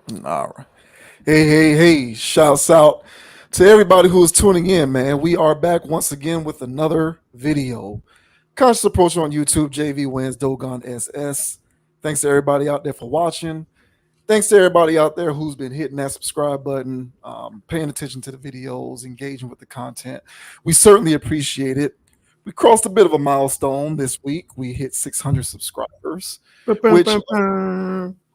All right. Hey. Shouts out to everybody who is tuning in, man. We are back once again with another video. Conscious Approach on YouTube, JV Wins, Dogon SS. Thanks to everybody out there for watching. Thanks to everybody out there who's been hitting that subscribe button, paying attention to the videos, engaging with the content. We certainly appreciate it. We crossed a bit of a milestone this week. We hit 600 subscribers, which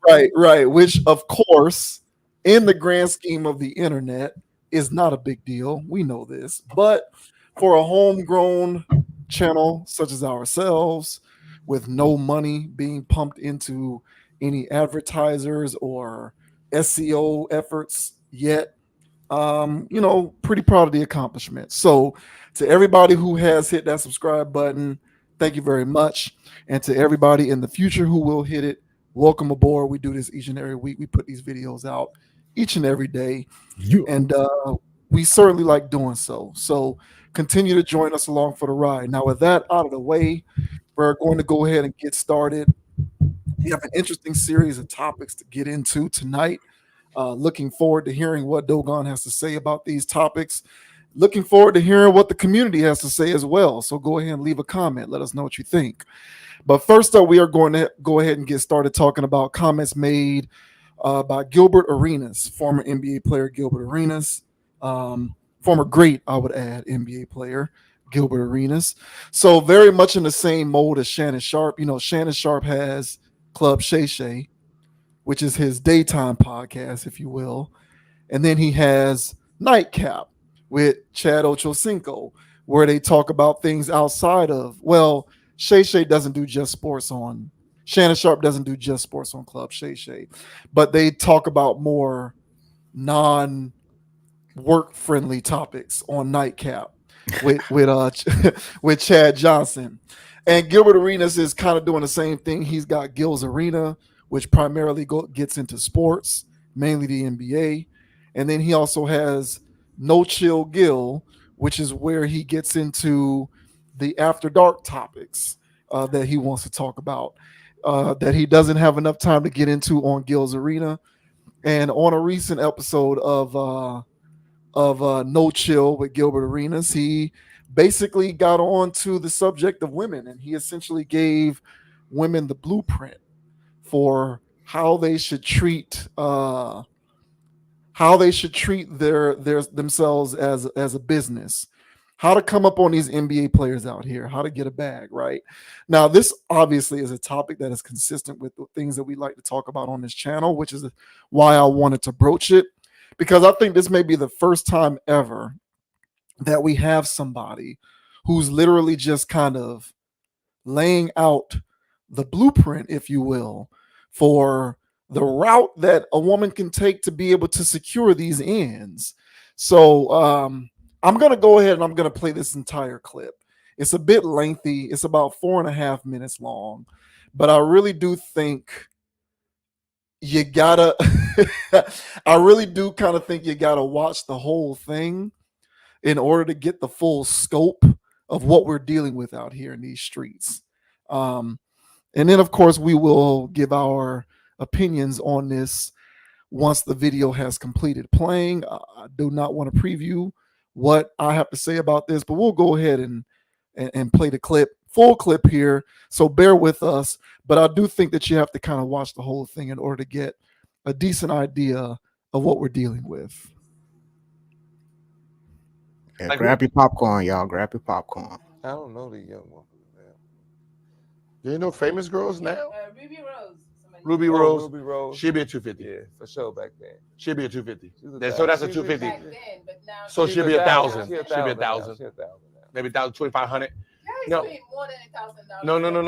right. Which, of course, in the grand scheme of the internet, is not a big deal. We know this. But for a homegrown channel such as ourselves, with no money being pumped into any advertisers or SEO efforts yet, pretty proud of the accomplishment. So, to everybody who has hit that subscribe button, thank you very much. And to everybody in the future who will hit it, welcome aboard. We do this each and every week. We put these videos out each and every day, and we certainly like doing so. So continue to join us along for the ride. Now, with that out of the way, we're going to go ahead and get started. We have an interesting series of topics to get into tonight. Looking forward to hearing what Dogon has to say about these topics. Looking forward to hearing what the community has to say as well. So go ahead and leave a comment. Let us know what you think. But first up, we are going to go ahead and get started talking about comments made by Gilbert Arenas, former NBA player Gilbert Arenas, former great, I would add, NBA player Gilbert Arenas. So very much in the same mold as Shannon Sharp. You know, Shannon Sharp has Club Shay Shay, which is his daytime podcast, if you will. And then he has Nightcap with Chad Ochocinco, where they talk about things outside of, well, Shay Shay doesn't do just sports on, Shannon Sharp doesn't do just sports on Club Shay Shay, but they talk about more non work friendly topics on Nightcap with with Chad Johnson. And Gilbert Arenas is kind of doing the same thing. He's got Gil's Arena, which primarily gets into sports, mainly the NBA. And then he also has No Chill Gil, which is where he gets into the after dark topics that he wants to talk about, that he doesn't have enough time to get into on Gil's Arena. And on a recent episode of No Chill with Gilbert Arenas, he basically got on to the subject of women, and he essentially gave women the blueprint for how they should treat their themselves as a business, how to come up on these NBA players out here, how to get a bag, right? Now, this obviously is a topic that is consistent with the things that we like to talk about on this channel, which is why I wanted to broach it, because I think this may be the first time ever that we have somebody who's literally just kind of laying out the blueprint, if you will, for the route that a woman can take to be able to secure these ends. So I'm going to go ahead and I'm going to play this entire clip. It's a bit lengthy. It's about 4.5 minutes long, but I really do think you gotta, I really do kind of think you gotta watch the whole thing in order to get the full scope of what we're dealing with out here in these streets. Um, and then, of course, we will give our opinions on this once the video has completed playing. I do not want to preview what I have to say about this, but we'll go ahead and play the full clip here. So bear with us. But I do think that you have to kind of watch the whole thing in order to get a decent idea of what we're dealing with. Yeah, grab your popcorn, y'all. Grab your popcorn. I don't know the young one. Do you know famous girls now? Ruby Rose. Ruby Rose. Ruby Rose. She'll be a 250. Yeah, for sure back then. She'll be a 250. So that's a 250. Back then, but now So she'll be 1,000. She'll She'll be 1,000. Maybe 2,500. No. paid more than $1,000.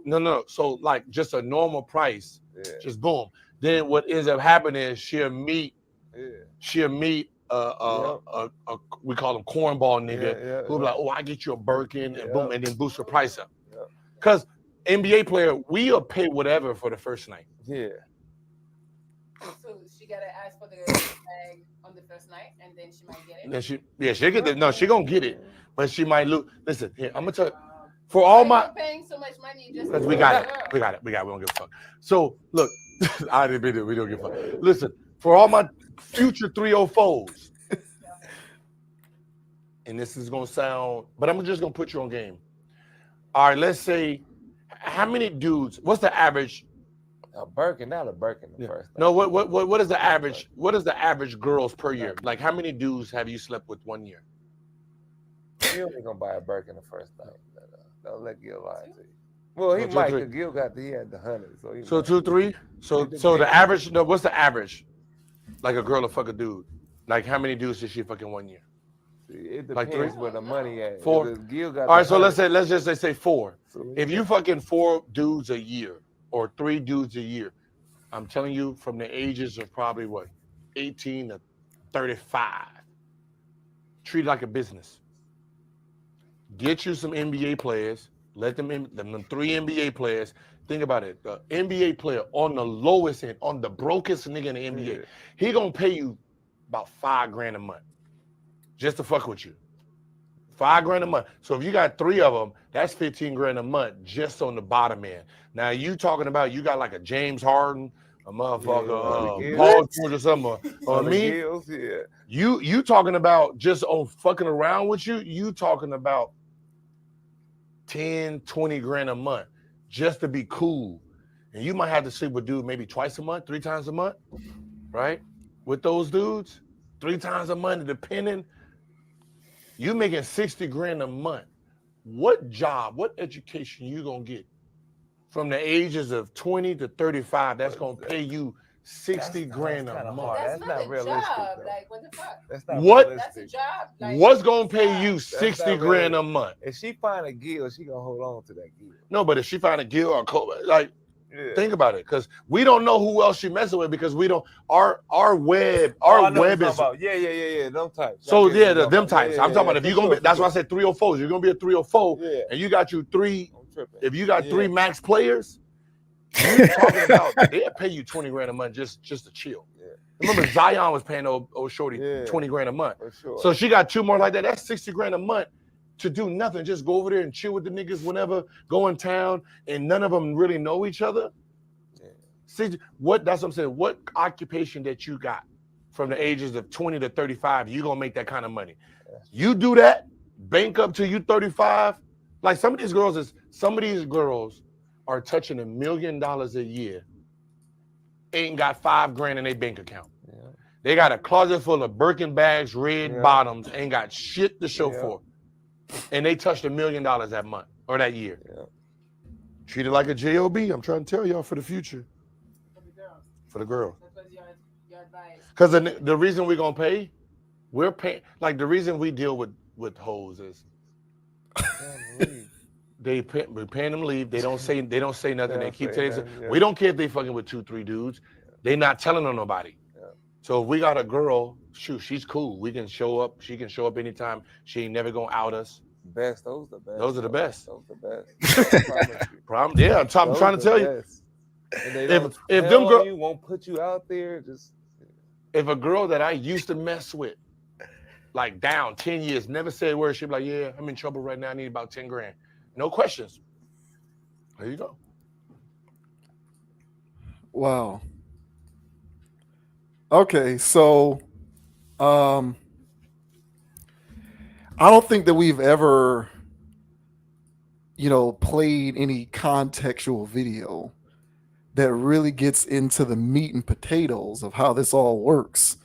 No. So like just a normal price, just boom. Then what ends up happening is she'll meet we call him cornball nigga who'll be like, oh, I get you a Birkin and boom, and then boost the price up. Because NBA player, we'll pay whatever for the first night. Yeah. So she gotta ask for the bag on the first night, and then she might get it. Then she'll get it. No, she gonna get it, but she might lose. Listen, here I'm gonna tell you. For all my paying so much money just we got it. We don't give a fuck. So look, I didn't mean it. We don't give a fuck. Listen, for all my future 304s, and this is gonna sound, but I'm just gonna put you on game. All right, let's say, how many dudes? What's the average? A Birkin, not a Birkin. The first. No, what is the average? What is the average girls per year? Like, how many dudes have you slept with 1 year? You ain't gonna buy a Birkin the first night. Don't let Gil lie to you. Well, he might, because Gil he had the 100. So 2, 3. So the average. No, what's the average? Like a girl to fuck a dude. Like, how many dudes did she fuck in 1 year? It depends Like 3? where the money at. 4. Gil got all right, so let's just say 4. So if you fucking 4 dudes a year or 3 dudes a year, I'm telling you, from the ages of probably 18 to 35, treat it like a business. Get you some NBA players. Let them 3 NBA players. Think about it. The NBA player on the lowest end, on the brokest nigga in the NBA, he gonna pay you about $5,000 a month just to fuck with you. $5,000 a month. So if you got 3 of them, that's $15,000 a month just on the bottom end. Now you talking about you got like a James Harden, a motherfucker, Paul George or something, or me. You talking about just on fucking around with you? You talking about 10, 20 grand a month just to be cool. And you might have to sleep with dude maybe twice a month, 3 times a month, right? With those dudes, 3 times a month, depending. You making 60 grand a month. What job, what education you gonna get from the ages of 20 to 35 that's gonna pay you 60 grand a month? That's not realistic. Job. Like, what the fuck? That's not realistic. That's a job. Like, what's gonna pay you 60 grand a month? If she find a Gil, she gonna hold on to that Gil. No, but if she find a Gil or think about it, because we don't know who else she messing with, because we don't our web is them types. So them types. I'm talking about if you're gonna be, that's why I said 304s. You're gonna be a 304, and you got you 3. If you got 3 max players, you're talking about they'll pay you 20 grand a month just to chill. Remember Zion was paying old shorty 20 grand a month. Sure. So she got 2 more like that. That's 60 grand a month to do nothing. Just go over there and chill with the niggas whenever, go in town, and none of them really know each other. See, that's what I'm saying. What occupation that you got from the ages of 20 to 35, you gonna make that kind of money. You do that, bank up till you 35. Like some of these girls are touching $1 million a year, ain't got $5,000 in their bank account. They got a closet full of Birkin bags, red bottoms, ain't got shit to show for. And they touched $1 million that month or that year. Treat it like a job. I'm trying to tell y'all for the future. For the girl. Because the reason we're gonna pay, we're paying. Like the reason we deal with hoes is we're paying them leave. They don't say nothing. They keep telling. We don't care if they fucking with 2, 3 dudes. They not telling on nobody. So if we got a girl, shoot, she's cool. We can show up. She can show up anytime. She ain't never gonna out us. Best. Those the best. Those are the best. Those the best. Yeah, I'm trying to tell you. And they don't if them girls you won't put you out there, just if a girl that I used to mess with, like down 10 years, never said a word, she'd be like, yeah, I'm in trouble right now. I need about 10 grand. No questions. There you go. Wow. Okay, so I don't think that we've ever, played any contextual video that really gets into the meat and potatoes of how this all works,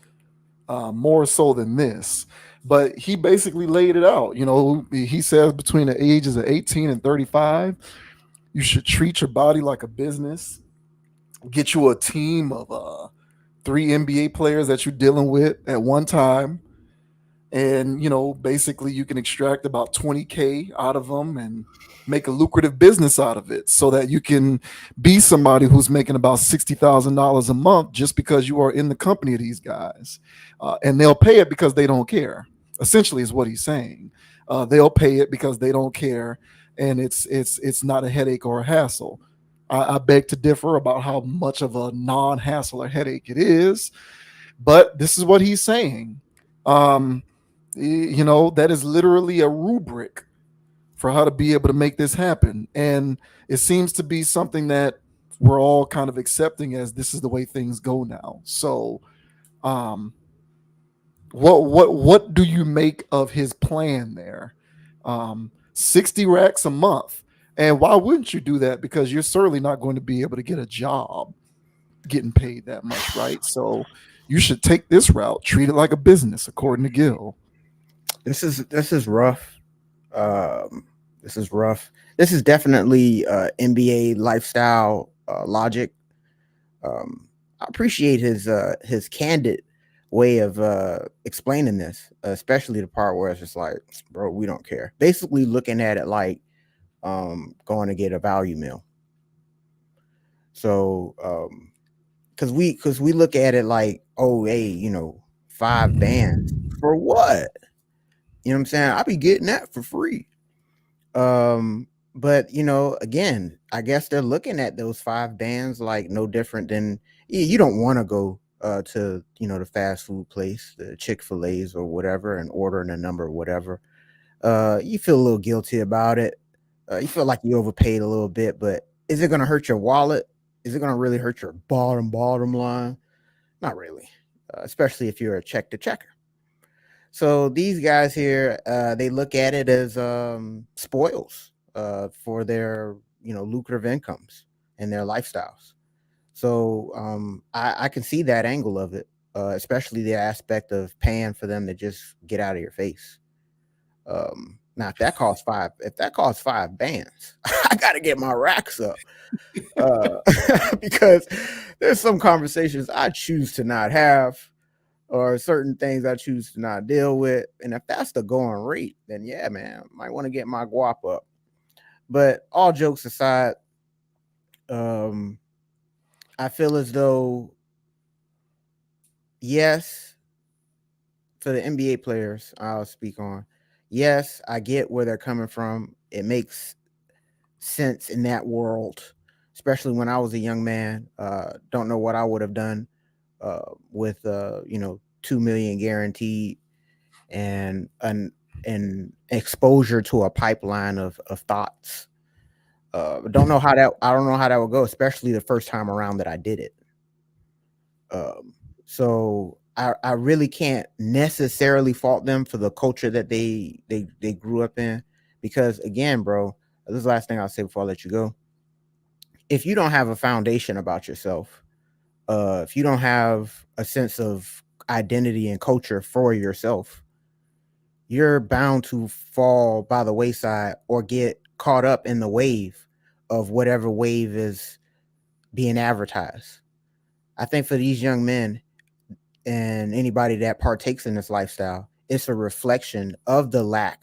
more so than this. But he basically laid it out. He says between the ages of 18 and 35, you should treat your body like a business. Get you a team of 3 NBA players that you're dealing with at one time. And, basically you can extract about 20K out of them and make a lucrative business out of it so that you can be somebody who's making about $60,000 a month just because you are in the company of these guys. And they'll pay it because they don't care, essentially is what he's saying. They'll pay it because they don't care. And it's not a headache or a hassle. I beg to differ about how much of a non-hassle or headache it is, but this is what he's saying. That is literally a rubric for how to be able to make this happen. And it seems to be something that we're all kind of accepting as this is the way things go now. So, um, what do you make of his plan there? 60 racks a month. And why wouldn't you do that? Because you're certainly not going to be able to get a job getting paid that much, right? So you should take this route, treat it like a business, according to Gil. This is rough. Um, this is rough. This is definitely NBA lifestyle logic. I appreciate his candid way of explaining this, especially the part where it's just like, bro, we don't care. Basically, looking at it like going to get a value meal. So, because we look at it like, oh, hey, 5 bands for what? You know what I'm saying? I'll be getting that for free. But again, I guess they're looking at those 5 bands like no different than you don't want to go to the fast food place, the Chick-fil-A's or whatever, and ordering a number or whatever. You feel a little guilty about it. You feel like you overpaid a little bit, but is it going to hurt your wallet? Is it going to really hurt your bottom line? Not really, especially if you're a check to checker. So these guys here, they look at it as spoils for their lucrative incomes and their lifestyles. So I can see that angle of it, especially the aspect of paying for them to just get out of your face. Now, if that costs 5 bands, I got to get my racks up uh, because there's some conversations I choose to not have or certain things I choose to not deal with. And if that's the going rate, then yeah, man, might want to get my guap up. But all jokes aside, um, I feel as though, yes, for the NBA players, I'll speak on. Yes, I get where they're coming from. It makes sense in that world, especially when I was a young man. Don't know what I would have done with 2 million guaranteed and an exposure to a pipeline of thoughts. I don't know how that would go, especially the first time around that I did it. So I really can't necessarily fault them for the culture that they grew up in, because again, bro, this is the last thing I'll say before I let you go. If you don't have a foundation about yourself, if you don't have a sense of identity and culture for yourself, you're bound to fall by the wayside or get caught up in the wave of whatever wave is being advertised. I think for these young men and anybody that partakes in this lifestyle, it's a reflection of the lack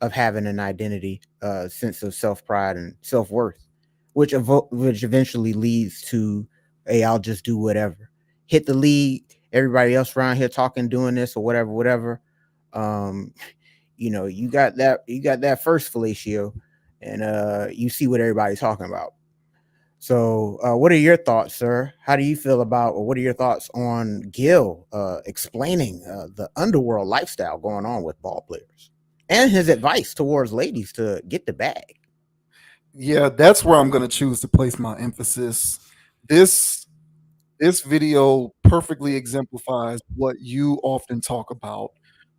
of having an identity, sense of self pride and self worth, which eventually leads to, hey, I'll just do whatever. Hit the league. Everybody else around here talking, doing this or whatever, whatever. Um, you got that first fellatio, and you see what everybody's talking about. So, what are your thoughts, sir? How do you feel about, or what are your thoughts on Gil explaining the underworld lifestyle going on with ball players and his advice towards ladies to get the bag? Yeah, that's where I'm going to choose to place my emphasis. This this video perfectly exemplifies what you often talk about,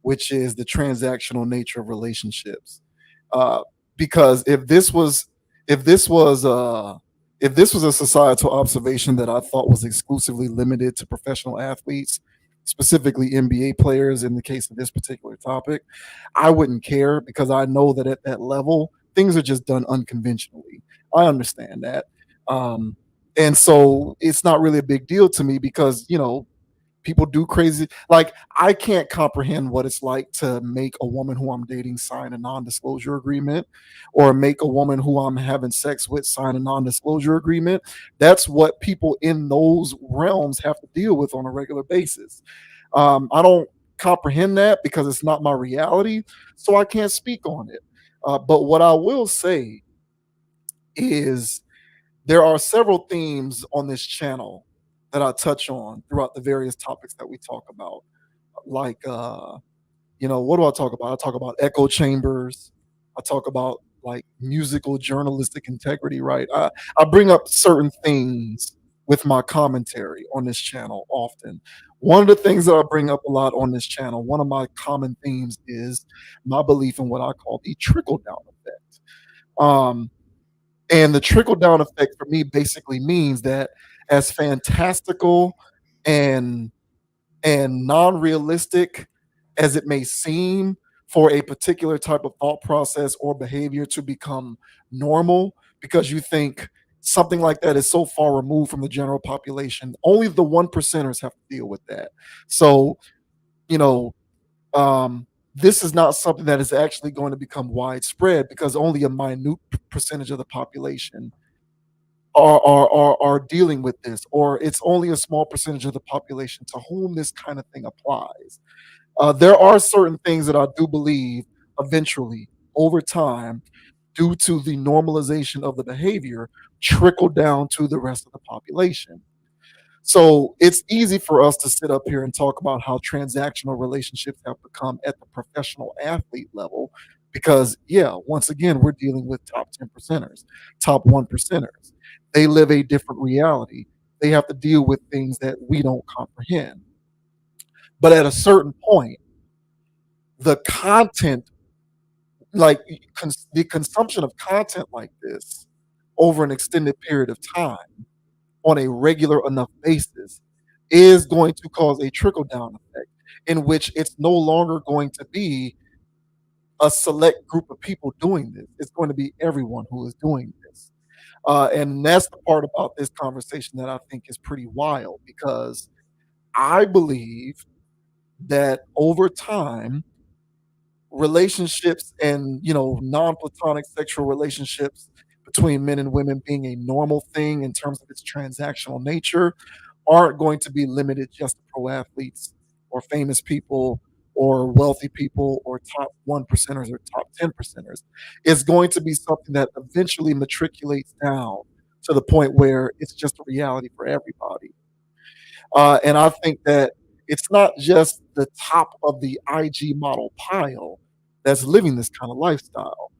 which is the transactional nature of relationships. Uh, because if this was if this was a societal observation that I thought was exclusively limited to professional athletes, specifically NBA players, in the case of this particular topic, I wouldn't care because I know that at that level things are just done unconventionally. I understand that. Um, and so it's not really a big deal to me because people do crazy. Like, I can't comprehend what it's like to make a woman who I'm dating sign a non-disclosure agreement, or make a woman who I'm having sex with sign a non-disclosure agreement. That's what people in those realms have to deal with on a regular basis. I don't comprehend that because it's not my reality, so I can't speak on it. But what I will say is there are several themes on this channel that I touch on throughout the various topics that we talk about. Like, what do I talk about? I talk about echo chambers. I talk about like musical journalistic integrity, right? I bring up certain things with my commentary on this channel often. One of the things that I bring up a lot on this channel, one of my common themes is my belief in what I call the trickle down effect. Um, and the trickle down effect for me basically means that as fantastical and non-realistic as it may seem for a particular type of thought process or behavior to become normal because you think something like that is so far removed from the general population, only the one percenters have to deal with that. So, you know, this is not something that is actually going to become widespread because only a minute percentage of the population are dealing with this, or it's only a small percentage of the population to whom this kind of thing applies. There are certain things that I do believe eventually, over time, due to the normalization of the behavior, trickle down to the rest of the population. So it's easy for us to sit up here and talk about how transactional relationships have become at the professional athlete level because, yeah, once again, we're dealing with top 10 percenters, top one percenters. They live a different reality. They have to deal with things that we don't comprehend. But at a certain point, the content, like the consumption of content like this over an extended period of time on a regular enough basis is going to cause a trickle down effect in which it's no longer going to be a select group of people doing this. It's going to be everyone who is doing this. And that's the part about this conversation that I think is pretty wild because I believe that over time, relationships and non-platonic sexual relationships between men and women being a normal thing in terms of its transactional nature aren't going to be limited just to pro athletes or famous people or wealthy people or top one percenters or top 10 percenters. It's going to be something that eventually matriculates down to the point where it's just a reality for everybody. And I think that it's not just the top of the IG model pile that's living this kind of lifestyle.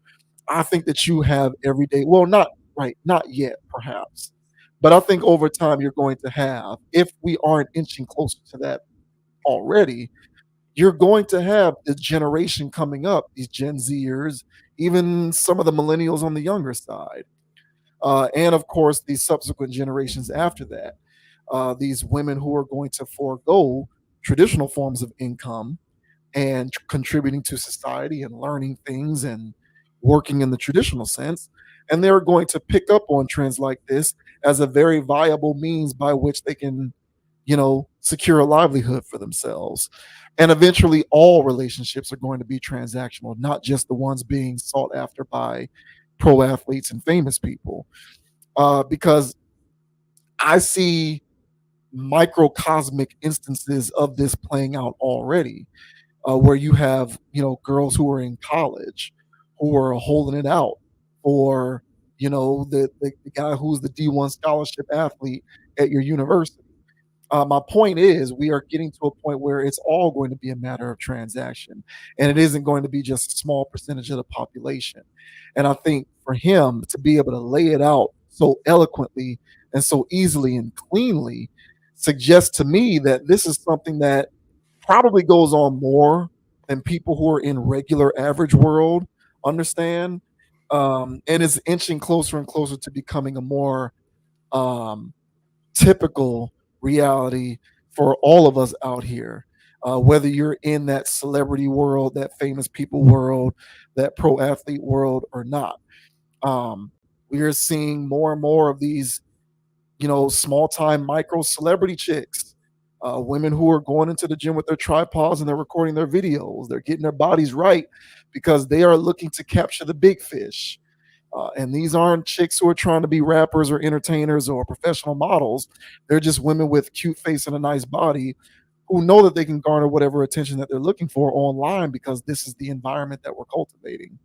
I think that you have everyday, well, not right, not yet, perhaps. But I think over time you're going to have, if we aren't inching closer to that already, you're going to have the generation coming up, these Gen Zers, even some of the millennials on the younger side, and of course, these subsequent generations after that. These women who are going to forego traditional forms of income and contributing to society and learning things and working in the traditional sense. And they're going to pick up on trends like this as a very viable means by which they can, secure a livelihood for themselves. And eventually, all relationships are going to be transactional, not just the ones being sought after by pro athletes and famous people. Because I see microcosmic instances of this playing out already, where you have girls who are in college who are holding it out for the guy who's the D1 scholarship athlete at your university. My point is, we are getting to a point where it's all going to be a matter of transaction, and it isn't going to be just a small percentage of the population. And I think for him to be able to lay it out so eloquently and so easily and cleanly suggests to me that this is something that probably goes on more than people who are in regular average world understand, and is inching closer and closer to becoming a more um, typical reality for all of us out here. Whether you're in that celebrity world, that famous people world, that pro athlete world, or not, we are seeing more and more of these, small time micro celebrity chicks, women who are going into the gym with their tripods and they're recording their videos. They're getting their bodies right because they are looking to capture the big fish. And these aren't chicks who are trying to be rappers or entertainers or professional models. They're just women with cute face and a nice body who know that they can garner whatever attention that they're looking for online because this is the environment that we're cultivating.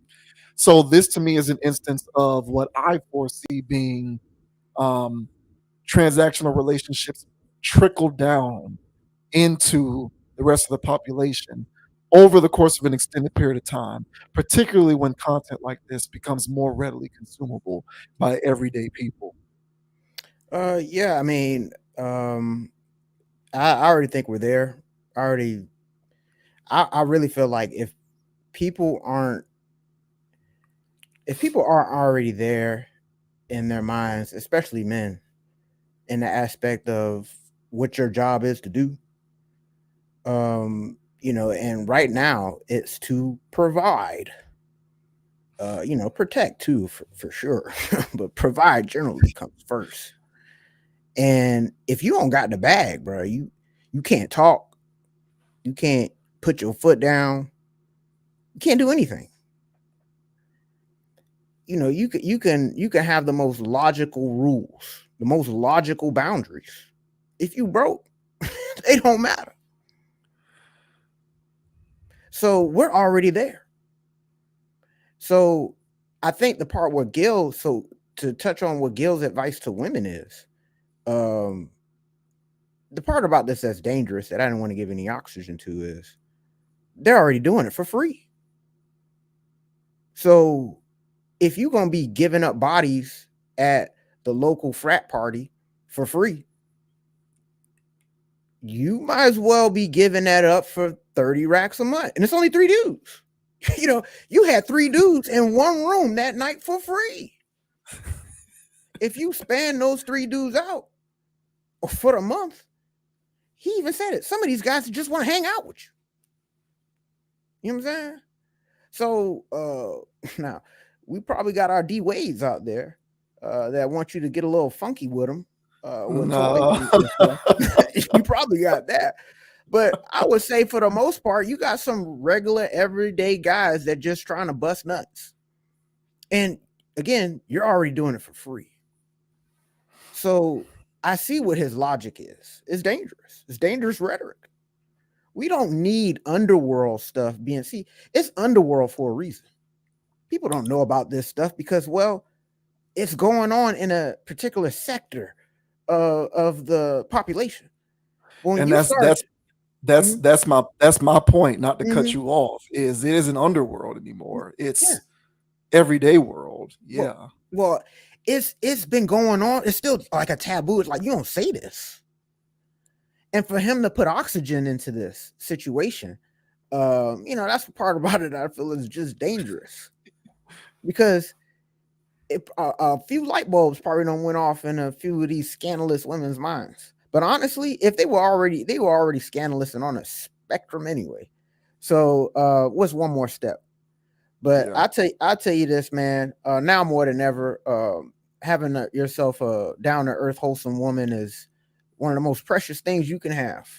So this to me is an instance of what I foresee being um, transactional relationships trickle down into the rest of the population over the course of an extended period of time, particularly when content like this becomes more readily consumable by everyday people? Yeah, I mean, I already think we're there. I already, I really feel like people aren't, if people aren't already there in their minds, especially men, in the aspect of what your job is to do, and right now it's to provide, protect too, for sure, but provide generally comes first. And if you don't got the bag, bro, you can't talk, you can't put your foot down, you can't do anything. You can have the most logical rules, the most logical boundaries. If you broke, they don't matter. So we're already there. So I think the part where so to touch on what Gil's advice to women is, um, the part about this that's dangerous that I don't want to give any oxygen to is they're already doing it for free. So if you're gonna be giving up bodies at the local frat party for free, you might as well be giving that up for 30 racks a month. And it's only 3 dudes. You had 3 dudes in one room that night for free. If you span those 3 dudes out for a month, he even said it. Some of these guys just want to hang out with you. You know what I'm saying? So now we probably got our D Wades out there that want you to get a little funky with them. With No. toys and stuff. You probably got that. But I would say for the most part, you got some regular everyday guys that just trying to bust nuts. And again, you're already doing it for free. So I see what his logic is. It's dangerous. It's dangerous rhetoric. We don't need underworld stuff being it's underworld for a reason. People don't know about this stuff because, well, it's going on in a particular sector of the population. When And you start, that's my point, not to cut Mhm. you off, is it isn't underworld anymore. It's Yeah. everyday world. Yeah. Well, it's been going on. It's still like a taboo. It's like you don't say this. And for him to put oxygen into this situation, that's the part about it I feel is just dangerous because a few light bulbs probably don't went off in a few of these scandalous women's minds. But honestly, if they were already scandalous and on a spectrum anyway. So what's one more step? But Yeah. I'll tell you this, man. Now more than ever, having yourself a down to earth, wholesome woman is one of the most precious things you can have.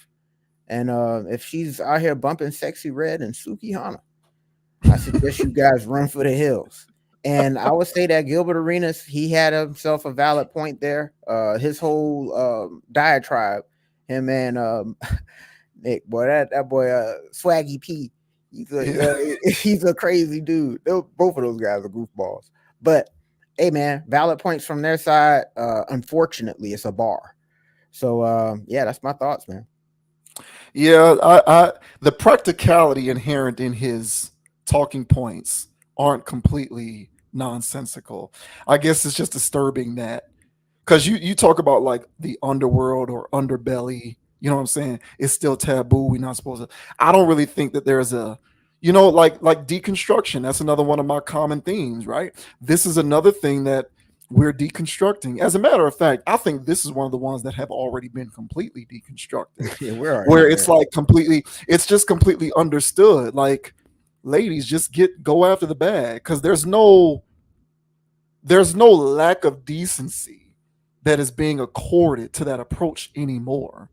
And if she's out here bumping Sexy Red and Suki Hana, I suggest you guys run for the hills. And I would say that Gilbert Arenas, he had himself a valid point there. His whole diatribe, him and Nick, boy, that boy, Swaggy P, he's a crazy dude. Both of those guys are goofballs. But hey, man, valid points from their side. Unfortunately, it's a bar. So yeah, that's my thoughts, man. Yeah, the practicality inherent in his talking points aren't completely nonsensical. I guess it's just disturbing that because you talk about like the underworld or underbelly, you know what I'm saying? It's still taboo. We're not supposed to. I don't really think that there's a, like deconstruction. That's another one of my common themes, right? This is another thing that we're deconstructing. As a matter of fact, I think this is one of the ones that have already been completely deconstructed. Yeah, we're already Where there. it's like it's just completely understood. Like, ladies, just go after the bag because there's no lack of decency that is being accorded to that approach anymore.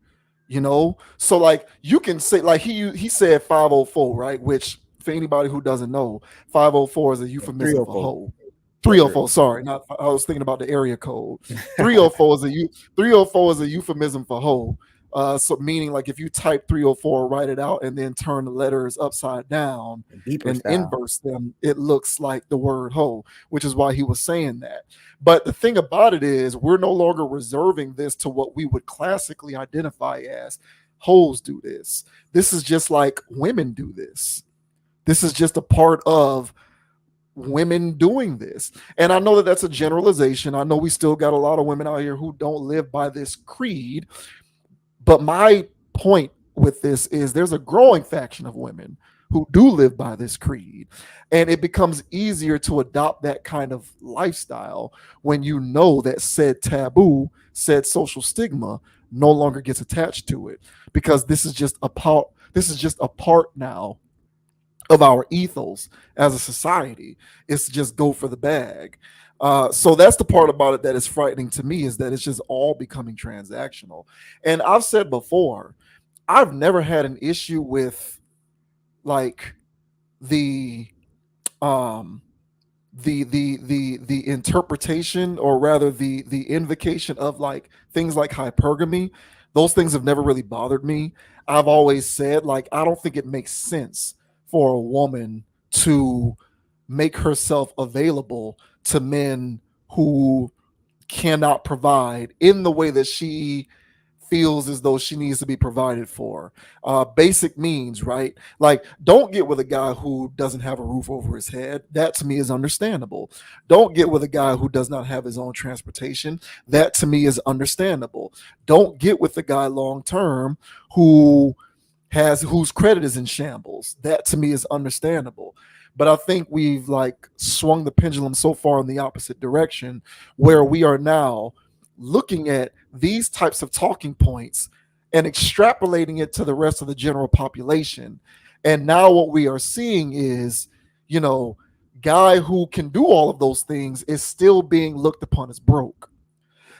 So like you can say, like he said 504, right? Which for anybody who doesn't know, 504 is a euphemism for 304. hoe. 304, sorry, not I was thinking about the area code. 304 is a euphemism for hoe. So meaning like if you type 304, write it out, and then turn the letters upside down Beeper and style. inverse them, it looks like the word hoe, which is why he was saying that. But the thing about it is we're no longer reserving this to what we would classically identify as hoes do this. This is just like women do this. This is just a part of women doing this. And I know that that's a generalization. I know we still got a lot of women out here who don't live by this creed. But my point with this is there's a growing faction of women who do live by this creed. And it becomes easier to adopt that kind of lifestyle when you know that said taboo, said social stigma no longer gets attached to it, because this is just a part now of our ethos as a society. It's just go for the bag. So that's the part about it that is frightening to me, is that it's just all becoming transactional. And I've said before, I've never had an issue with like the um the interpretation, or rather the invocation of like things like hypergamy. Those things have never really bothered me. I've always said, like, I don't think it makes sense for a woman to make herself available to men who cannot provide in the way that she feels as though she needs to be provided for. Basic means, right? Like, don't get with a guy who doesn't have a roof over his head. That to me is understandable. Don't get with a guy who does not have his own transportation. That to me is understandable. Don't get with a guy long term who whose credit is in shambles. That to me is understandable. But I think we've like swung the pendulum so far in the opposite direction, where we are now looking at these types of talking points and extrapolating it to the rest of the general population. And now what we are seeing is, you know, guy who can do all of those things is still being looked upon as broke.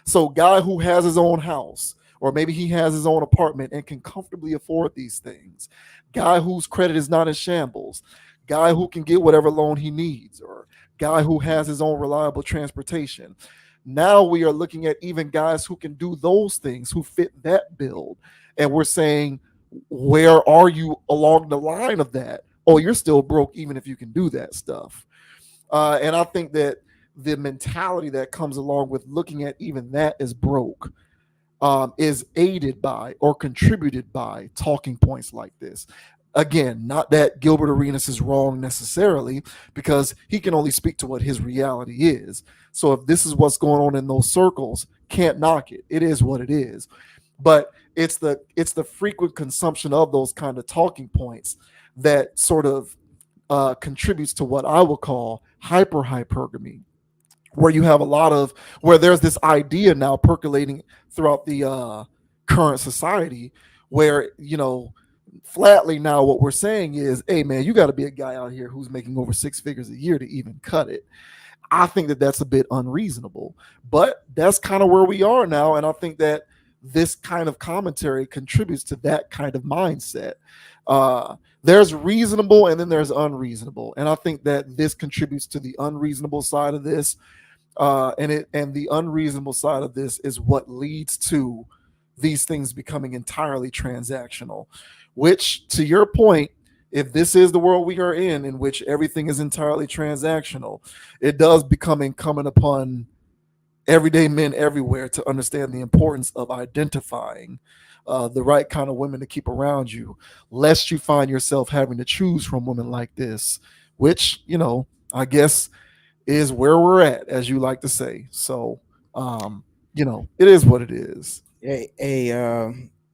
So guy who has his own house, or maybe he has his own apartment and can comfortably afford these things, guy whose credit is not in shambles, guy who can get whatever loan he needs, or guy who has his own reliable transportation. Now we are looking at even guys who can do those things, who fit that build. And we're saying, where are you along the line of that? Oh, you're still broke even if you can do that stuff. And I think that the mentality that comes along with looking at even that as broke is aided by or contributed by talking points like this. Again, not that Gilbert Arenas is wrong necessarily, because he can only speak to what his reality is. So if this is what's going on in those circles, can't knock it. It is what it is. But it's the frequent consumption of those kind of talking points that sort of contributes to what I will call hypergamy, where you have a lot of, where there's this idea now percolating throughout the current society, where, you know, flatly now what we're saying is, hey man, you got to be a guy out here who's making over 6 figures a year to even cut it. I think that that's a bit unreasonable, but that's kind of where we are now. And I think that this kind of commentary contributes to that kind of mindset. There's reasonable and then there's unreasonable. And I think that this contributes to the unreasonable side of this. And the unreasonable side of this is what leads to these things becoming entirely transactional, which, to your point, if this is the world we are in which everything is entirely transactional, it does become incumbent upon everyday men everywhere to understand the importance of identifying the right kind of women to keep around you, lest you find yourself having to choose from women like this, which, you know, I guess is where we're at, as you like to say. So, you know, it is what it is.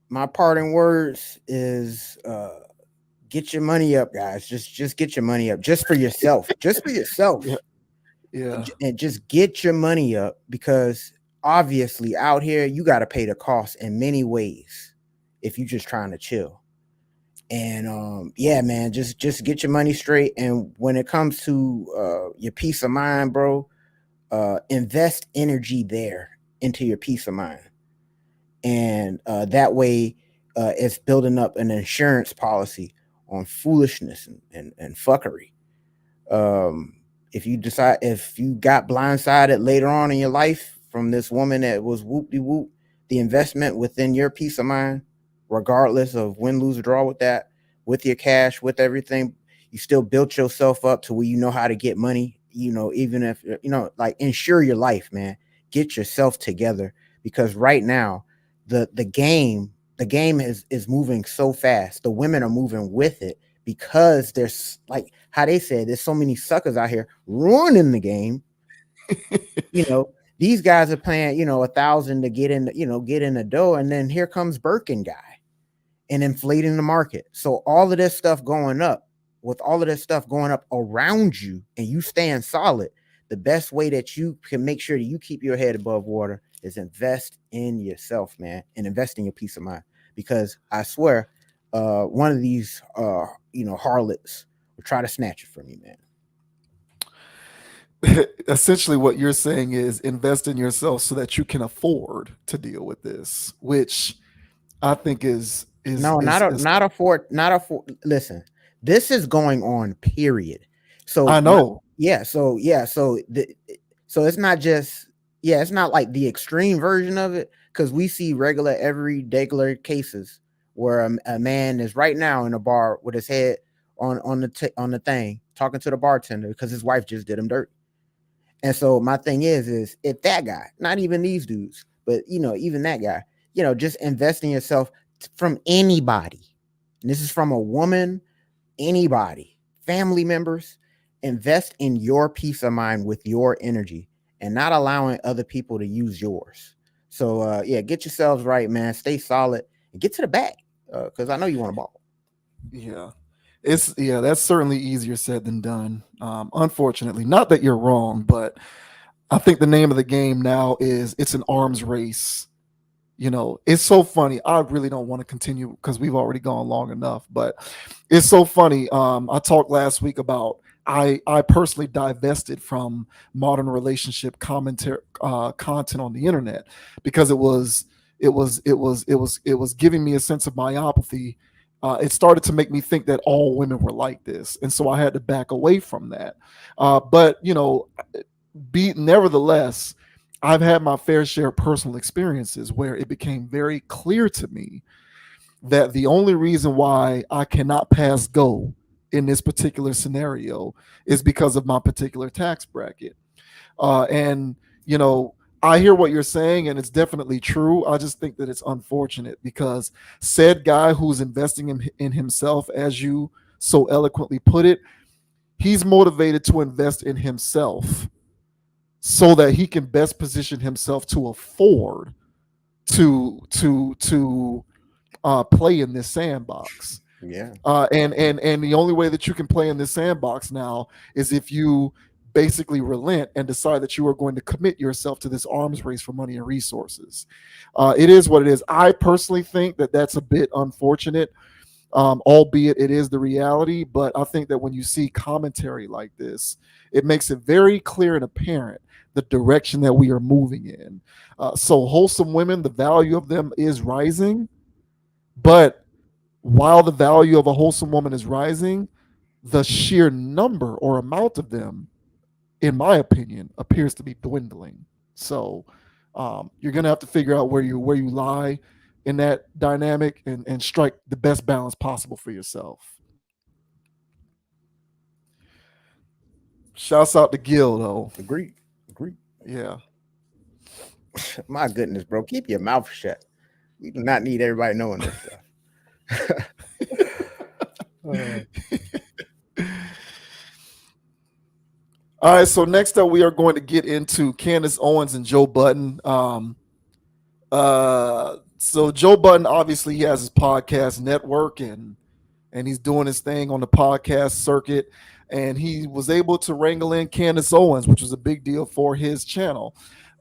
My parting words is get your money up, guys. Just get your money up, just for yourself, just for yourself. Yeah. And just get your money up, because obviously out here you got to pay the cost in many ways if you're just trying to chill. And yeah, man, just get your money straight. And when it comes to your peace of mind, bro, invest energy there into your peace of mind. And that way it's building up an insurance policy on foolishness and fuckery. If you got blindsided later on in your life from this woman that was whoop-de-whoop, the investment within your peace of mind, regardless of win, lose, or draw with that, with your cash, with everything, you still built yourself up to where you know how to get money, you know, even if, you know, like, insure your life, man. Get yourself together, because right now the game the game is moving so fast. The women are moving with it because there's like how they said there's so many suckers out here ruining the game. You know, these guys are paying, 1,000 to get in, get in the door, and then here comes Birkin guy and inflating the market. So all of this stuff going up, with all of this stuff going up around you, and you staying solid, the best way that you can make sure that you keep your head above water is invest in yourself, man, and invest in your peace of mind. Because I swear, one of these, harlots will try to snatch it from you, man. Essentially what you're saying is invest in yourself so that you can afford to deal with this, which I think No, not afford, not afford. Listen, this is going on. Period. So I know. so it's not just it's not like the extreme version of it, because we see regular cases where a man is right now in a bar with his head on the thing talking to the bartender because his wife just did him dirt. And so my thing is if that guy, not even these dudes, but even that guy, just invest in yourself from anybody. And this is from a woman, anybody, family members. Invest in your peace of mind with your energy and not allowing other people to use yours. So get yourselves right, man. Stay solid and get to the back, because I know you want to ball. Yeah. That's certainly easier said than done. Unfortunately, not that you're wrong, but I think the name of the game now is it's an arms race. It's so funny. I really don't want to continue because we've already gone long enough, but it's so funny. I talked last week about I personally divested from modern relationship commentary content on the internet because it was giving me a sense of myopathy. It started to make me think that all women were like this, and so I had to back away from that. But nevertheless, I've had my fair share of personal experiences where it became very clear to me that the only reason why I cannot pass go in this particular scenario is because of my particular tax bracket. And I hear what you're saying, and it's definitely true. I just think that it's unfortunate because said guy who's investing in himself, as you so eloquently put it, he's motivated to invest in himself so that he can best position himself to afford to play in this sandbox. Yeah. And the only way that you can play in this sandbox now is if you basically relent and decide that you are going to commit yourself to this arms race for money and resources. It is what it is. I personally think that that's a bit unfortunate, albeit it is the reality. But I think that when you see commentary like this, it makes it very clear and apparent the direction that we are moving in. So wholesome women, the value of them is rising, but while the value of a wholesome woman is rising, the sheer number or amount of them, in my opinion, appears to be dwindling. So you're gonna have to figure out where you lie in that dynamic and strike the best balance possible for yourself. Shouts out to Gil though. Agree. Yeah. My goodness, bro. Keep your mouth shut. We do not need everybody knowing this stuff. All right, so next up we are going to get into Candace Owens and Joe Budden. So Joe Budden, obviously he has his podcast network and he's doing his thing on the podcast circuit, and he was able to wrangle in Candace Owens, which was a big deal for his channel.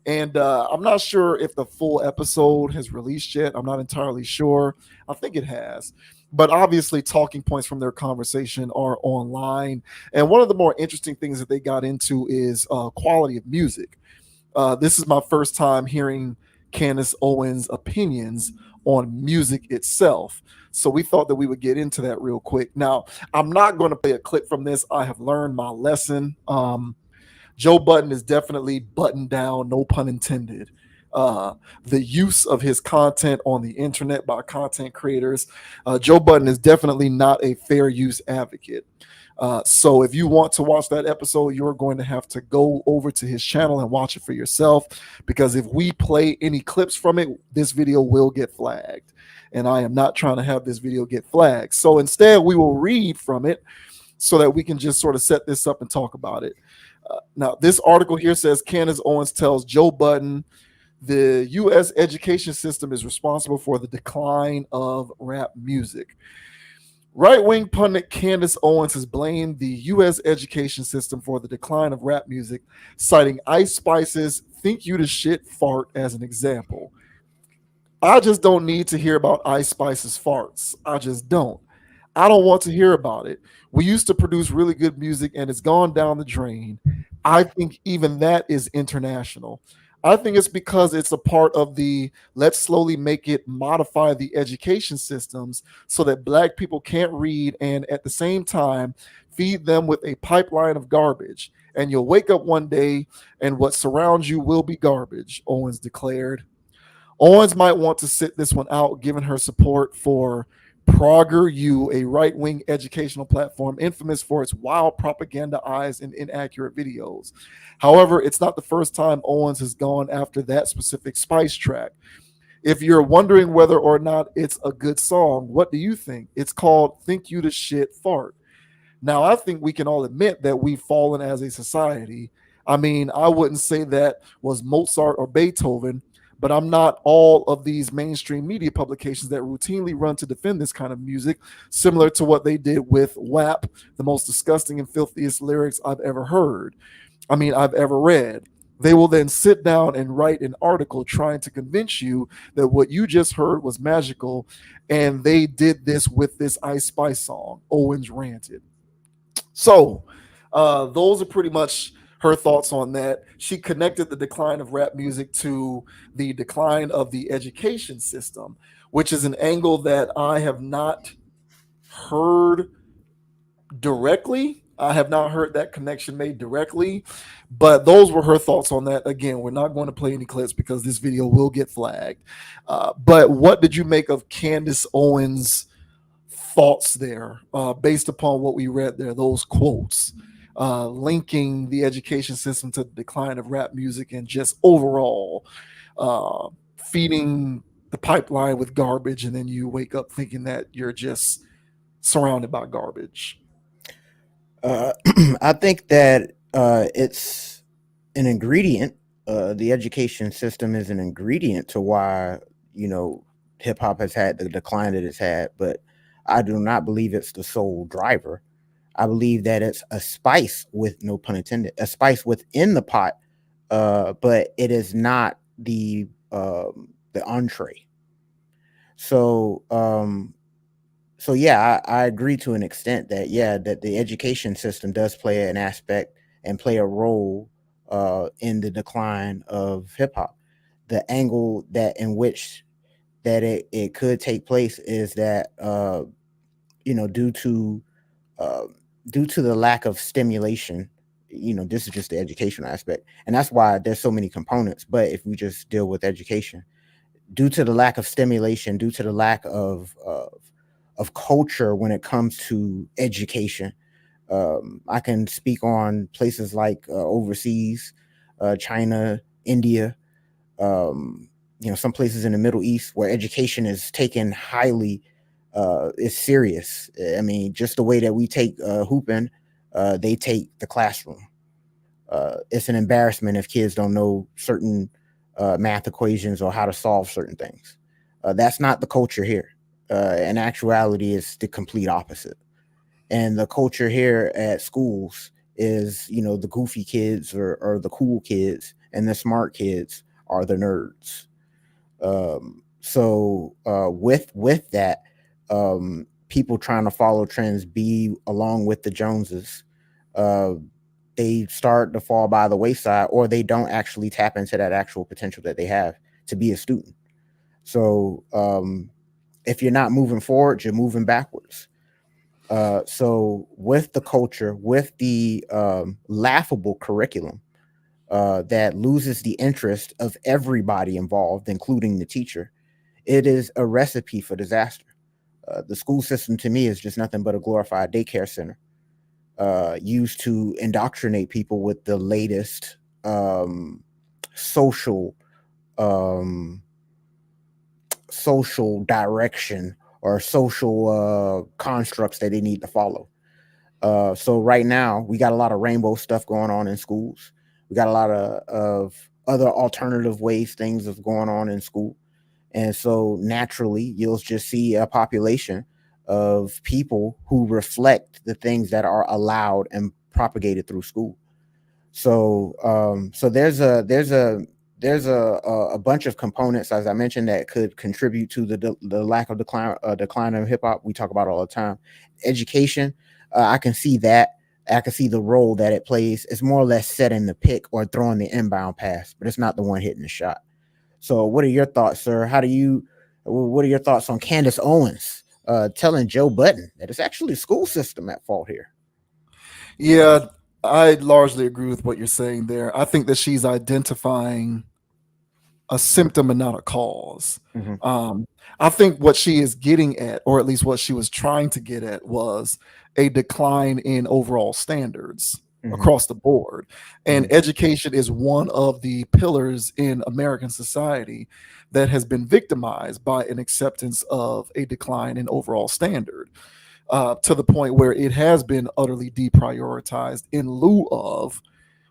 And I'm not sure if the full episode has released yet. I'm not entirely sure. I think it has. But obviously, talking points from their conversation are online. And one of the more interesting things that they got into is quality of music. This is my first time hearing Candace Owens' opinions on music itself. So we thought that we would get into that real quick. Now, I'm not going to play a clip from this. I have learned my lesson. Joe Budden is definitely buttoned down, no pun intended. the use of his content on the internet by content creators. Joe Budden is definitely not a fair use advocate. So if you want to watch that episode, you're going to have to go over to his channel and watch it for yourself, because if we play any clips from it, this video will get flagged. And I am not trying to have this video get flagged. So instead, we will read from it so that we can just sort of set this up and talk about it. Now, this article here says Candace Owens tells Joe Budden the U.S. education system is responsible for the decline of rap music. Right-wing pundit Candace Owens has blamed the U.S. education system for the decline of rap music, citing Ice Spice's "Think You the Shit" fart as an example. I just don't need to hear about Ice Spice's farts. I just don't. I don't want to hear about it. We used to produce really good music and it's gone down the drain. I think even that is international. I think it's because it's a part of the let's slowly make it modify the education systems so that black people can't read and at the same time feed them with a pipeline of garbage. And you'll wake up one day and what surrounds you will be garbage, Owens declared. Owens might want to sit this one out, given her support for ProggerU, a right-wing educational platform infamous for its wild propaganda eyes and inaccurate videos. However, it's not the first time Owens has gone after that specific Spice track. If you're wondering whether or not it's a good song, what do you think? It's called "Think You the Shit" fart. Now, I think we can all admit that we've fallen as a society. I mean, I wouldn't say that was Mozart or Beethoven, but I'm not all of these mainstream media publications that routinely run to defend this kind of music, similar to what they did with WAP, the most disgusting and filthiest lyrics I've ever heard. I've ever read. They will then sit down and write an article trying to convince you that what you just heard was magical, and they did this with this Ice Spice song. Owens ranted. So, those are pretty much her thoughts on that. She connected the decline of rap music to the decline of the education system, which is an angle that I have not heard directly. I have not heard that connection made directly, but those were her thoughts on that. Again, we're not going to play any clips because this video will get flagged. But what did you make of Candace Owens' thoughts there, based upon what we read there, those quotes, linking the education system to the decline of rap music and just overall feeding the pipeline with garbage, and then you wake up thinking that you're just surrounded by garbage? I think that it's an ingredient. The education system is an ingredient to why, hip hop has had the decline that it's had, but I do not believe it's the sole driver. I believe that it's a spice, with no pun intended, a spice within the pot, but it is not the entree. So yeah, I agree to an extent that that the education system does play an aspect and play a role in the decline of hip hop. The angle that in which that it could take place is that due to the lack of stimulation, this is just the educational aspect, and that's why there's so many components. But if we just deal with education, due to the lack of stimulation, due to the lack of culture when it comes to education, I can speak on places like overseas, China, India, some places in the Middle East where education is taken highly, is serious. I mean, just the way that we take hooping, they take the classroom. It's an embarrassment if kids don't know certain math equations or how to solve certain things. That's not the culture here. In actuality, it's the complete opposite. And the culture here at schools is, the goofy kids or the cool kids, and the smart kids are the nerds. With that, people trying to follow trends, be along with the Joneses, they start to fall by the wayside, or they don't actually tap into that actual potential that they have to be a student. So if you're not moving forward, you're moving backwards. So with the culture, with the laughable curriculum, that loses the interest of everybody involved, including the teacher, it is a recipe for disaster. The school system to me is just nothing but a glorified daycare center used to indoctrinate people with the latest social um, social direction or social constructs that they need to follow. So right now we got a lot of rainbow stuff going on in schools. We got a lot of other alternative ways things is going on in school. And so naturally you'll just see a population of people who reflect the things that are allowed and propagated through school. So there's a bunch of components, as I mentioned, that could contribute to the lack of decline of hip hop. We talk about all the time. Education, I can see that. I can see the role that it plays. It's more or less setting the pick or throwing the inbound pass, but it's not the one hitting the shot. So, what are your thoughts, sir? What are your thoughts on Candace Owens telling Joe Budden that it's actually the school system at fault here? Yeah, I largely agree with what you're saying there. I think that she's identifying a symptom and not a cause. Mhm, Um, I think what she is getting at, or at least what she was trying to get at, was a decline in overall standards mhm, across the board. And mhm, education is one of the pillars in American society that has been victimized by an acceptance of a decline in overall standard, to the point where it has been utterly deprioritized in lieu of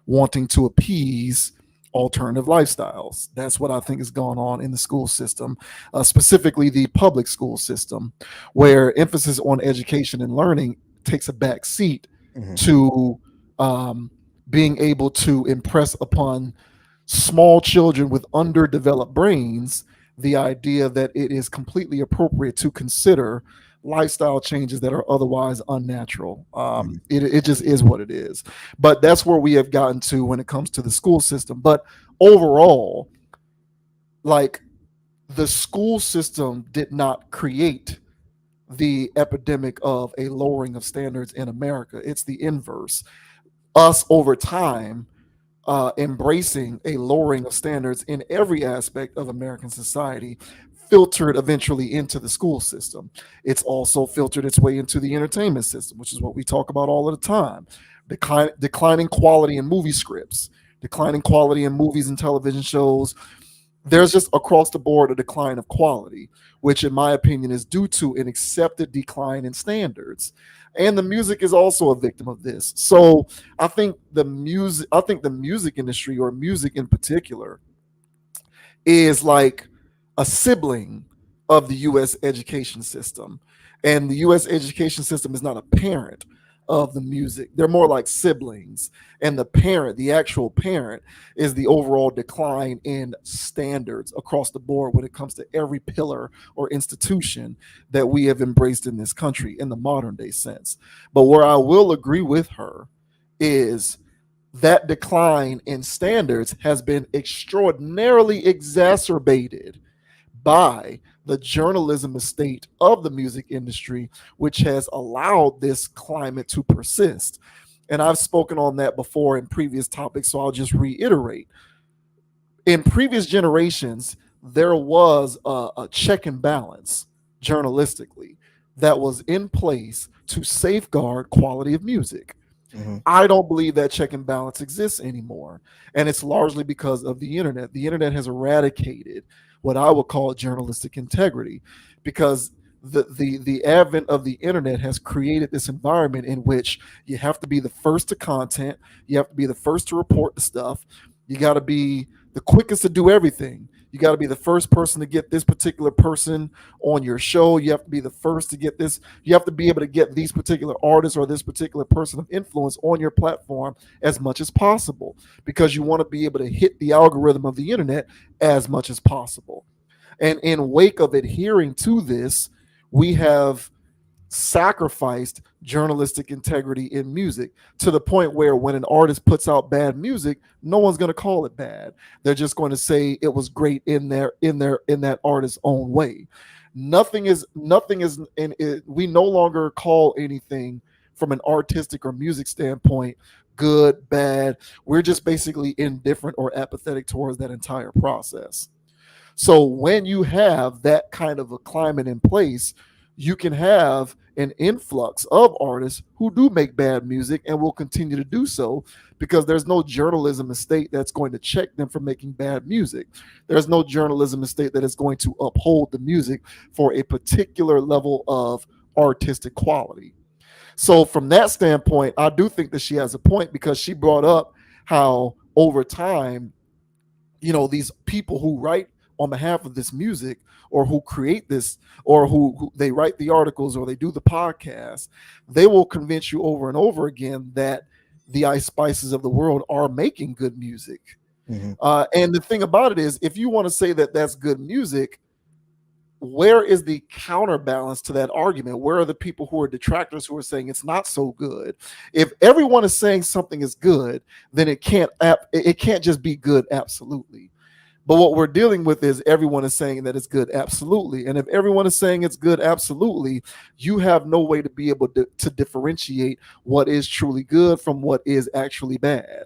wanting to appease alternative lifestyles. That's what I think is going on in the school system, specifically the public school system, where emphasis on education and learning takes a back seat mhm, to um, being able to impress upon small children with underdeveloped brains the idea that it is completely appropriate to consider lifestyle changes that are otherwise unnatural. mhm, It just is what it is. But that's where we have gotten to when it comes to the school system. But overall, like, the school system did not create the epidemic of a lowering of standards in America. It's the inverse. Us over time embracing a lowering of standards in every aspect of American society filtered eventually into the school system. It's also filtered its way into the entertainment system, which is what we talk about all of the time. Declining quality in movie scripts, declining quality in movies and television shows. There's just across the board a decline of quality, which, in my opinion, is due to an accepted decline in standards. And the music is also a victim of this. So I think the music industry, or music in particular, is like a sibling of the US education system. And the US education system is not a parent of the music. They're more like siblings. And the parent, the actual parent, is the overall decline in standards across the board when it comes to every pillar or institution that we have embraced in this country in the modern day sense. But where I will agree with her is that decline in standards has been extraordinarily exacerbated by the journalism estate of the music industry, which has allowed this climate to persist. And I've spoken on that before in previous topics, so I'll just reiterate. In previous generations, there was a check and balance journalistically that was in place to safeguard quality of music. mhm, I don't believe that check and balance exists anymore. And it's largely because of the internet. The internet has eradicated what I would call journalistic integrity, because the advent of the internet has created this environment in which you have to be the first to content, you have to be the first to report the stuff, you got to be the quickest to do everything. You got to be the first person to get this particular person on your show. You have to be the first to get this. You have to be able to get these particular artists or this particular person of influence on your platform as much as possible, because you want to be able to hit the algorithm of the internet as much as possible. And in wake of adhering to this, we have sacrificed journalistic integrity in music to the point where when an artist puts out bad music, no one's going to call it bad. They're just going to say it was great in that artist's own way. Nothing is in it, we no longer call anything from an artistic or music standpoint good, bad. We're just basically indifferent or apathetic towards that entire process. So when you have that kind of a climate in place, you can have an influx of artists who do make bad music and will continue to do so because there's no journalism estate that's going to check them for making bad music. There's no journalism estate that is going to uphold the music for a particular level of artistic quality. So from that standpoint, I do think that she has a point because she brought up how over time, these people who write on behalf of this music or who create this or who they write the articles or they do the podcast, they will convince you over and over again that the Ice Spices of the world are making good music. Mm-hmm. And the thing about it is, if you want to say that that's good music, where is the counterbalance to that argument? Where are the people who are detractors who are saying it's not so good? If everyone is saying something is good, then it can't just be good absolutely. But what we're dealing with is everyone is saying that it's good absolutely. And if everyone is saying it's good absolutely, you have no way to be able to differentiate what is truly good from what is actually bad.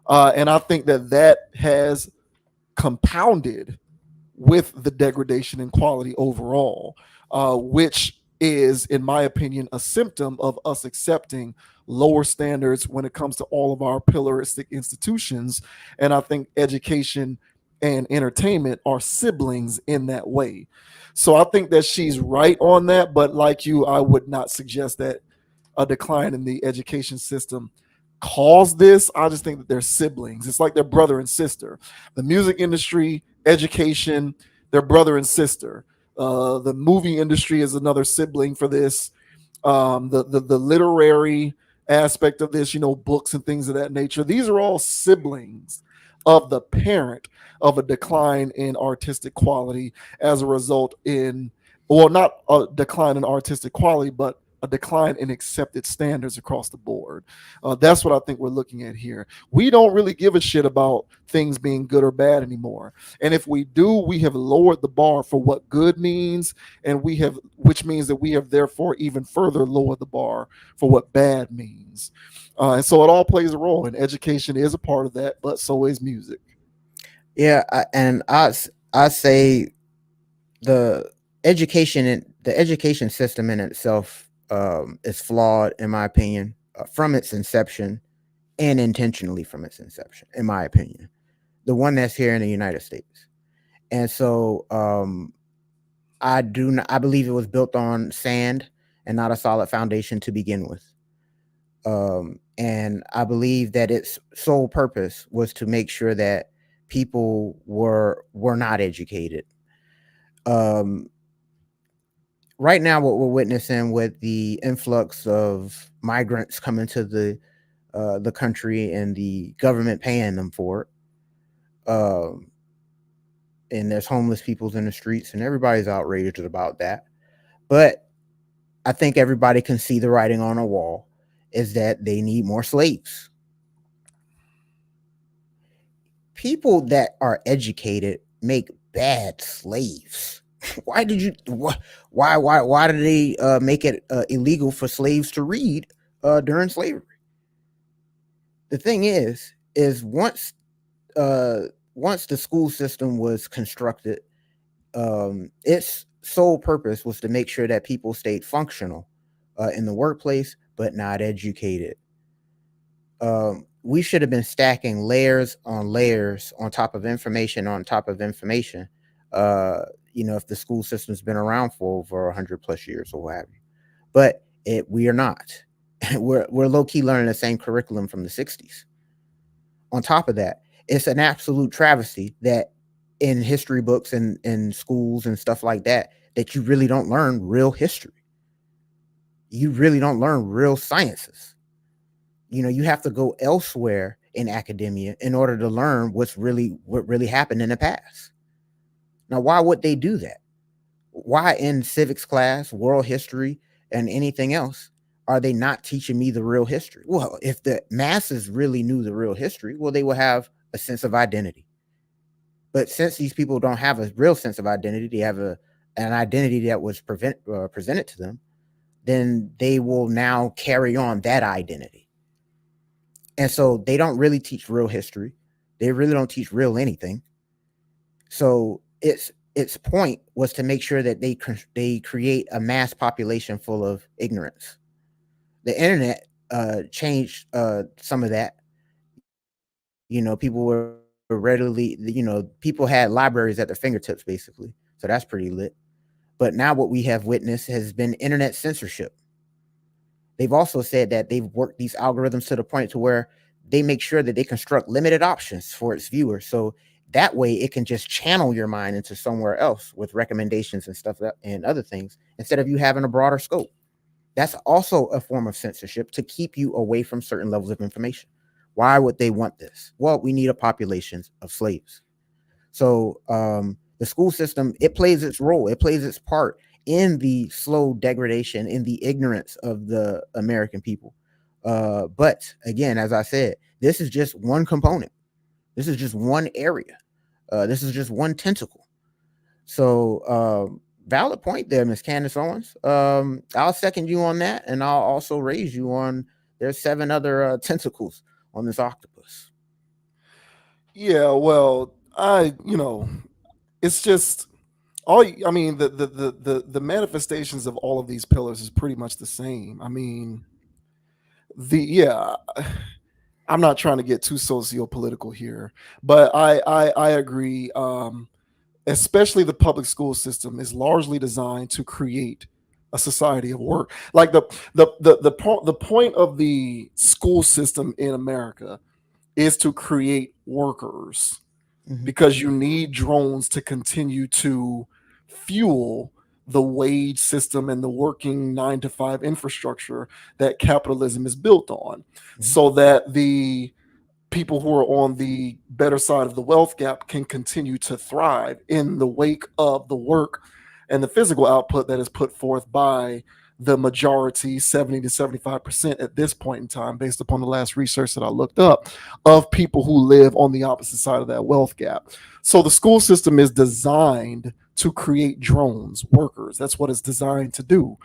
And I think that has compounded with the degradation in quality overall, which is, in my opinion, a symptom of us accepting lower standards when it comes to all of our pillaristic institutions. And I think education and entertainment are siblings in that way. So I think that she's right on that. But like you, I would not suggest that a decline in the education system caused this. I just think that they're siblings. It's like they're brother and sister. The music industry, education, they're brother and sister. The movie industry is another sibling for this. The literary aspect of this, books and things of that nature. These are all siblings of the parent of a decline in artistic quality as a result not a decline in artistic quality, but a decline in accepted standards across the board. That's what I think we're looking at here. We don't really give a shit about things being good or bad anymore. And if we do, we have lowered the bar for what good means, which means that we have therefore even further lowered the bar for what bad means. And so it all plays a role, and education is a part of that, but so is music. Yeah, I say the education system in itself is flawed, in my opinion, from its inception and intentionally from its inception, in my opinion. The one that's here in the United States. And so I believe it was built on sand and not a solid foundation to begin with. And I believe that its sole purpose was to make sure that people were not educated. Right now, what we're witnessing with the influx of migrants coming to the country and the government paying them for it, and there's homeless people in the streets, and everybody's outraged about that. But I think everybody can see the writing on a wall is that they need more slaves. People that are educated make bad slaves. Why did they make it illegal for slaves to read during slavery? The thing is once the school system was constructed, its sole purpose was to make sure that people stayed functional in the workplace, but not educated. We should have been stacking layers on top of information on top of information. If the school system's been around for over 100+ years or what have you, but we are not. we're low key learning the same curriculum from the 60s. On top of that, it's an absolute travesty that in history books and in schools and stuff like that you really don't learn real history. You really don't learn real sciences. You have to go elsewhere in academia in order to learn what really happened in the past. Now, why would they do that? Why in civics class, world history, and anything else are they not teaching me the real history? Well, if the masses really knew the real history, well, they would have a sense of identity. But since these people don't have a real sense of identity, they have an identity that was presented to them, then they will now carry on that identity. And so they don't really teach real history. They really don't teach real anything. So its point was to make sure that they create a mass population full of ignorance. The internet changed some of that. People were readily, people had libraries at their fingertips basically. So that's pretty lit. But now what we have witnessed has been internet censorship. They've also said that they've worked these algorithms to the point to where they make sure that they construct limited options for its viewers. So that way it can just channel your mind into somewhere else with recommendations and stuff and other things instead of you having a broader scope. That's also a form of censorship to keep you away from certain levels of information. Why would they want this? Well, we need a population of slaves. So the school system, it plays its role, it plays its part in the slow degradation, in the ignorance of the American people. But again, as I said, this is just one component. This is just one area. This is just one tentacle. So valid point there, Miss Candace Owens. I'll second you on that, and I'll also raise you on there's 7 other tentacles on this octopus. Yeah, well, it's just I mean, the manifestations of all of these pillars is pretty much the same. I mean, yeah, I'm not trying to get too socio-political here, but I agree. Especially the public school system is largely designed to create a society of work. Like the point of the school system in America is to create workers, Mhm. because you need drones to continue to fuel the wage system and the working 9 to 5 infrastructure that capitalism is built on, Mhm. so that the people who are on the better side of the wealth gap can continue to thrive in the wake of the work and the physical output that is put forth by the majority, 70 to 75% at this point in time, based upon the last research that I looked up, of people who live on the opposite side of that wealth gap. So the school system is designed to create drones, workers. That's what it's designed to do.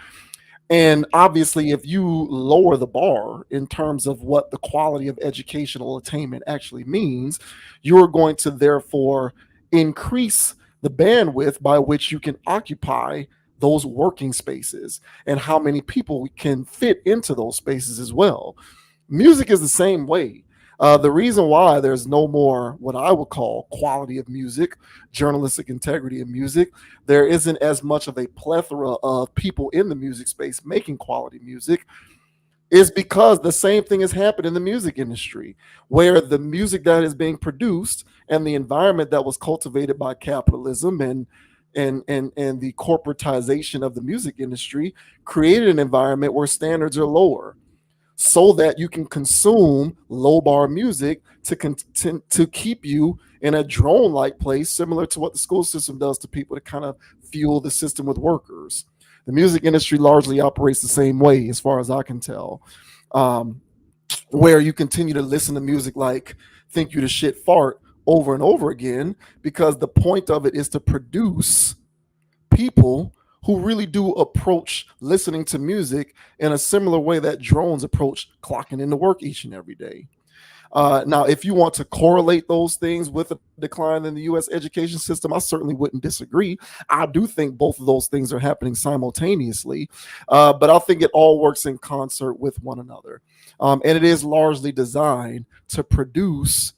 And obviously, if you lower the bar in terms of what the quality of educational attainment actually means, you're going to therefore increase the bandwidth by which you can occupy those working spaces and how many people can fit into those spaces as well. Music is the same way. The reason why there's no more what I would call quality of music, journalistic integrity of music, there isn't as much of a plethora of people in the music space making quality music, is because the same thing has happened in the music industry, where the music that is being produced and the environment that was cultivated by capitalism and the corporatization of the music industry created an environment where standards are lower, so that you can consume low bar music to keep you in a drone like place, similar to what the school system does to people to kind of fuel the system with workers. The music industry largely operates the same way, as far as I can tell, um, where you continue to listen to music like Think You the Shit Fart over and over again, because the point of it is to produce people who really do approach listening to music in a similar way that drones approach clocking into work each and every day. Now, if you want to correlate those things with a decline in the U.S. education system, I certainly wouldn't disagree. I do think both of those things are happening simultaneously, but I think it all works in concert with one another. And it is largely designed to produce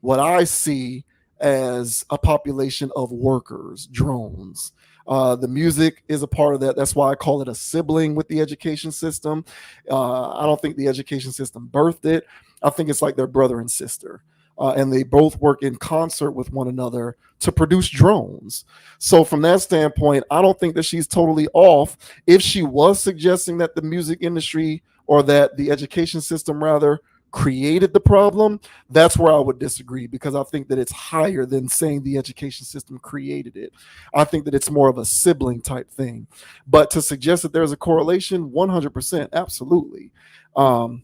what I see as a population of workers, drones. The music is a part of that. That's why I call it a sibling with the education system. I don't think the education system birthed it. I think it's like their brother and sister. And they both work in concert with one another to produce drones. So, from that standpoint, I don't think that she's totally off. If she was suggesting that the music industry, or that the education system rather, created the problem, that's where I would disagree, because I think that it's higher than saying the education system created it. I think that it's more of a sibling type thing. But to suggest that there's a correlation, 100%, absolutely. And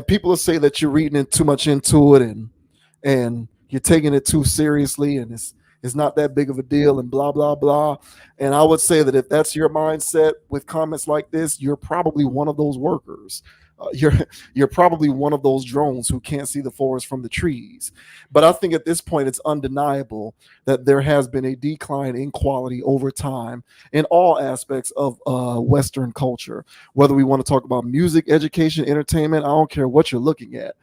people will say that you're reading in too much into it, and you're taking it too seriously, and it's not that big of a deal, and blah blah blah. And I would say that if that's your mindset with comments like this, you're probably one of those workers. you're you're probably one of those drones who can't see the forest from the trees. But I think at this point it's undeniable that there has been a decline in quality over time in all aspects of Western culture. Whether we want to talk about music, education, entertainment, I don't care what you're looking at.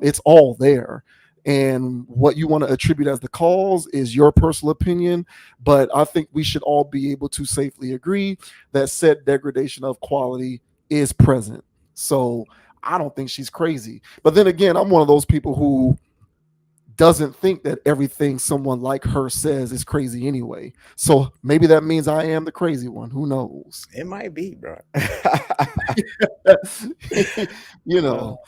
It's all there. And what you want to attribute as the cause is your personal opinion. But I think we should all be able to safely agree that said degradation of quality is present. So I don't think she's crazy. But then again, I'm one of those people who doesn't think that everything someone like her says is crazy anyway. So maybe that means I am the crazy one. Who knows? It might be, bro. you know,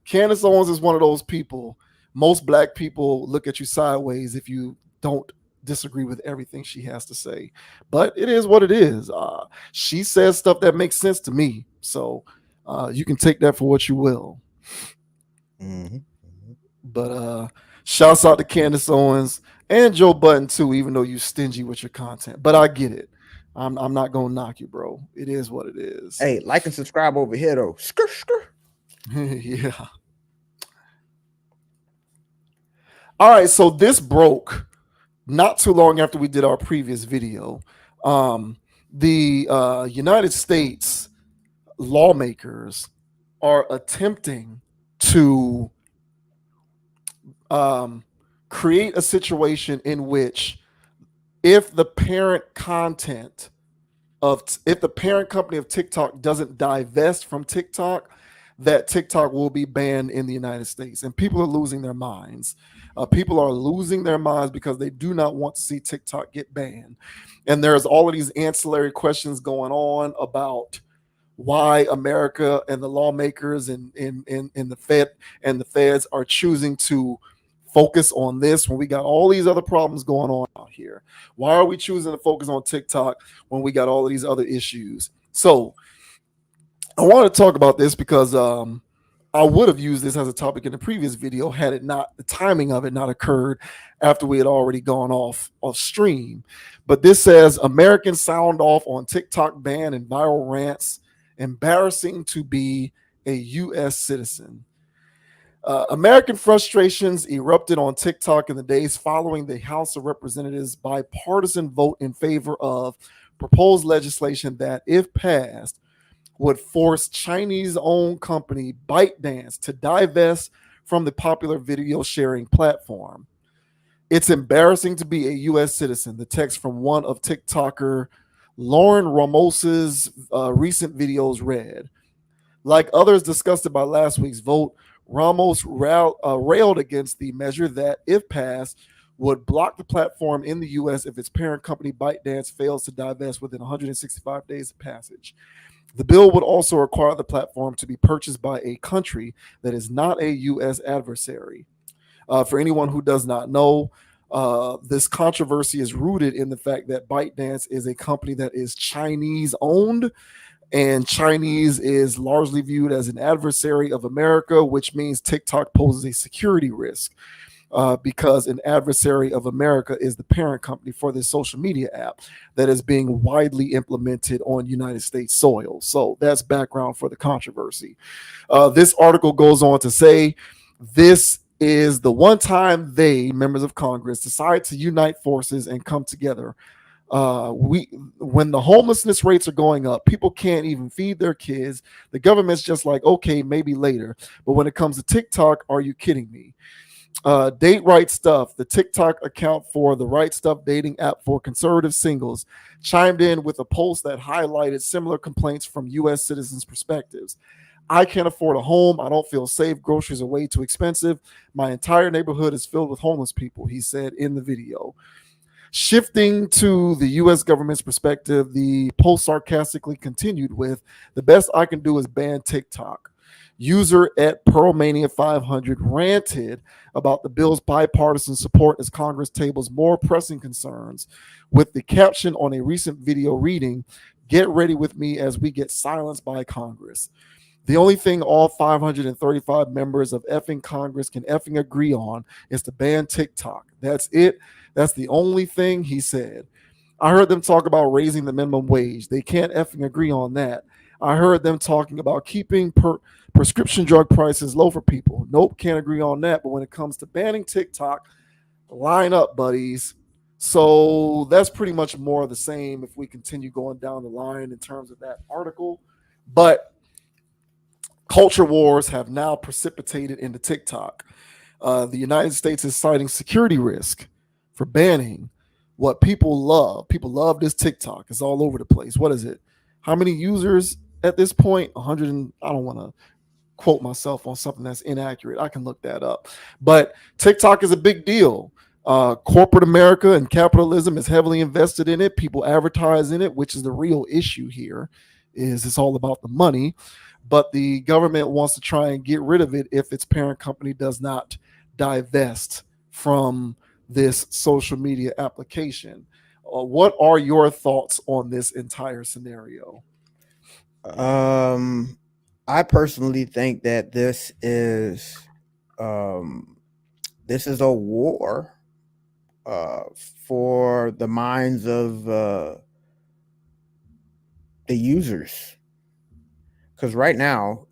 Candace Owens is one of those people. Most black people look at you sideways if you don't disagree with everything she has to say. But it is what it is. She says stuff that makes sense to me. So you can take that for what you will. Mhm. But shouts out to Candace Owens and Joe Budden too, even though you stingy with your content. But I get it. I'm not gonna knock you, bro. It is what it is. Hey, like and subscribe over here though. Skr, skr. Yeah. All right, so this broke not too long after we did our previous video. The United States lawmakers are attempting to create a situation in which if the parent content if the parent company of TikTok doesn't divest from TikTok, that TikTok will be banned in the United States. And people are losing their minds. People are losing their minds because they do not want to see TikTok get banned. And there's all of these ancillary questions going on about why America and the lawmakers and the Fed and the feds are choosing to focus on this when we got all these other problems going on out here. Why are we choosing to focus on TikTok when we got all of these other issues? So I want to talk about this because I would have used this as a topic in the previous video had it not the timing of it not occurred after we had already gone off stream. But this says Americans sound off on TikTok ban and viral rants. Embarrassing to be a U.S. citizen. American frustrations erupted on TikTok in the days following the House of Representatives' bipartisan vote in favor of proposed legislation that, if passed, would force Chinese-owned company ByteDance to divest from the popular video sharing platform. It's embarrassing to be a U.S. citizen. The text from one of TikToker Lauren Ramos's recent videos read. Like others discussed by last week's vote, Ramos railed against the measure that, if passed, would block the platform in the U.S. if its parent company ByteDance fails to divest within 165 days of passage. The bill would also require the platform to be purchased by a country that is not a U.S. adversary. For anyone who does not know, this controversy is rooted in the fact that ByteDance is a company that is Chinese owned, and Chinese is largely viewed as an adversary of America, which means TikTok poses a security risk because an adversary of America is the parent company for this social media app that is being widely implemented on United States soil. So that's background for the controversy. This article goes on to say this is the one time they, members of Congress, decide to unite forces and come together. When the homelessness rates are going up, people can't even feed their kids. The government's just like, okay, maybe later. But when it comes to TikTok, are you kidding me? Date Right Stuff, the TikTok account for the Right Stuff dating app for conservative singles, chimed in with a post that highlighted similar complaints from U.S. citizens' perspectives. I can't afford a home. I don't feel safe. Groceries are way too expensive. My entire neighborhood is filled with homeless people, he said in the video. Shifting to the U.S. government's perspective, the post sarcastically continued with, the best I can do is ban TikTok. User at Pearlmania500 ranted about the bill's bipartisan support as Congress tables more pressing concerns, with the caption on a recent video reading, "Get ready with me as we get silenced by Congress. The only thing all 535 members of effing Congress can effing agree on is to ban TikTok. That's it. That's the only thing," he said. I heard them talk about raising the minimum wage. They can't effing agree on that. I heard them talking about keeping prescription drug prices low for people. Nope, can't agree on that. But when it comes to banning TikTok, line up, buddies. So that's pretty much more of the same if we continue going down the line in terms of that article. But culture wars have now precipitated into TikTok. The United States is citing security risk for banning what people love. People love this TikTok. It's all over the place. What is it? How many users at this point? 100. I don't want to quote myself on something that's inaccurate. I can look that up. But TikTok is a big deal. Corporate America and capitalism is heavily invested in it. People advertise in it, which is the real issue here. Is it's all about the money, but the government wants to try and get rid of it if its parent company does not divest from this social media application. What are your thoughts on this entire scenario? I personally think that this is a war for the minds of the users, because right now,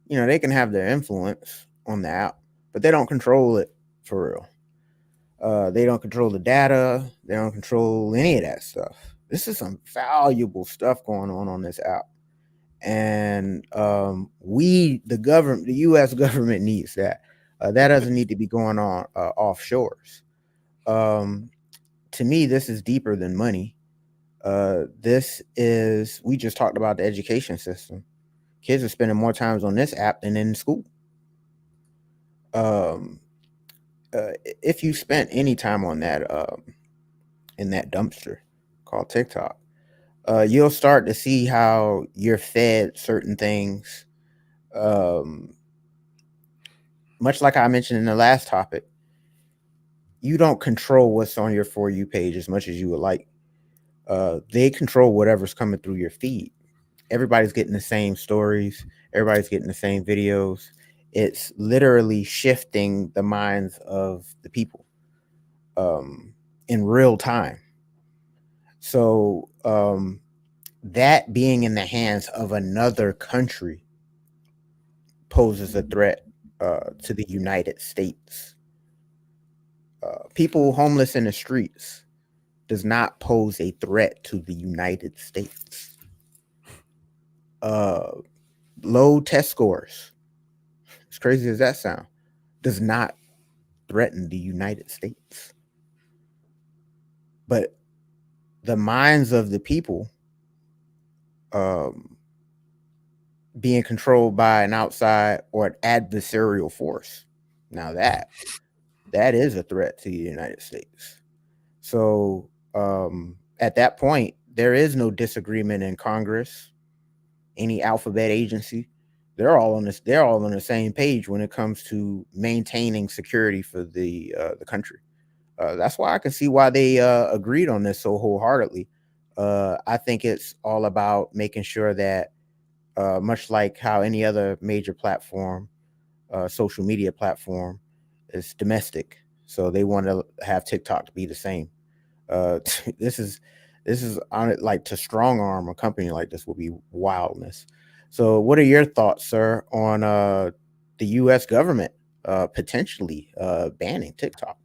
they can have their influence on the app, but they don't control it for real. They don't control the data. They don't control any of that stuff. This is some valuable stuff going on this app, and the U.S. government needs that. That doesn't need to be going on offshores. To me, this is deeper than money. We just talked about the education system. Kids are spending more times on this app than in school. If you spent any time on that, in that dumpster called TikTok, you'll start to see how you're fed certain things. Much like I mentioned in the last topic, you don't control what's on your For You page as much as you would like. They control whatever's coming through your feed. Everybody's getting the same stories. Everybody's getting the same videos. It's literally shifting the minds of the people in real time. So that being in the hands of another country poses a threat to the United States. People homeless in the streets does not pose a threat to the United States. Low test scores, as crazy as that sound, does not threaten the United States. But the minds of the people being controlled by an outside or an adversarial force, now that is a threat to the United States. So at that point, there is no disagreement in Congress, any alphabet agency. They're all on the same page when it comes to maintaining security for the country. That's why I can see why they agreed on this so wholeheartedly. I think it's all about making sure that, much like how any other major platform, social media platform, is domestic, so they want to have TikTok to be the same. This is on it, like, to strong arm a company like this will be wildness. So what are your thoughts, sir, on the U.S. government potentially banning TikTok?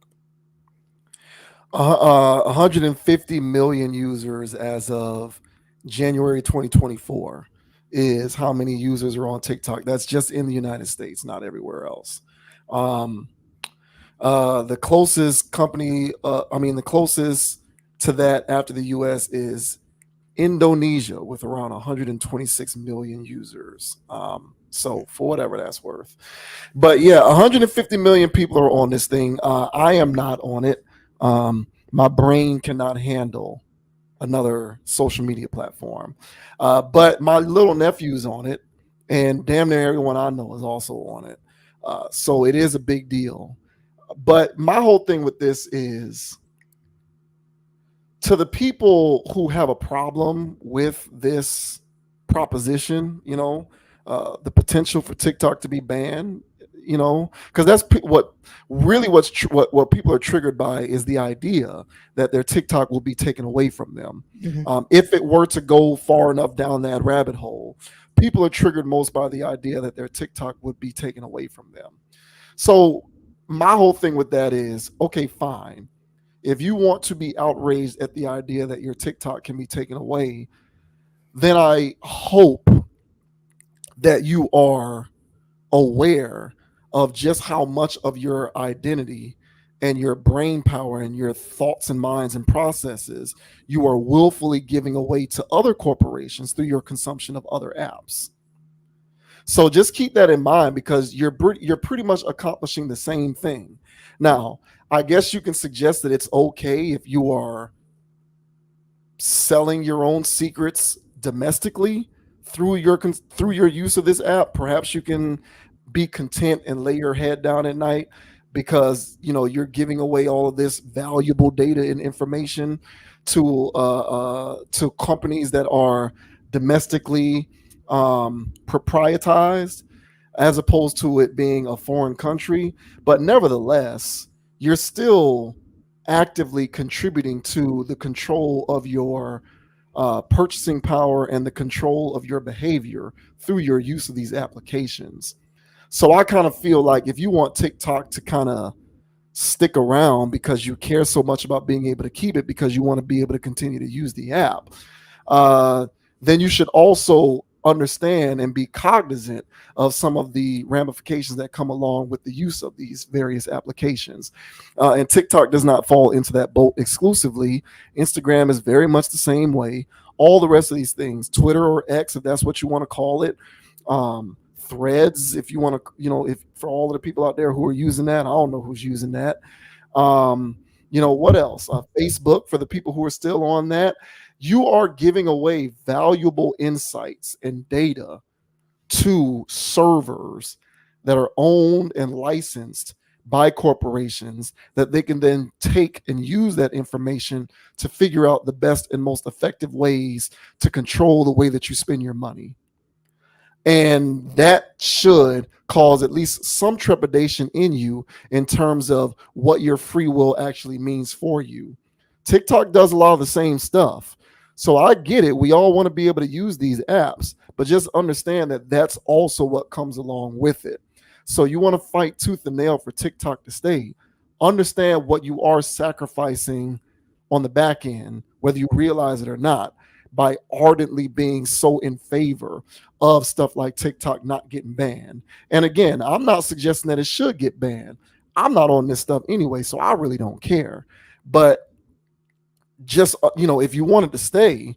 150 million users as of January 2024 is how many users are on TikTok. That's just in the United States, not everywhere else. The closest the closest to that after the US is Indonesia with around 126 million users. So for whatever that's worth. But yeah, 150 million people are on this thing. I am not on it. My brain cannot handle another social media platform. But my little nephew's on it, and damn near everyone I know is also on it. So it is a big deal. But my whole thing with this is, to the people who have a problem with this proposition, the potential for TikTok to be banned, because that's what really what people are triggered by is the idea that their TikTok will be taken away from them. Mhm. If it were to go far enough down that rabbit hole, people are triggered most by the idea that their TikTok would be taken away from them. So my whole thing with that is, okay, fine. If you want to be outraged at the idea that your TikTok can be taken away, then I hope that you are aware of just how much of your identity and your brain power and your thoughts and minds and processes you are willfully giving away to other corporations through your consumption of other apps. So just keep that in mind, because you're pretty much accomplishing the same thing. Now, I guess you can suggest that it's okay if you are selling your own secrets domestically through your use of this app. Perhaps you can be content and lay your head down at night because you're giving away all of this valuable data and information to companies that are domestically proprietized, as opposed to it being a foreign country. But nevertheless, you're still actively contributing to the control of your purchasing power and the control of your behavior through your use of these applications. So I kind of feel like if you want TikTok to kind of stick around because you care so much about being able to keep it, because you want to be able to continue to use the app, uh, then you should also understand and be cognizant of some of the ramifications that come along with the use of these various applications. And TikTok does not fall into that boat exclusively. Instagram is very much the same way. All the rest of these things, Twitter or X, if that's what you want to call it, Threads, if you want to, if for all of the people out there who are using that, I don't know who's using that. What else? Facebook, for the people who are still on that. You are giving away valuable insights and data to servers that are owned and licensed by corporations, that they can then take and use that information to figure out the best and most effective ways to control the way that you spend your money. And that should cause at least some trepidation in you in terms of what your free will actually means for you. TikTok does a lot of the same stuff. So I get it. We all want to be able to use these apps, but just understand that that's also what comes along with it. So you want to fight tooth and nail for TikTok to stay. Understand what you are sacrificing on the back end, whether you realize it or not, by ardently being so in favor of stuff like TikTok not getting banned. And again, I'm not suggesting that it should get banned. I'm not on this stuff anyway, so I really don't care. But just, if you wanted to stay,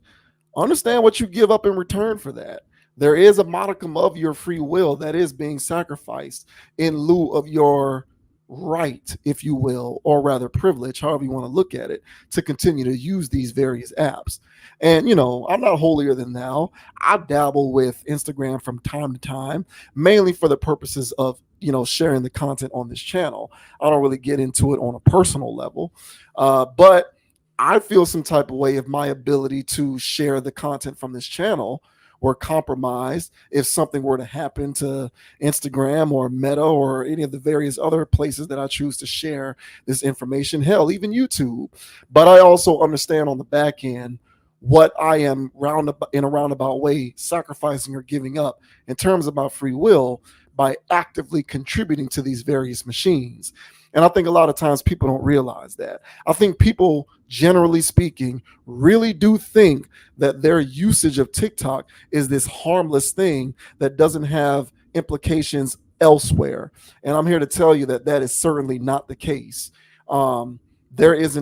understand what you give up in return for that. There is a modicum of your free will that is being sacrificed in lieu of your right, if you will, or rather privilege, however you want to look at it, to continue to use these various apps. And, I'm not holier than thou. I dabble with Instagram from time to time, mainly for the purposes of, sharing the content on this channel. I don't really get into it on a personal level. But I feel some type of way if my ability to share the content from this channel were compromised, if something were to happen to Instagram or Meta or any of the various other places that I choose to share this information, hell, even YouTube. But I also understand on the back end what I am in a roundabout way sacrificing or giving up in terms of my free will by actively contributing to these various machines. And I think a lot of times people don't realize that. I think people, generally speaking, really do think that their usage of TikTok is this harmless thing that doesn't have implications elsewhere. And I'm here to tell you that that is certainly not the case. There is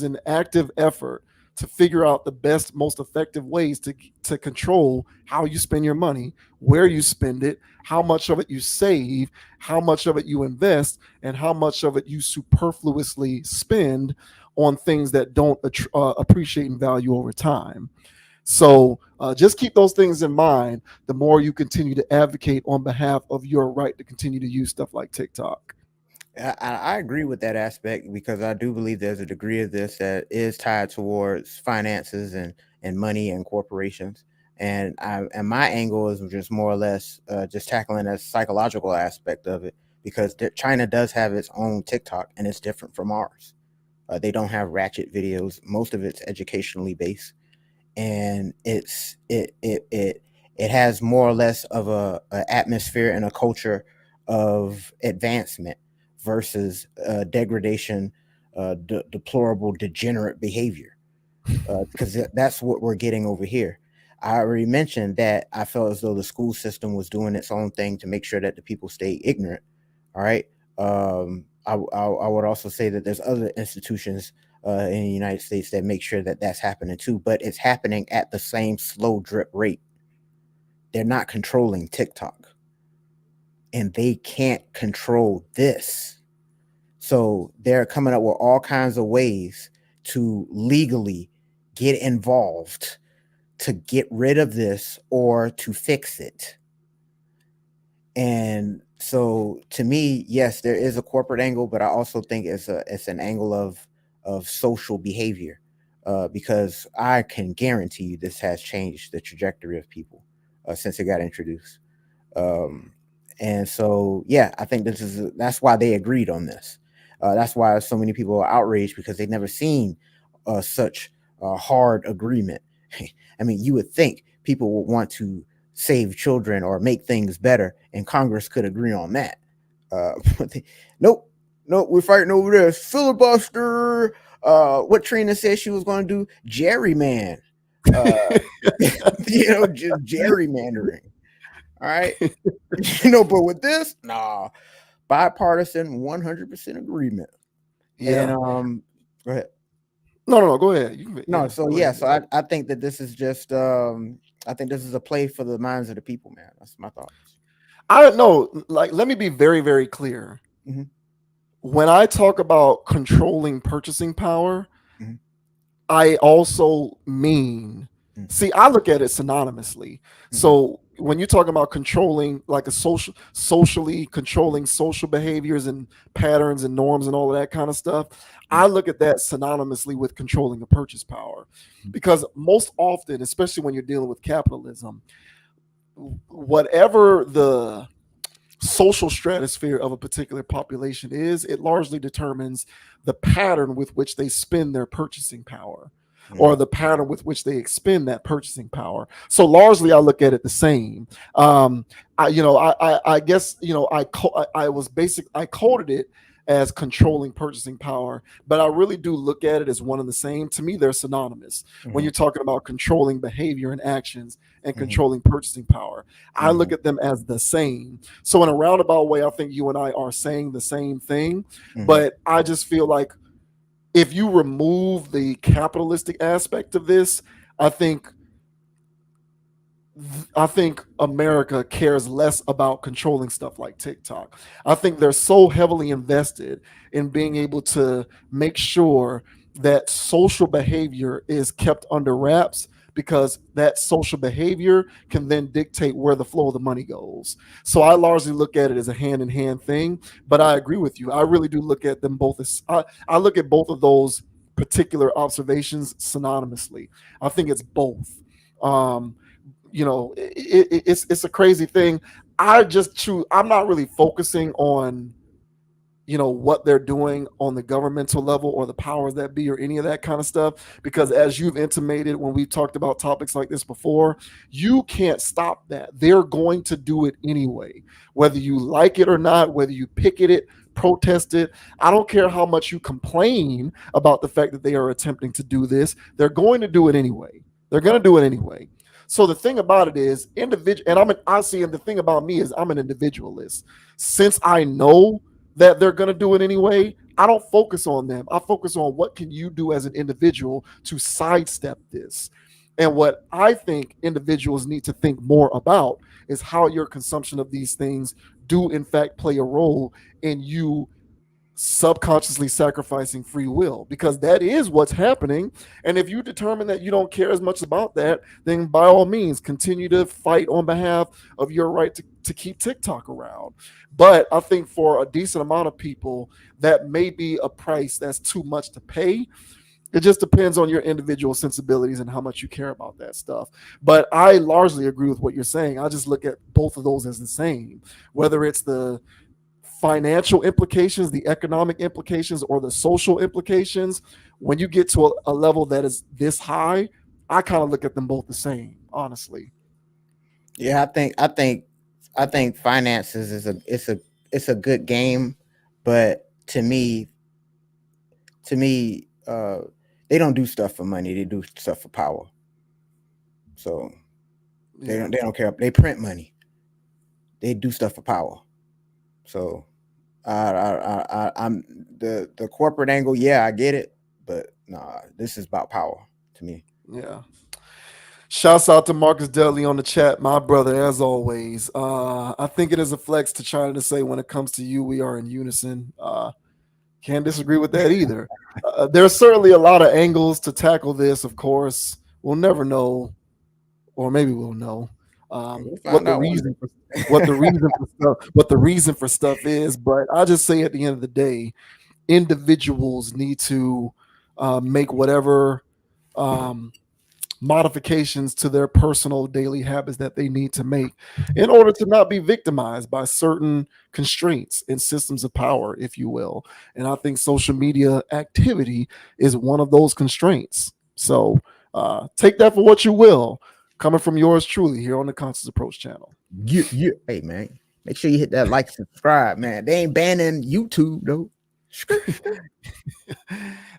an active effort to figure out the best, most effective ways to control how you spend your money, where you spend it, how much of it you save, how much of it you invest, and how much of it you superfluously spend on things that don't appreciate in value over time. So just keep those things in mind the more you continue to advocate on behalf of your right to continue to use stuff like TikTok. I agree with that aspect, because I do believe there's a degree of this that is tied towards finances and money and corporations. And my angle is just more or less just tackling a psychological aspect of it, because China does have its own TikTok, and it's different from ours. They don't have ratchet videos. Most of it's educationally based, and it has more or less of a atmosphere and a culture of advancement versus degradation, deplorable, degenerate behavior. Because that's what we're getting over here. I already mentioned that I felt as though the school system was doing its own thing to make sure that the people stay ignorant. All right. I would also say that there's other institutions in the United States that make sure that that's happening too, but it's happening at the same slow drip rate. They're not controlling TikTok, and they can't control this. So they're coming up with all kinds of ways to legally get involved to get rid of this or to fix it. And so to me, yes, there is a corporate angle, but I also think it's an angle of social behavior, because I can guarantee you this has changed the trajectory of people since it got introduced. Um, and so, yeah, I think that's why they agreed on this. That's why so many people are outraged, because they've never seen such a hard agreement. I mean, you would think people would want to save children or make things better, and Congress could agree on that. But nope, nope, we're fighting over this filibuster. What Trina said she was going to do, gerryman. Just gerrymandering. All right. But with this, nah, bipartisan, 100% agreement. Yeah. And go ahead. No. Go ahead. No, so yeah, so I think that this is just I think this is a play for the minds of the people, man. That's my thoughts. I don't know. Like, let me be very, very clear. Mm-hmm. When I talk about controlling purchasing power, mm-hmm. I also mean, see, I look at it synonymously. Mm-hmm. So when you're talking about controlling, like socially controlling social behaviors and patterns and norms and all of that kind of stuff, I look at that synonymously with controlling the purchase power, because most often, especially when you're dealing with capitalism, whatever the social stratosphere of a particular population is, it largely determines the pattern with which they spend their purchasing power, or the pattern with which they expend that purchasing power. So largely, I look at it the same. I guess I coded it as controlling purchasing power, but I really do look at it as one and the same. To me, they're synonymous. When you're talking about controlling behavior and actions and controlling purchasing power, I look at them as the same. So in a roundabout way, I think you and I are saying the same thing, but I just feel like if you remove the capitalistic aspect of this, I think America cares less about controlling stuff like TikTok. I think they're so heavily invested in being able to make sure that social behavior is kept under wraps, because that social behavior can then dictate where the flow of the money goes. So I largely look at it as a hand-in-hand thing, but I agree with you. I really do look at them both as I look at both of those particular observations synonymously. I think it's both. It's a crazy thing. I'm not really focusing on what they're doing on the governmental level or the powers that be or any of that kind of stuff, because as you've intimated when we've talked about topics like this before, you can't stop that. They're going to do it anyway, whether you like it or not, whether you picket it, protest it. I don't care how much you complain about the fact that they are attempting to do this. They're going to do it anyway. They're going to do it anyway. So the thing about it is, and the thing about me is I'm an individualist. Since I know that they're going to do it anyway, I don't focus on them. I focus on what can you do as an individual to sidestep this. And what I think individuals need to think more about is how your consumption of these things do in fact play a role in you subconsciously sacrificing free will, because that is what's happening. And if you determine that you don't care as much about that, then by all means continue to fight on behalf of your right to keep TikTok around. But I think for a decent amount of people, that may be a price that's too much to pay. It just depends on your individual sensibilities and how much you care about that stuff. But I largely agree with what you're saying. I just look at both of those as the same, whether it's the financial implications, the economic implications, or the social implications. When you get to a level that is this high, I kind of look at them both the same, honestly. Yeah, I think finances is a good game, but to me, they don't do stuff for money. They do stuff for power. So they don't care. They print money. They do stuff for power. So I'm the corporate angle. Yeah, I get it, but nah, this is about power to me. Yeah. Shouts out to Marcus Dudley on the chat, my brother, as always. I think it is a flex to try to say when it comes to you, we are in unison. Can't disagree with that either. There's certainly a lot of angles to tackle this, of course. We'll never know, or maybe we'll know what the reason for what the reason for stuff is. But I just say at the end of the day, individuals need to make whatever modifications to their personal daily habits that they need to make in order to not be victimized by certain constraints and systems of power, if you will. And I think social media activity is one of those constraints. So take that for what you will, coming from yours truly here on the Conscious Approach channel. Yeah. Hey, man, make sure you hit that like, subscribe, man. They ain't banning YouTube, though.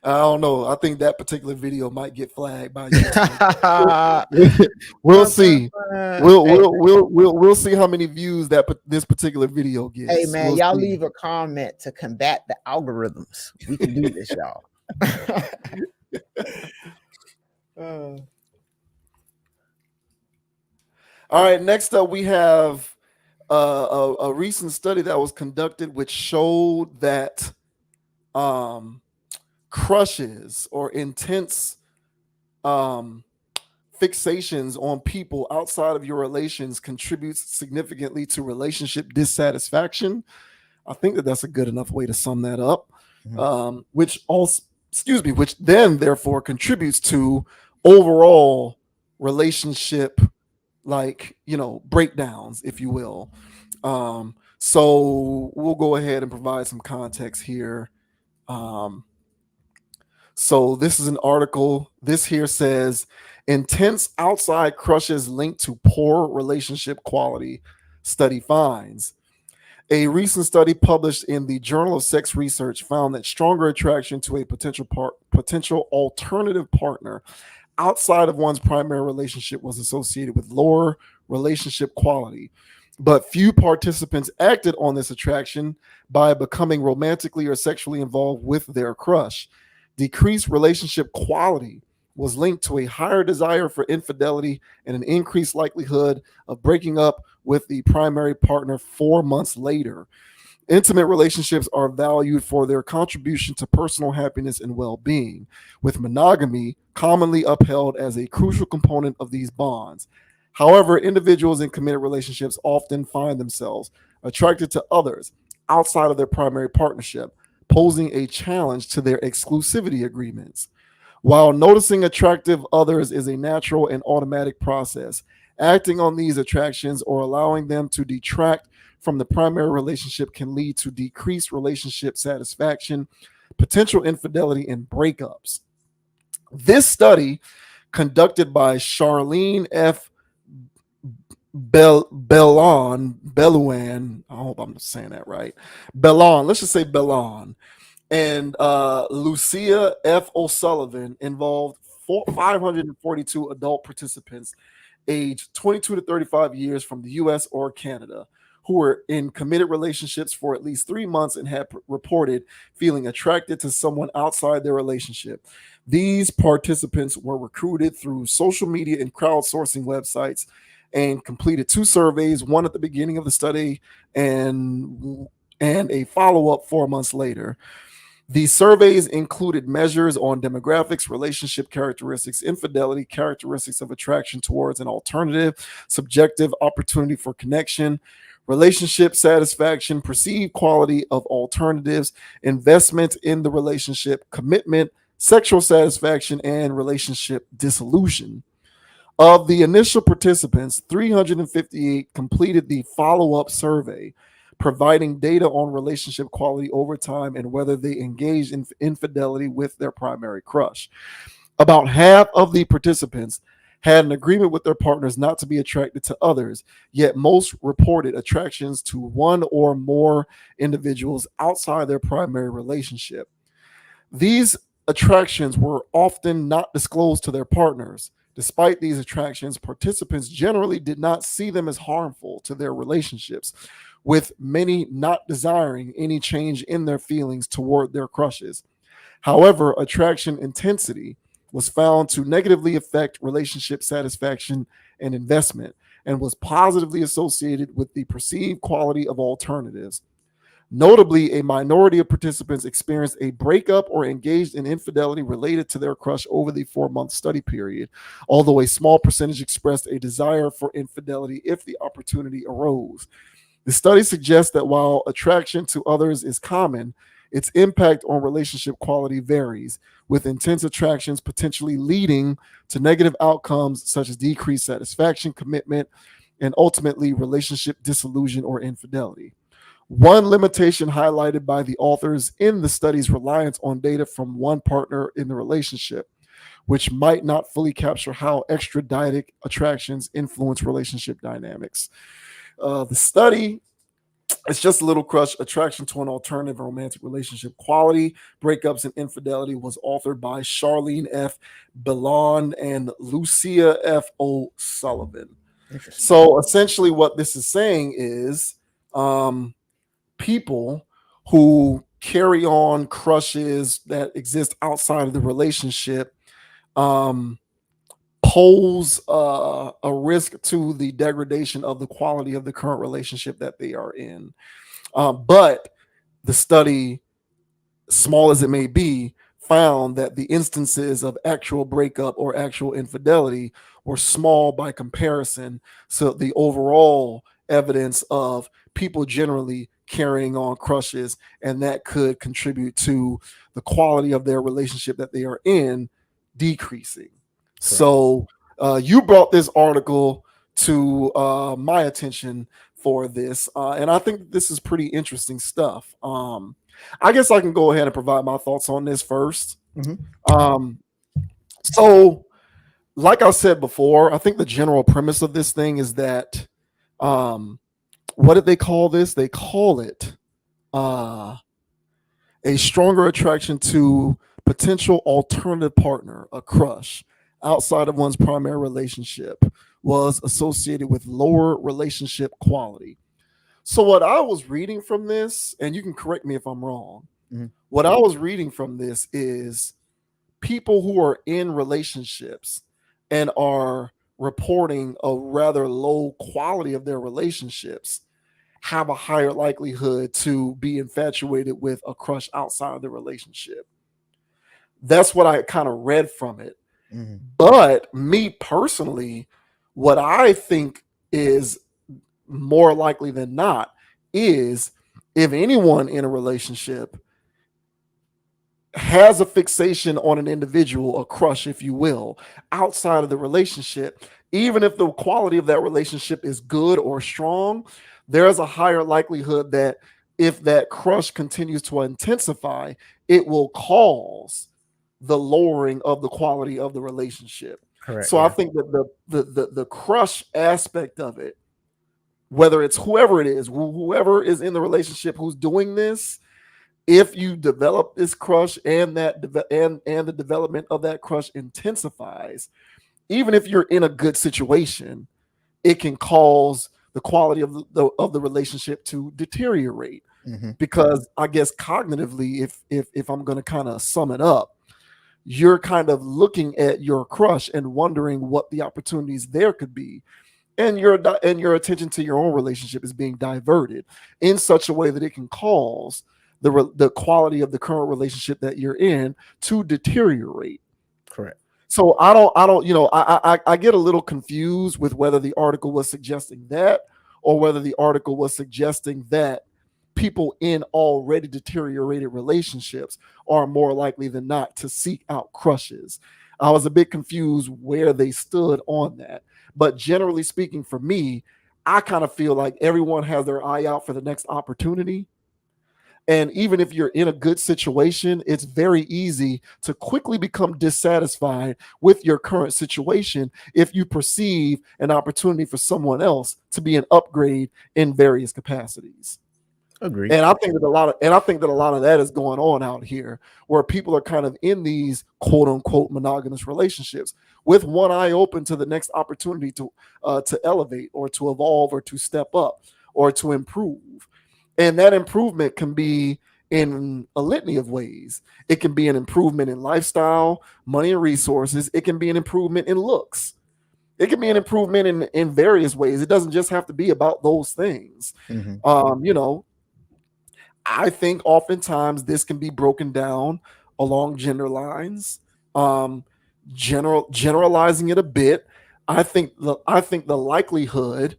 I don't know. I think that particular video might get flagged by YouTube. We'll see. We'll see how many views that this particular video gets. Hey, man, y'all leave a comment to combat the algorithms. We can do this, y'all. All right. Next up, we have a recent study that was conducted, which showed that crushes or intense fixations on people outside of your relations contributes significantly to relationship dissatisfaction. I think that's a good enough way to sum that up. Which then therefore contributes to overall relationship, breakdowns, if you will. So we'll go ahead and provide some context here. So this is an article. This here says intense outside crushes linked to poor relationship quality. Study finds. A recent study published in the Journal of Sex Research found that stronger attraction to a potential alternative partner outside of one's primary relationship was associated with lower relationship quality. But few participants acted on this attraction by becoming romantically or sexually involved with their crush. Decreased relationship quality was linked to a higher desire for infidelity and an increased likelihood of breaking up with the primary partner 4 months later. Intimate relationships are valued for their contribution to personal happiness and well-being, with monogamy commonly upheld as a crucial component of these bonds. However, individuals in committed relationships often find themselves attracted to others outside of their primary partnership, posing a challenge to their exclusivity agreements. While noticing attractive others is a natural and automatic process, acting on these attractions or allowing them to detract from the primary relationship can lead to decreased relationship satisfaction, potential infidelity, and breakups. This study, conducted by Charlene F. Belluan, I hope I'm saying that right. Belluan, let's just say Belluan, and Lucia F. O'Sullivan involved 542 adult participants aged 22 to 35 years from the U.S. or Canada who were in committed relationships for at least 3 months and had reported feeling attracted to someone outside their relationship. These participants were recruited through social media and crowdsourcing websites and completed 2 surveys, one at the beginning of the study and a follow-up 4 months later. These surveys included measures on demographics, relationship characteristics, infidelity, characteristics of attraction towards an alternative, subjective opportunity for connection, relationship satisfaction, perceived quality of alternatives, investment in the relationship, commitment, sexual satisfaction, and relationship dissolution. Of the initial participants, 358 completed the follow up survey, providing data on relationship quality over time and whether they engaged in infidelity with their primary crush. About half of the participants had an agreement with their partners not to be attracted to others, yet most reported attractions to one or more individuals outside their primary relationship. These attractions were often not disclosed to their partners. Despite these attractions, participants generally did not see them as harmful to their relationships, with many not desiring any change in their feelings toward their crushes. However, attraction intensity was found to negatively affect relationship satisfaction and investment, and was positively associated with the perceived quality of alternatives. Notably, a minority of participants experienced a breakup or engaged in infidelity related to their crush over the 4 month study period, although a small percentage expressed a desire for infidelity if the opportunity arose. The study suggests that while attraction to others is common, its impact on relationship quality varies, with intense attractions potentially leading to negative outcomes such as decreased satisfaction, commitment, and ultimately relationship disillusion or infidelity. One limitation highlighted by the authors in the study's reliance on data from one partner in the relationship, which might not fully capture how extradietic attractions influence relationship dynamics. The study, it's just a little crush, attraction to an alternative romantic relationship quality, breakups, and infidelity, was authored by Charlene F. Bellon and Lucia F. O'Sullivan. So essentially, what this is saying is, people who carry on crushes that exist outside of the relationship um, pose a risk to the degradation of the quality of the current relationship that they are in. But the study, small as it may be, found that the instances of actual breakup or actual infidelity were small by comparison. So the overall evidence of people generally carrying on crushes, and that could contribute to the quality of their relationship that they are in decreasing. Correct. So you brought this article to my attention for this, and I think this is pretty interesting stuff. I guess I can go ahead and provide my thoughts on this first. Mm-hmm. So, like I said before, I think the general premise of this thing is that, what did they call this? They call it a stronger attraction to potential alternative partner, a crush, outside of one's primary relationship, was associated with lower relationship quality. So what I was reading from this, and you can correct me if I'm wrong, mm-hmm. What I was reading from this is people who are in relationships and are reporting a rather low quality of their relationships have a higher likelihood to be infatuated with a crush outside of the relationship. That's what I kind of read from it. Mm-hmm. But me personally, what I think is more likely than not is if anyone in a relationship has a fixation on an individual, a crush, if you will, outside of the relationship, even if the quality of that relationship is good or strong, there's a higher likelihood that if that crush continues to intensify, it will cause the lowering of the quality of the relationship. Correct. So yeah. I think that the crush aspect of it, whether it's whoever it is, whoever is in the relationship who's doing this, if you develop this crush and that and the development of that crush intensifies, even if you're in a good situation, it can cause the quality of the relationship to deteriorate. Mm-hmm. Because I guess cognitively, if I'm going to kind of sum it up, you're kind of looking at your crush and wondering what the opportunities there could be. And your attention to your own relationship is being diverted in such a way that it can cause the quality of the current relationship that you're in to deteriorate. Correct. So I don't, I get a little confused with whether the article was suggesting that or whether the article was suggesting that people in already deteriorated relationships are more likely than not to seek out crushes. I was a bit confused where they stood on that. But generally speaking, for me, I kind of feel like everyone has their eye out for the next opportunity. And even if you're in a good situation, it's very easy to quickly become dissatisfied with your current situation if you perceive an opportunity for someone else to be an upgrade in various capacities. Agree. And I think that a lot of that is going on out here, where people are kind of in these quote unquote monogamous relationships with one eye open to the next opportunity to elevate or to evolve or to step up or to improve. And that improvement can be in a litany of ways. It can be an improvement in lifestyle, money and resources. It can be an improvement in looks. It can be an improvement in various ways. It doesn't just have to be about those things. You know, I think oftentimes this can be broken down along gender lines. Um, generalizing it a bit, I think the likelihood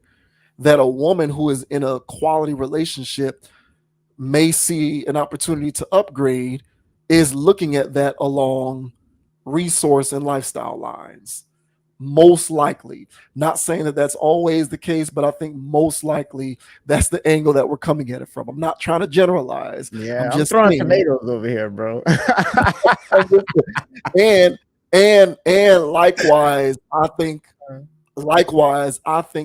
that a woman who is in a quality relationship may see an opportunity to upgrade is looking at that along resource and lifestyle lines. Most likely, not saying that that's always the case, but I think most likely that's the angle that we're coming at it from. I'm not trying to generalize. Yeah, I'm I'm just throwing saying, tomatoes over here, bro. and and likewise, I think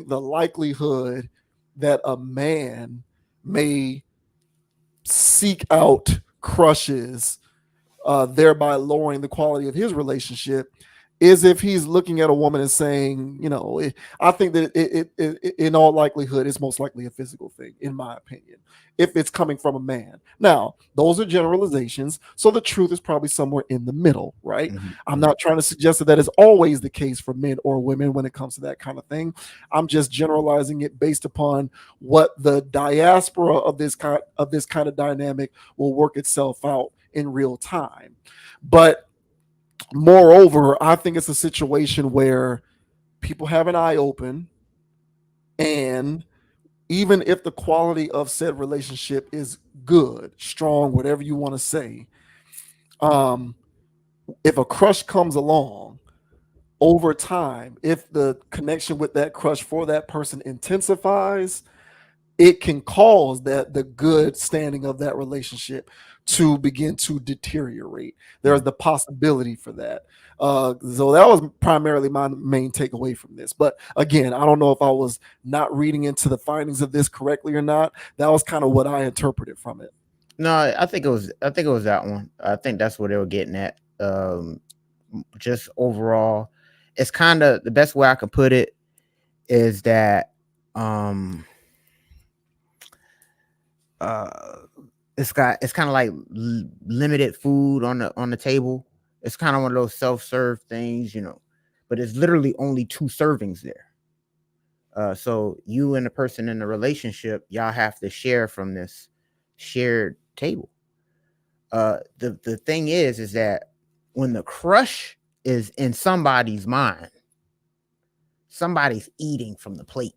the likelihood that a man may seek out crushes, thereby lowering the quality of his relationship, is if he's looking at a woman and saying, I think that in all likelihood, it's most likely a physical thing, in my opinion, if it's coming from a man. Now, those are generalizations, so the truth is probably somewhere in the middle, right? I'm not trying to suggest that that is always the case for men or women when it comes to that kind of thing. I'm just generalizing it based upon what the diaspora of this kind of dynamic will work itself out in real time. But moreover, I think it's a situation where people have an eye open, and even if the quality of said relationship is good, strong, whatever you want to say, um, if a crush comes along over time, if the connection with that crush for that person intensifies, it can cause that the good standing of that relationship to begin to deteriorate. There's the possibility for that. So that was primarily my main takeaway from this. But again, I don't know if I was not reading into the findings of this correctly or not. That was kind of what I interpreted from it. No, I think it was that one. I think that's what they were getting at. Just overall, it's kind of the best way I could put it is that it's kind of like limited food on the table. It's kind of one of those self-serve things, but it's literally only 2 servings there. So you and the person in the relationship, y'all have to share from this shared table. The thing is that when the crush is in somebody's mind, somebody's eating from the plate.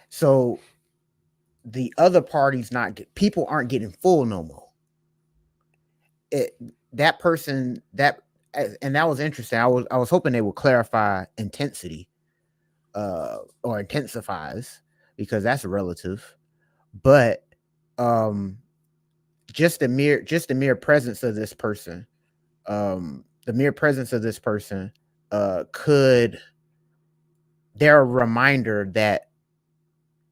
So the other party's people aren't getting full no more. That person and that was interesting. I was hoping they would clarify intensity, or intensifies, because that's relative. But just the mere presence of this person, they're a reminder that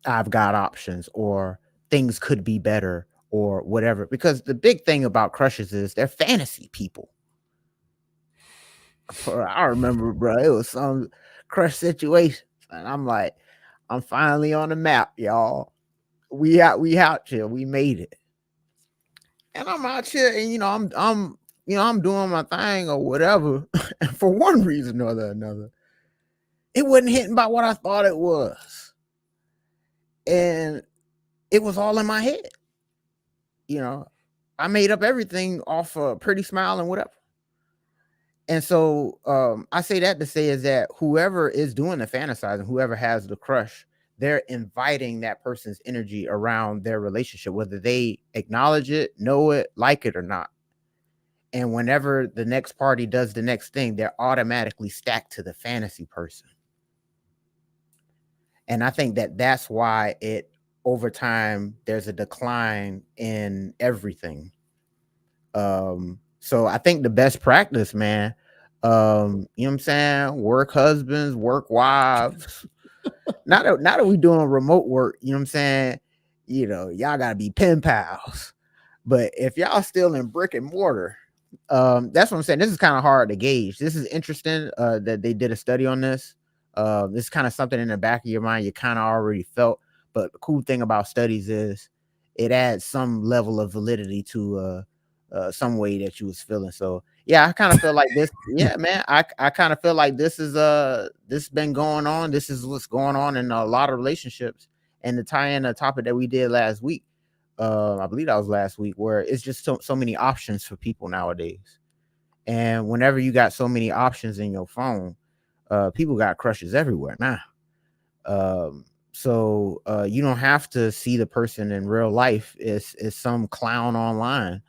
I've got options, or things could be better, or whatever. Because the big thing about crushes is they're fantasy people. I remember, bro, it was some crush situation, and I'm like, I'm finally on the map, y'all. We out here. We made it, and I'm out here, and I'm doing my thing or whatever. And for one reason or another, it wasn't hitting by what I thought it was. And it was all in my head. I made up everything off a pretty smile and whatever. And so I say that to say is that whoever is doing the fantasizing, whoever has the crush, they're inviting that person's energy around their relationship, whether they acknowledge it, know it, like it or not. And whenever the next party does the next thing, they're automatically stacked to the fantasy person. And I think that that's why it, over time, there's a decline in everything. So I think the best practice, man, you know what I'm saying? Work husbands, work wives. Now that we doing remote work, you know what I'm saying? Y'all gotta be pen pals. But if y'all still in brick and mortar, that's what I'm saying. This is kind of hard to gauge. This is interesting that they did a study on this. This is kind of something in the back of your mind you kind of already felt. But the cool thing about studies is it adds some level of validity to some way that you was feeling. So yeah, I kind of feel like this. Yeah, man, I kind of feel like this has been going on. This is what's going on in a lot of relationships. And to tie in a topic that we did last week, I believe that was last week, where it's just so many options for people nowadays. And whenever you got so many options in your phone, people got crushes everywhere now. So you don't have to see the person in real life. It's some clown online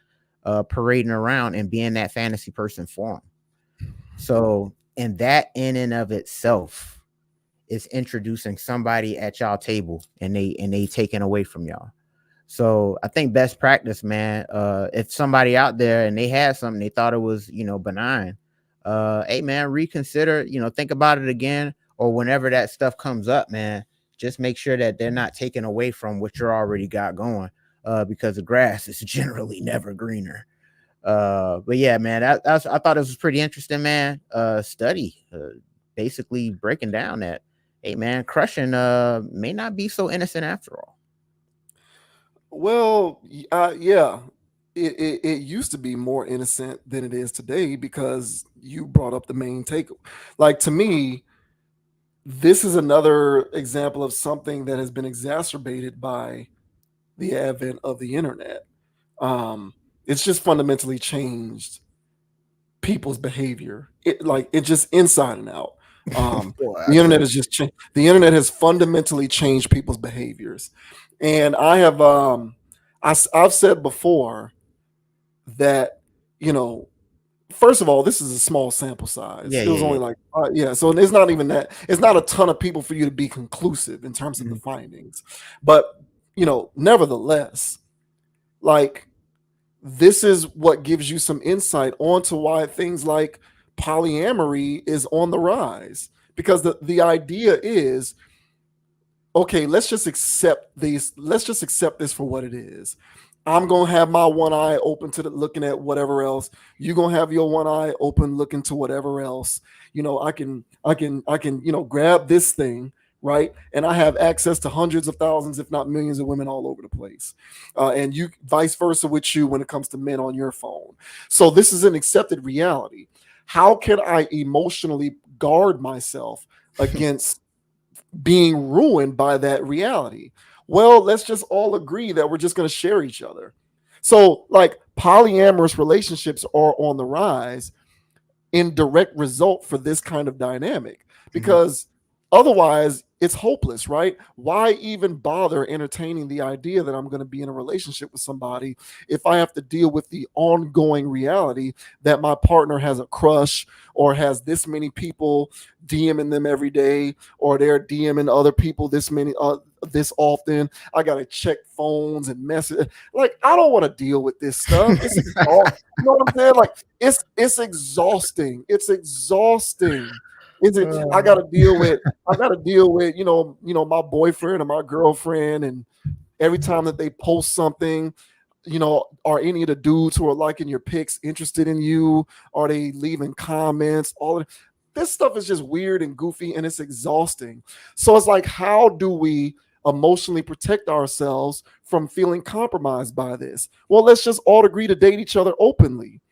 parading around and being that fantasy person for them. So, and that in and of itself is introducing somebody at y'all table, and they taking away from y'all. So I think best practice, man, if somebody out there and they had something, they thought it was, benign, hey man, reconsider, think about it again, or whenever that stuff comes up, man, just make sure that they're not taking away from what you're already got going, because the grass is generally never greener. But yeah, man, I thought it was pretty interesting, man. Study, basically breaking down that, hey man, crushing may not be so innocent after all. Well, yeah, it used to be more innocent than it is today because you brought up the main take. Like to me, this is another example of something that has been exacerbated by the advent of the internet. It's just fundamentally changed people's behavior. It just inside and out. The internet has just changed. The internet has fundamentally changed people's behaviors, and I have I've said before that first of all, this is a small sample size. Yeah, It was yeah, only yeah. like so it's not even that. It's not a ton of people for you to be conclusive in terms of the findings, but nevertheless, like this is what gives you some insight onto why things like polyamory is on the rise, because the idea is, okay, let's just accept this for what it is. I'm gonna have my one eye open to looking at whatever else. You're gonna have your one eye open looking to whatever else. I can grab this thing, right? And I have access to hundreds of thousands, if not millions, of women all over the place. And you vice versa with you when it comes to men on your phone. So this is an accepted reality. How can I emotionally guard myself against being ruined by that reality? Well, let's just all agree that we're just going to share each other. So, like, polyamorous relationships are on the rise in direct result for this kind of dynamic, because otherwise it's hopeless, right? Why even bother entertaining the idea that I'm going to be in a relationship with somebody if I have to deal with the ongoing reality that my partner has a crush or has this many people DMing them every day, or they're DMing other people this often. I gotta check phones and message. Like, I don't want to deal with this stuff. It's exhausting. You know what I'm saying? Like, it's exhausting. It's exhausting. I gotta deal with my boyfriend or my girlfriend, and every time that they post something, are any of the dudes who are liking your pics interested in you? Are they leaving comments? All of this stuff is just weird and goofy, and it's exhausting. So it's like, how do we emotionally protect ourselves from feeling compromised by this? Well, let's just all agree to date each other openly,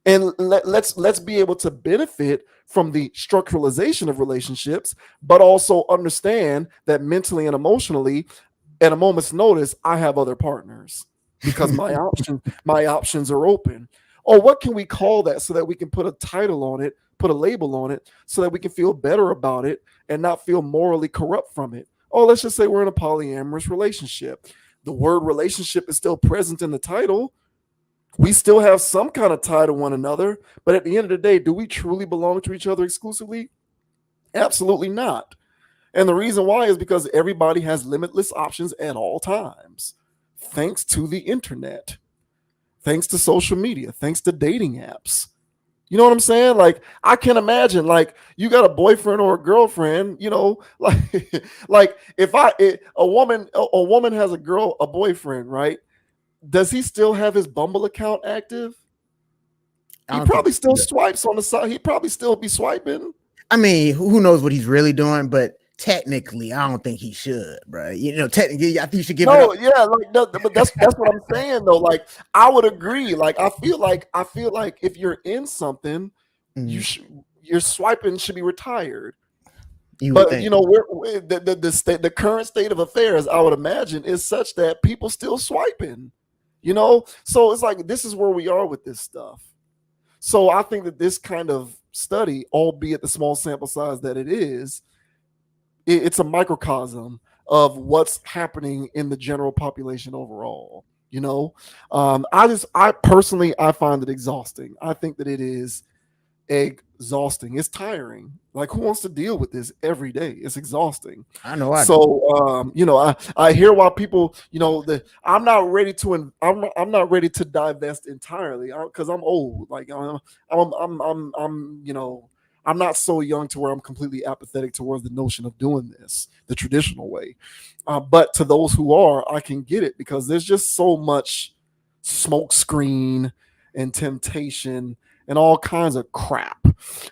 and let's be able to benefit from the structuralization of relationships, but also understand that mentally and emotionally, at a moment's notice, I have other partners because my options are open. Or what can we call that so that we can put a title on it, put a label on it, so that we can feel better about it and not feel morally corrupt from it? Oh, let's just say we're in a polyamorous relationship. The word relationship is still present in the title. We still have some kind of tie to one another, but at the end of the day, do we truly belong to each other exclusively? Absolutely not. And the reason why is because everybody has limitless options at all times, thanks to the internet, thanks to social media, thanks to dating apps. You know what I'm saying? Like, I can imagine, like, you got a boyfriend or a girlfriend, like, like if a woman has a boyfriend, right? Does he still have his Bumble account active? I He don't think probably he still should. swipes on the side. He probably still be swiping. I mean, who knows what he's really doing, but technically, I don't think he should, bro. Technically, I think you should give it up. No, yeah, like no, but that's what I'm saying though. Like, I would agree. Like, I feel like if you're in something, you Mhm. should your swiping should be retired. You would But think. the current state of affairs, I would imagine, is such that people still swiping. So it's like this is where we are with this stuff. So I think that this kind of study, albeit the small sample size that it is, it's a microcosm of what's happening in the general population overall. I personally, I find it exhausting. I think that it is exhausting. It's tiring. Like, who wants to deal with this every day? It's exhausting. I know I do. So, I hear why people, I'm not ready to, I'm not ready to divest entirely because I'm old. Like, I'm not so young to where I'm completely apathetic towards the notion of doing this the traditional way. But to those who are, I can get it because there's just so much smoke screen and temptation and all kinds of crap.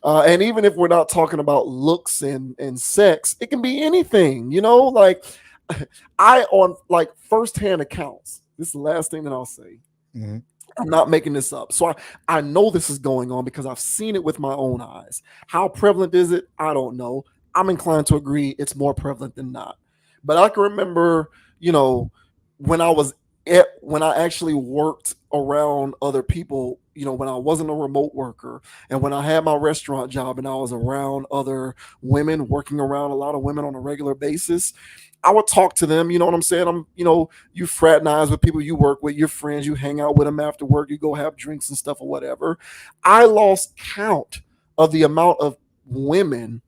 And even if we're not talking about looks and sex, it can be anything, like I on like firsthand accounts. This is the last thing that I'll say. Mhm. I'm not making this up. So I know this is going on because I've seen it with my own eyes. How prevalent is it? I don't know. I'm inclined to agree it's more prevalent than not. But I can remember, when I was when I actually worked around other people, when I wasn't a remote worker and when I had my restaurant job and I was around other women, working around a lot of women on a regular basis, I would talk to them. You know what I'm saying? You fraternize with people you work with, your friends, you hang out with them after work, you go have drinks and stuff or whatever. I lost count of the amount of women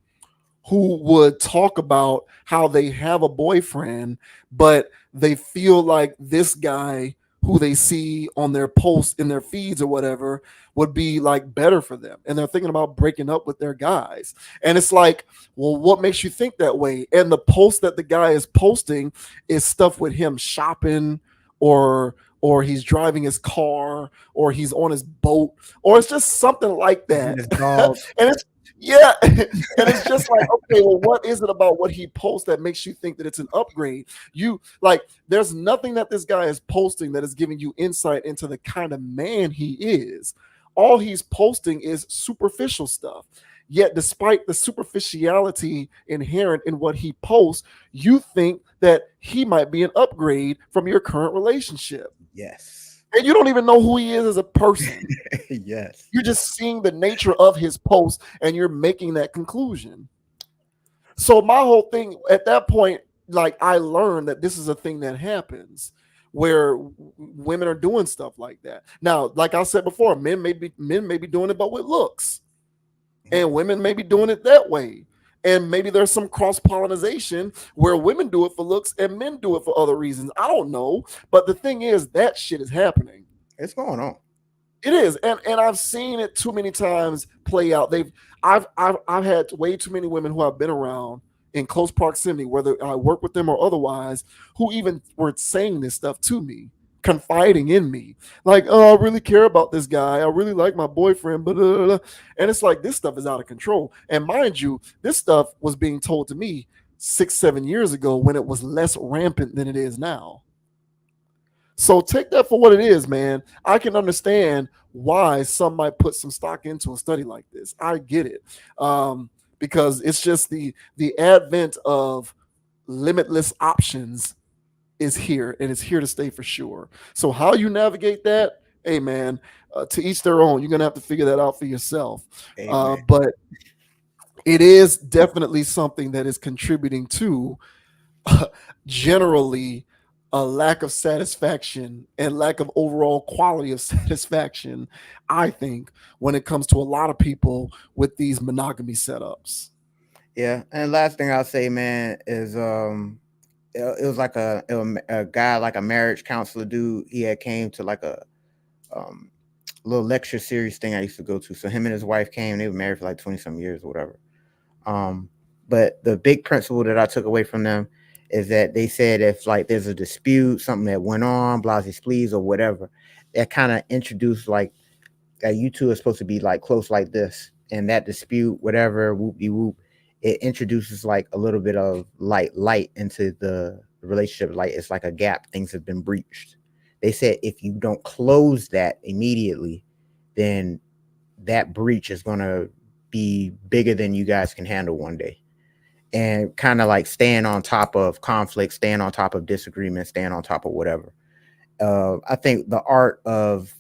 who would talk about how they have a boyfriend, but they feel like this guy who they see on their posts in their feeds or whatever would be like better for them. And they're thinking about breaking up with their guys. And it's like, well, what makes you think that way? And the post that the guy is posting is stuff with him shopping or he's driving his car or he's on his boat or it's just something like that. His dog. And it's yeah. And it's just like, okay, well, what is it about what he posts that makes you think that it's an upgrade? There's nothing that this guy is posting that is giving you insight into the kind of man he is. All he's posting is superficial stuff. Yet, despite the superficiality inherent in what he posts, you think that he might be an upgrade from your current relationship. Yes. And you don't even know who he is as a person. Yes. You're just seeing the nature of his post and you're making that conclusion. So my whole thing at that point, like I learned that this is a thing that happens where women are doing stuff like that. Now, like I said before, men may be doing it, but with looks, and women may be doing it that way. And maybe there's some cross pollination where women do it for looks and men do it for other reasons. I don't know, but the thing is that shit is happening. It's going on. It is, and I've seen it too many times play out. I've had way too many women who I've been around in close proximity, whether I work with them or otherwise, who even were saying this stuff to me, confiding in me, like, "Oh, I really care about this guy. I really like my boyfriend," but and it's like this stuff is out of control. And mind you, this stuff was being told to me 6-7 years ago when it was less rampant than it is now. So take that for what it is, man. I can understand why some might put some stock into a study like this. I get it, because it's just the advent of limitless options is here, and it's here to stay for sure. So how you navigate that, hey, man, to each their own. You're gonna have to figure that out for yourself. But it is definitely something that is contributing to generally a lack of satisfaction and lack of overall quality of satisfaction, I think, when it comes to a lot of people with these monogamy setups. Yeah, and last thing I'll say, man, is it was like a guy, like a marriage counselor dude. He had came to like a um little lecture series thing I used to go to. So him and his wife came. They were married for like 20 some years or whatever. Um, but the big principle that I took away from them is that they said if like there's a dispute, something that went on, blasey splees or whatever, that kind of introduced like that you two are supposed to be like close like this, and that dispute, whatever, whoop de whoop, it introduces like a little bit of light into the relationship. Like it's like a gap, things have been breached. They said if you don't close that immediately, then that breach is gonna be bigger than you guys can handle one day. And kind of like staying on top of conflict, staying on top of disagreement, staying on top of whatever. I think the art of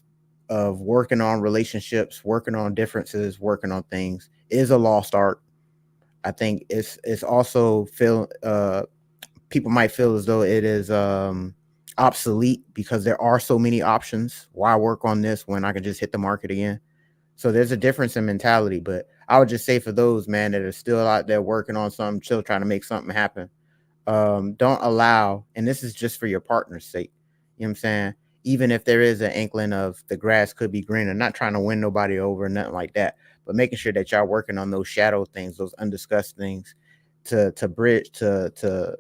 working on relationships, working on differences, working on things is a lost art. I think it's also feel people might feel as though it is obsolete because there are so many options. Why work on this when I can just hit the market again? So there's a difference in mentality, but I would just say for those, man, that are still out there working on something, still trying to make something happen, don't allow, and this is just for your partner's sake, you know what I'm saying? Even if there is an inkling of the grass could be greener, not trying to win nobody over, nothing like that, but making sure that y'all working on those shadow things, those undiscussed things, to bridge to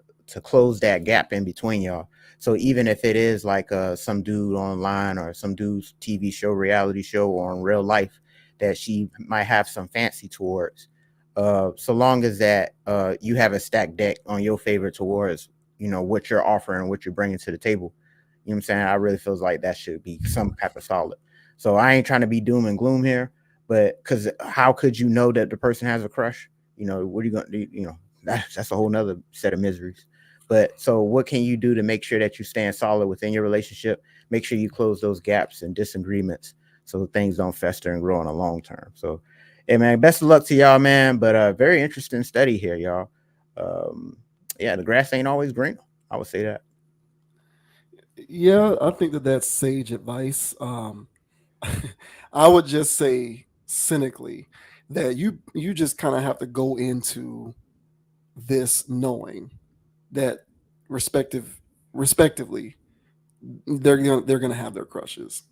close that gap in between y'all. So even if it is like some dude online or some dude's TV show, reality show, or in real life that she might have some fancy towards, so long as that you have a stacked deck on your favor towards, you know, what you're offering, what you're bringing to the table. You know what I'm saying? I really feels like that should be some type of solid. So I ain't trying to be doom and gloom here, but because how could you know that the person has a crush? You know, what are you gonna do? You know, that's a whole nother set of miseries. But so what can you do to make sure that you stand solid within your relationship? Make sure you close those gaps and disagreements so things don't fester and grow in the long term. So, hey man, best of luck to y'all, man. But very interesting study here, y'all. Um, yeah, the grass ain't always green. I would say that. Yeah, I think that that's sage advice. I would just say cynically that you just kind of have to go into this knowing that respectively they're gonna have their crushes.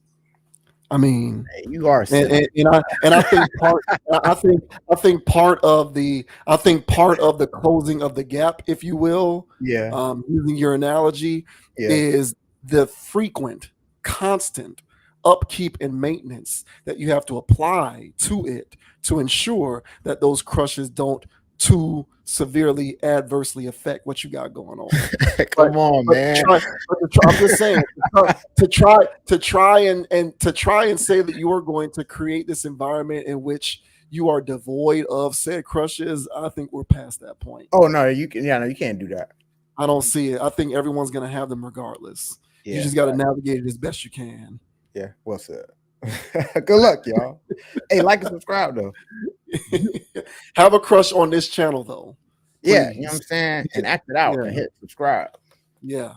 I mean, Hey, you are and, silly. and, and I think I think part of the closing of the gap, if you will, Yeah, using your analogy, yeah. is the frequent, constant upkeep and maintenance that you have to apply to it to ensure that those crushes don't too severely adversely affect what you got going on. But Come on, but man. I'm just saying to try and say that you are going to create this environment in which you are devoid of said crushes. I think we're past that point. Oh no, you can. Yeah, no, you can't do that. I don't see it. I think everyone's going to have them regardless. You Yeah, just got to navigate it as best you can. yeah. Well said. Good luck, y'all. Hey, like and subscribe though. Have a crush on this channel though, Yeah, you know what I'm please. saying, and act it out Yeah, and hit subscribe. yeah.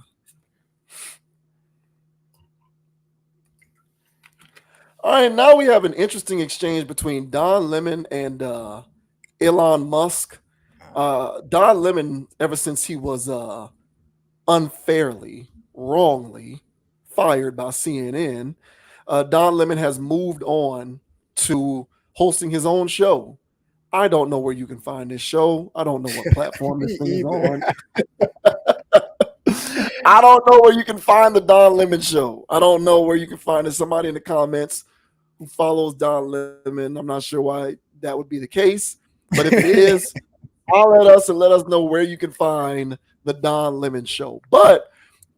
All right, now we have an interesting exchange between Don Lemon and Elon Musk. Don Lemon, ever since he was unfairly, wrongly fired by CNN, Don Lemon has moved on to hosting his own show. I don't know where you can find this show. I don't know what platform this Me thing is either. on. I don't know where you can find the Don Lemon show. I don't know where you can find it. Somebody in the comments who follows Don Lemon. I'm not sure why that would be the case. But if it is, holler at us and let us know where you can find the Don Lemon show. But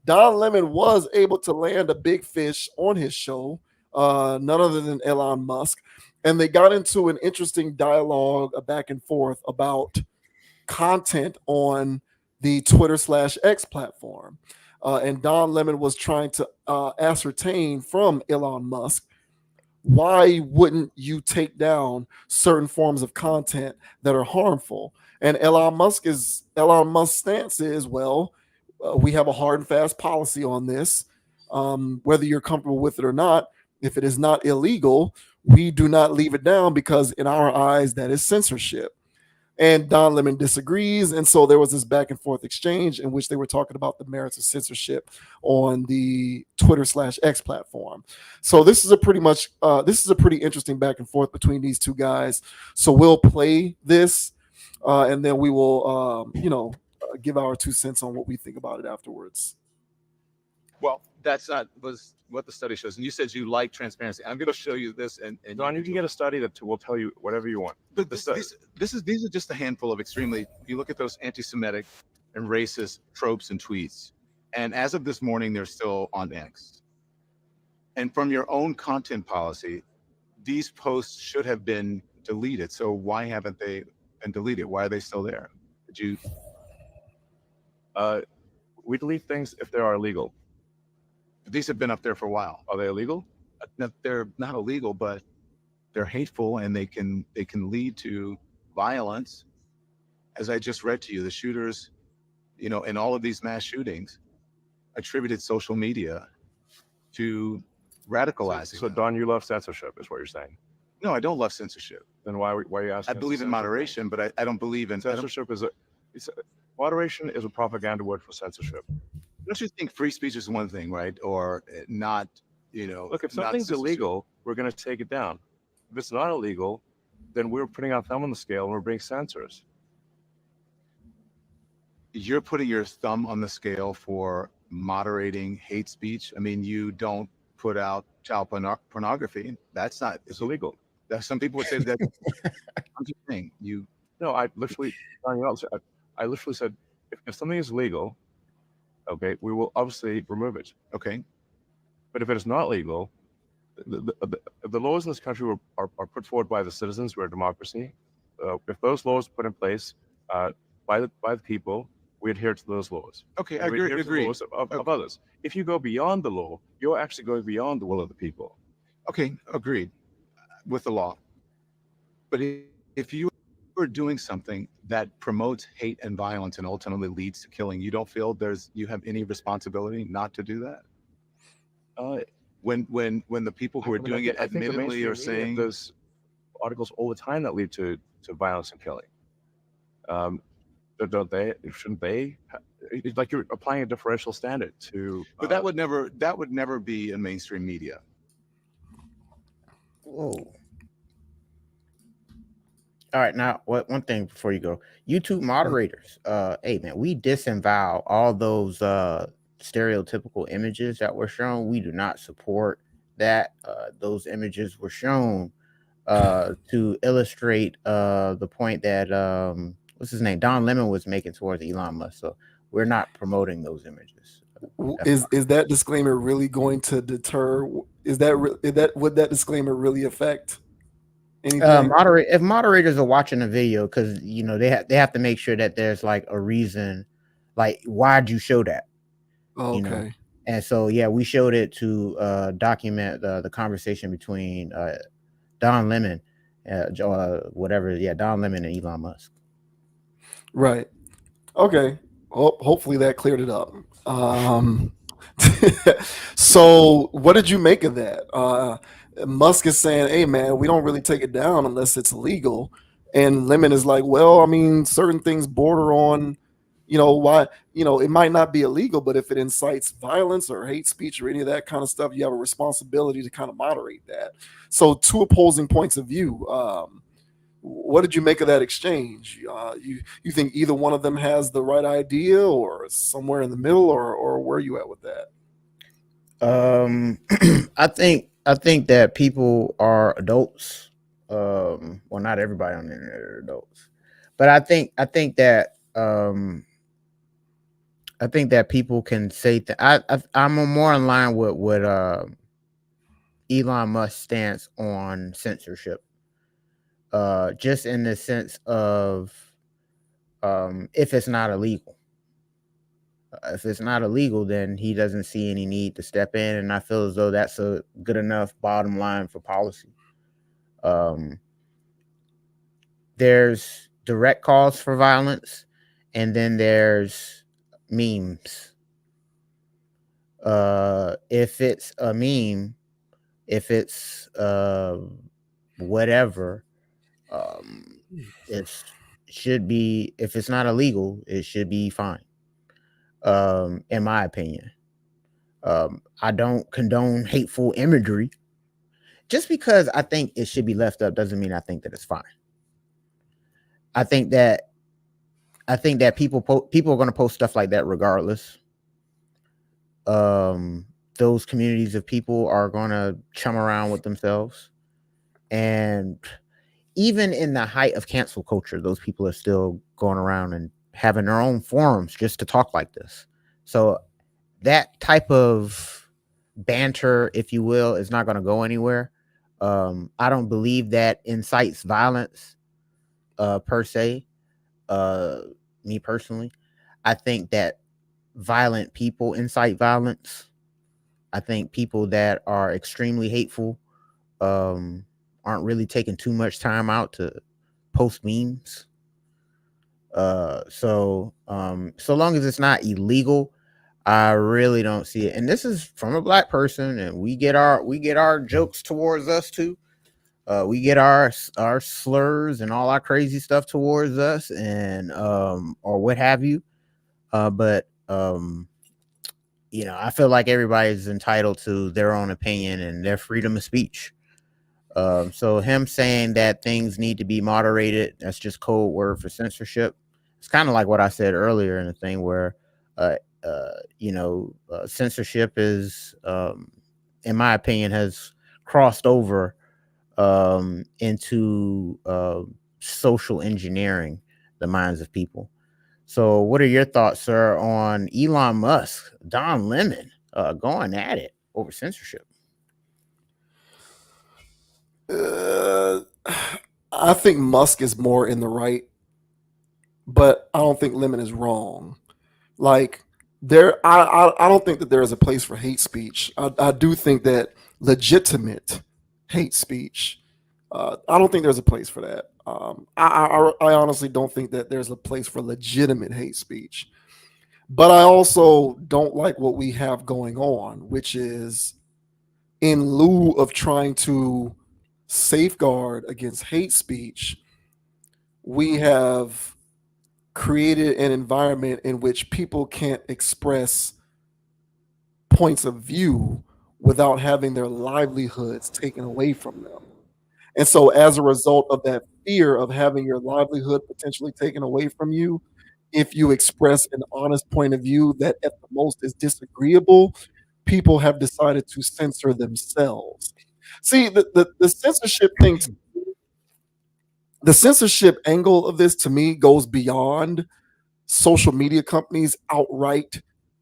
Don Lemon was able to land a big fish on his show, none other than Elon Musk. And they got into an interesting dialogue, a back and forth about content on the Twitter/X platform. And Don Lemon was trying to ascertain from Elon Musk why wouldn't you take down certain forms of content that are harmful? And Elon Musk's stance is, well, we have a hard and fast policy on this. Whether you're comfortable with it or not, if it is not illegal, we do not leave it down because in our eyes that is censorship. And Don Lemon disagrees, and so there was this back and forth exchange in which they were talking about the merits of censorship on the Twitter/X platform. So this is a pretty interesting back and forth between these two guys. So we'll play this, and then we will, give our 2 cents on what we think about it afterwards. Well, that's not was what the study shows. And you said you like transparency. I'm going to show you this, and Don, you can get a study that will tell you whatever you want. But these are just a handful of extremely. You look at those anti-Semitic and racist tropes and tweets, and as of this morning, they're still on X. And from your own content policy, these posts should have been deleted. So why haven't they been deleted? Why are they still there? Did you? We delete things if they are illegal. These have been up there for a while. Are they illegal? No, they're not illegal, but they're hateful, and they can lead to violence. As I just read to you, the shooters, in all of these mass shootings, attributed social media to radicalizing. So Don, you love censorship, is what you're saying? No, I don't love censorship. Then why are you asking? I believe in moderation, but I don't believe in censorship. Moderation is a propaganda word for censorship. Don't you think free speech is one thing, right? Or not, Look, if something's illegal, we're going to take it down. If it's not illegal, then we're putting our thumb on the scale and we're being censors. You're putting your thumb on the scale for moderating hate speech. I mean, you don't put out child pornography. That's not. It's illegal. Some people would say that. I'm just saying. No, I literally said, if something is legal, okay, we will obviously remove it. Okay. But if it is not legal, the laws in this country are put forward by the citizens. We're a democracy. If those laws are put in place by the people, we adhere to those laws. Okay, I agree. The laws of others. If you go beyond the law, you're actually going beyond the will of the people. Okay, agreed with the law. But if you are doing something that promotes hate and violence and ultimately leads to killing, you don't feel you have any responsibility not to do that? When the people who are doing it admittedly are saying there's articles all the time that lead to violence and killing. Don't they? Shouldn't they? It's like you're applying a differential standard to. But that would never be in mainstream media. Whoa. All right, now one thing before you go, YouTube moderators, hey man, we disavow all those stereotypical images that were shown. We do not support that. Those images were shown to illustrate the point that what's his name, Don Lemon was making towards Elon Musk. So we're not promoting those images. Is that disclaimer really going to deter? Would that disclaimer really affect anything? If moderators are watching the video, because they have to make sure that there's like a reason, like why'd you show that? Okay. And so we showed it to document the conversation between Don Lemon, Don Lemon and Elon Musk. Right. Okay. Well, hopefully that cleared it up. So what did you make of that? Musk is saying, hey man, we don't really take it down unless it's legal. And Lemon is like, well, I mean, certain things border on, why, it might not be illegal, but if it incites violence or hate speech or any of that kind of stuff, you have a responsibility to kind of moderate that. So two opposing points of view. What did you make of that exchange? You think either one of them has the right idea, or somewhere in the middle, or where are you at with that? I think that people are adults. Well, not everybody on the internet are adults, but I think that people can say that. I'm more in line with what Elon Musk's stance on censorship. Just in the sense of if it's not illegal. If it's not illegal, then he doesn't see any need to step in, and I feel as though that's a good enough bottom line for policy. Um, there's direct cause for violence, and then there's memes. If it's a meme, if it's whatever, it should be, if it's not illegal, it should be fine. In my opinion. I don't condone hateful imagery. Just because I think it should be left up doesn't mean I think that it's fine. I think that people are going to post stuff like that regardless. Those communities of people are going to chum around with themselves, and even in the height of cancel culture, those people are still going around and having their own forums just to talk like this. So that type of banter, if you will, is not going to go anywhere. I don't believe that incites violence per se. Me personally, I think that violent people incite violence. I think people that are extremely hateful aren't really taking too much time out to post memes. So long as it's not illegal, I really don't see it. And this is from a black person, and we get our jokes towards us too. We get our slurs and all our crazy stuff towards us, and or what have you. But I feel like everybody's entitled to their own opinion and their freedom of speech. So him saying that things need to be moderated, that's just code word for censorship. It's kind of like what I said earlier in the thing where, censorship is, in my opinion, has crossed over into social engineering the minds of people. So what are your thoughts, sir, on Elon Musk, Don Lemon, going at it over censorship? I think Musk is more in the right, but I don't think Lemon is wrong. Like I don't think that there is a place for hate speech. I do think that legitimate hate speech. I don't think there's a place for that. I honestly don't think that there's a place for legitimate hate speech. But I also don't like what we have going on, which is in lieu of trying to safeguard against hate speech, we have created an environment in which people can't express points of view without having their livelihoods taken away from them. And so, as a result of that fear of having your livelihood potentially taken away from you, if you express an honest point of view that at the most is disagreeable, people have decided to censor themselves. See, the censorship thing, the censorship angle of this to me goes beyond social media companies outright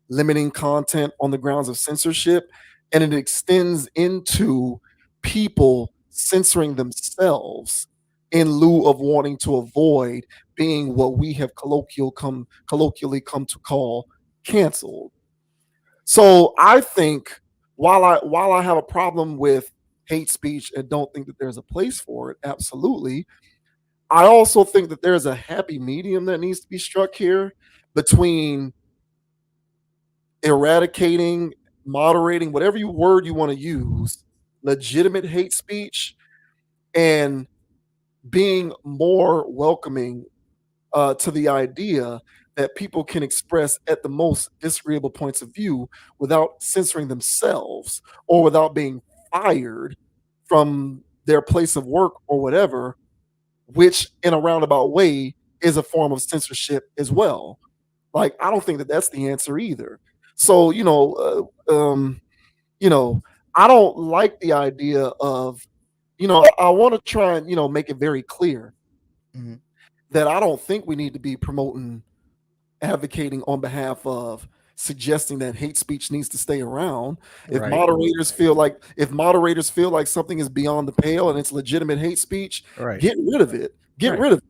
limiting content on the grounds of censorship, and it extends into people censoring themselves in lieu of wanting to avoid being what we have colloquially come to call canceled. So I think while I have a problem with hate speech and don't think that there's a place for it, absolutely, I also think that there's a happy medium that needs to be struck here between eradicating, moderating, whatever word you want to use, legitimate hate speech, and being more welcoming to the idea that people can express at the most disagreeable points of view without censoring themselves or without being fired from their place of work or whatever, which in a roundabout way is a form of censorship as well. Like, I don't think that that's the answer either. So, I don't like the idea of, I want to try and, make it very clear that I don't think we need to be promoting, advocating on behalf of suggesting that hate speech needs to stay around. If Right. moderators feel like something is beyond the pale and it's legitimate hate speech, Right. get rid of it. Get Right. rid of it.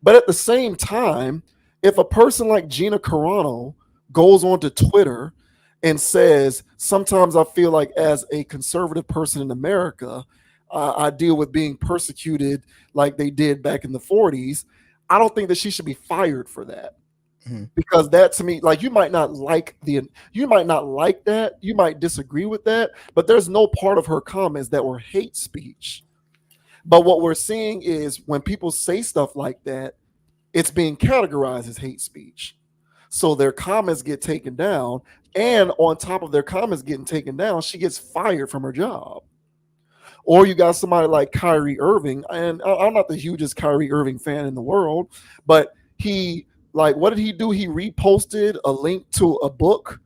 But at the same time, if a person like Gina Carano goes on to Twitter and says, sometimes I feel like as a conservative person in America, I deal with being persecuted like they did back in the 40s. I don't think that she should be fired for that. Because that, to me, like, you might not like that, you might disagree with that, but there's no part of her comments that were hate speech. But what we're seeing is when people say stuff like that, it's being categorized as hate speech. So their comments get taken down, and on top of their comments getting taken down, she gets fired from her job. Or you got somebody like Kyrie Irving, and I'm not the hugest Kyrie Irving fan in the world, but he, like, what did he do? He reposted a link to a book.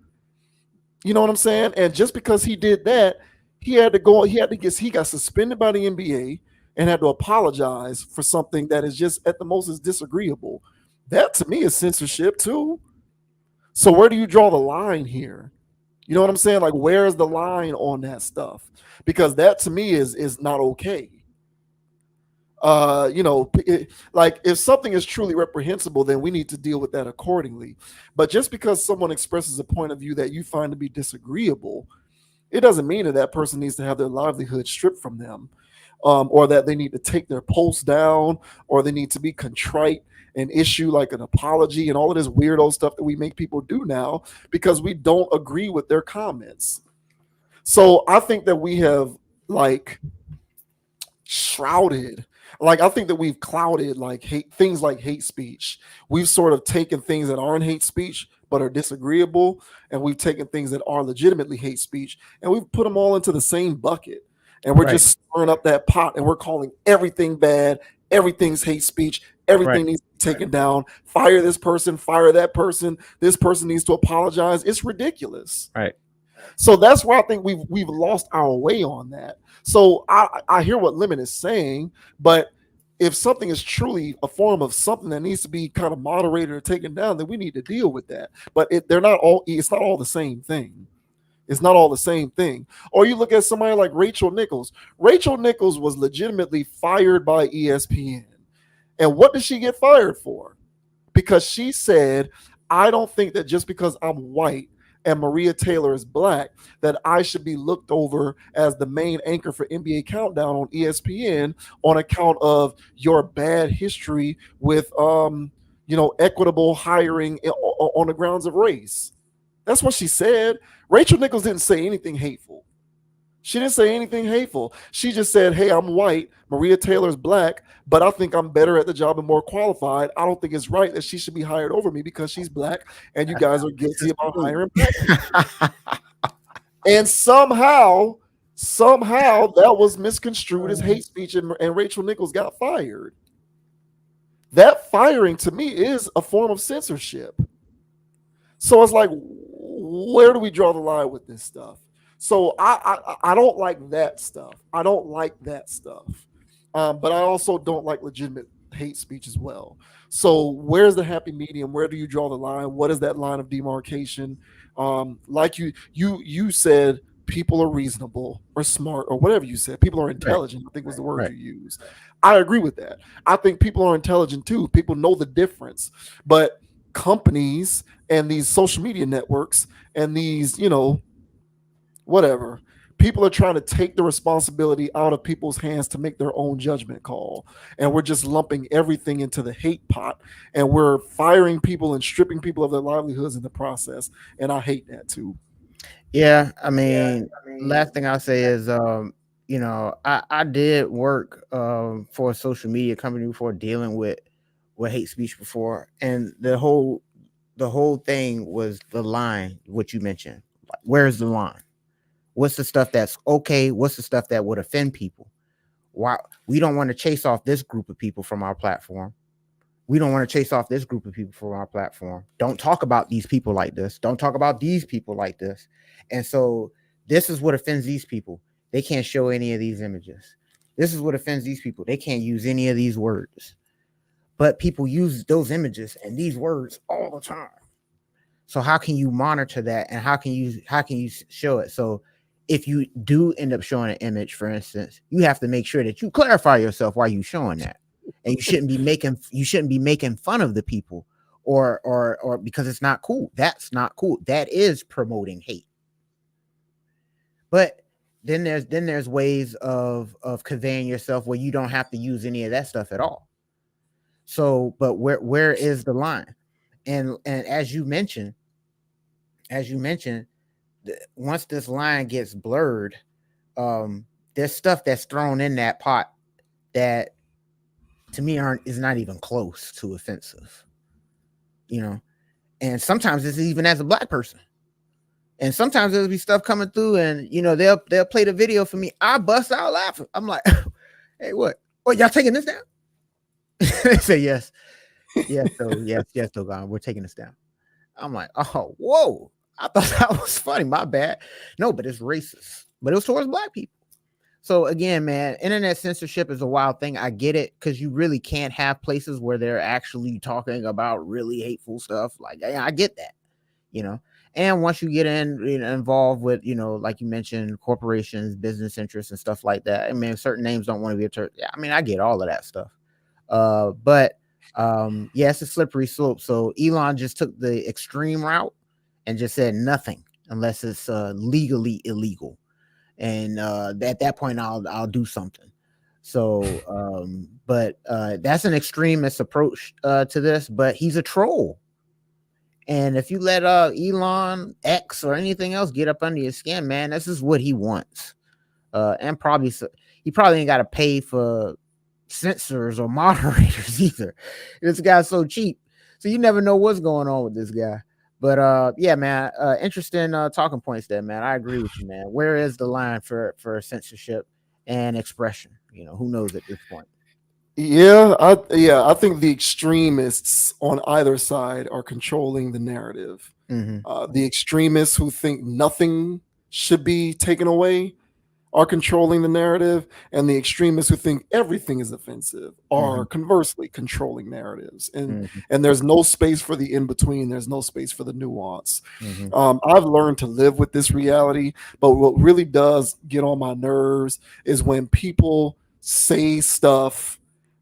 You know what I'm saying? And just because he did that, he got suspended by the NBA and had to apologize for something that is just at the most is disagreeable. That to me is censorship too. So where do you draw the line here? You know what I'm saying? Like, where's the line on that stuff? Because that to me is not okay. Like, if something is truly reprehensible, then we need to deal with that accordingly. But just because someone expresses a point of view that you find to be disagreeable, it doesn't mean that that person needs to have their livelihood stripped from them, or that they need to take their post down, or they need to be contrite and issue like an apology and all of this weirdo stuff that we make people do now because we don't agree with their comments. So I think that we have like shrouded, like, I think that we've clouded like things like hate speech. We've sort of taken things that aren't hate speech but are disagreeable, and we've taken things that are legitimately hate speech, and we've put them all into the same bucket, and we're just stirring up that pot, and we're calling everything bad, everything's hate speech, everything needs to be taken down, fire this person, fire that person, this person needs to apologize. It's ridiculous. Right. So that's where I think we've lost our way on that. So I hear what Lemon is saying, but if something is truly a form of something that needs to be kind of moderated or taken down, then we need to deal with that. But it's not all the same thing. It's not all the same thing. Or you look at somebody like Rachel Nichols. Rachel Nichols was legitimately fired by ESPN. And what did she get fired for? Because she said, I don't think that just because I'm white and Maria Taylor is black, that I should be looked over as the main anchor for NBA Countdown on ESPN on account of your bad history with equitable hiring on the grounds of race. That's what she said. Rachel Nichols didn't say anything hateful. She didn't say anything hateful. She just said, hey, I'm white, Maria Taylor's black, but I think I'm better at the job and more qualified. I don't think it's right that she should be hired over me because she's black, and you guys are guilty about hiring black. And somehow that was misconstrued as hate speech, and Rachel Nichols got fired. That firing to me is a form of censorship. So it's like, where do we draw the line with this stuff? So I don't like that stuff. I don't like that stuff. But I also don't like legitimate hate speech as well. So where's the happy medium? Where do you draw the line? What is that line of demarcation? Like you said, people are reasonable or smart or whatever you said. People are intelligent, I think was the word you used. I agree with that. I think people are intelligent too. People know the difference. But companies and these social media networks and these, whatever, people are trying to take the responsibility out of people's hands to make their own judgment call. And we're just lumping everything into the hate pot, and we're firing people and stripping people of their livelihoods in the process. And I hate that too. Yeah. I mean, last thing I'll say is, I did work for a social media company before, dealing with hate speech before. And the whole thing was the line, what you mentioned. Where's the line? What's the stuff that's okay? What's the stuff that would offend people? Why we don't want to chase off this group of people from our platform. We don't want to chase off this group of people from our platform. Don't talk about these people like this. Don't talk about these people like this. And so this is what offends these people. They can't show any of these images. This is what offends these people. They can't use any of these words. But people use those images and these words all the time. So how can you monitor that, and how can you show it? So if you do end up showing an image, for instance, you have to make sure that you clarify yourself why you're showing that. And you shouldn't be making fun of the people or because it's not cool. That's not cool. That is promoting hate. But then there's ways of conveying yourself where you don't have to use any of that stuff at all. So, but where is the line? And as you mentioned, once this line gets blurred, there's stuff that's thrown in that pot that to me is not even close to offensive, and sometimes it's even as a black person, and sometimes there'll be stuff coming through, and they'll play the video for me. I bust out laughing. I'm like, hey, what y'all taking this down? They say yes, Dogon, we're taking this down. I'm like, oh, whoa, I thought that was funny. My bad. No, but it's racist. But it was towards black people. So again, man, internet censorship is a wild thing. I get it, because you really can't have places where they're actually talking about really hateful stuff. Like, I get that, And once you get involved with, like you mentioned, corporations, business interests, and stuff like that. I mean, certain names don't want to be I get all of that stuff. But it's a slippery slope. So Elon just took the extreme route and just said nothing unless it's legally illegal. And at that point, I'll do something. So, but that's an extremist approach to this. But he's a troll, and if you let Elon X or anything else get up under your skin, man, this is what he wants. And he probably ain't got to pay for censors or moderators either. This guy's so cheap, so you never know what's going on with this guy. But yeah, man, interesting talking points there, man. I agree with you, man. Where is the line for censorship and expression? Who knows at this point? I think the extremists on either side are controlling the narrative. Mm-hmm. The extremists who think nothing should be taken away are controlling the narrative, and the extremists who think everything is offensive are conversely controlling narratives. And there's no space for the in between. There's no space for the nuance. I've learned to live with this reality, but what really does get on my nerves is when people say stuff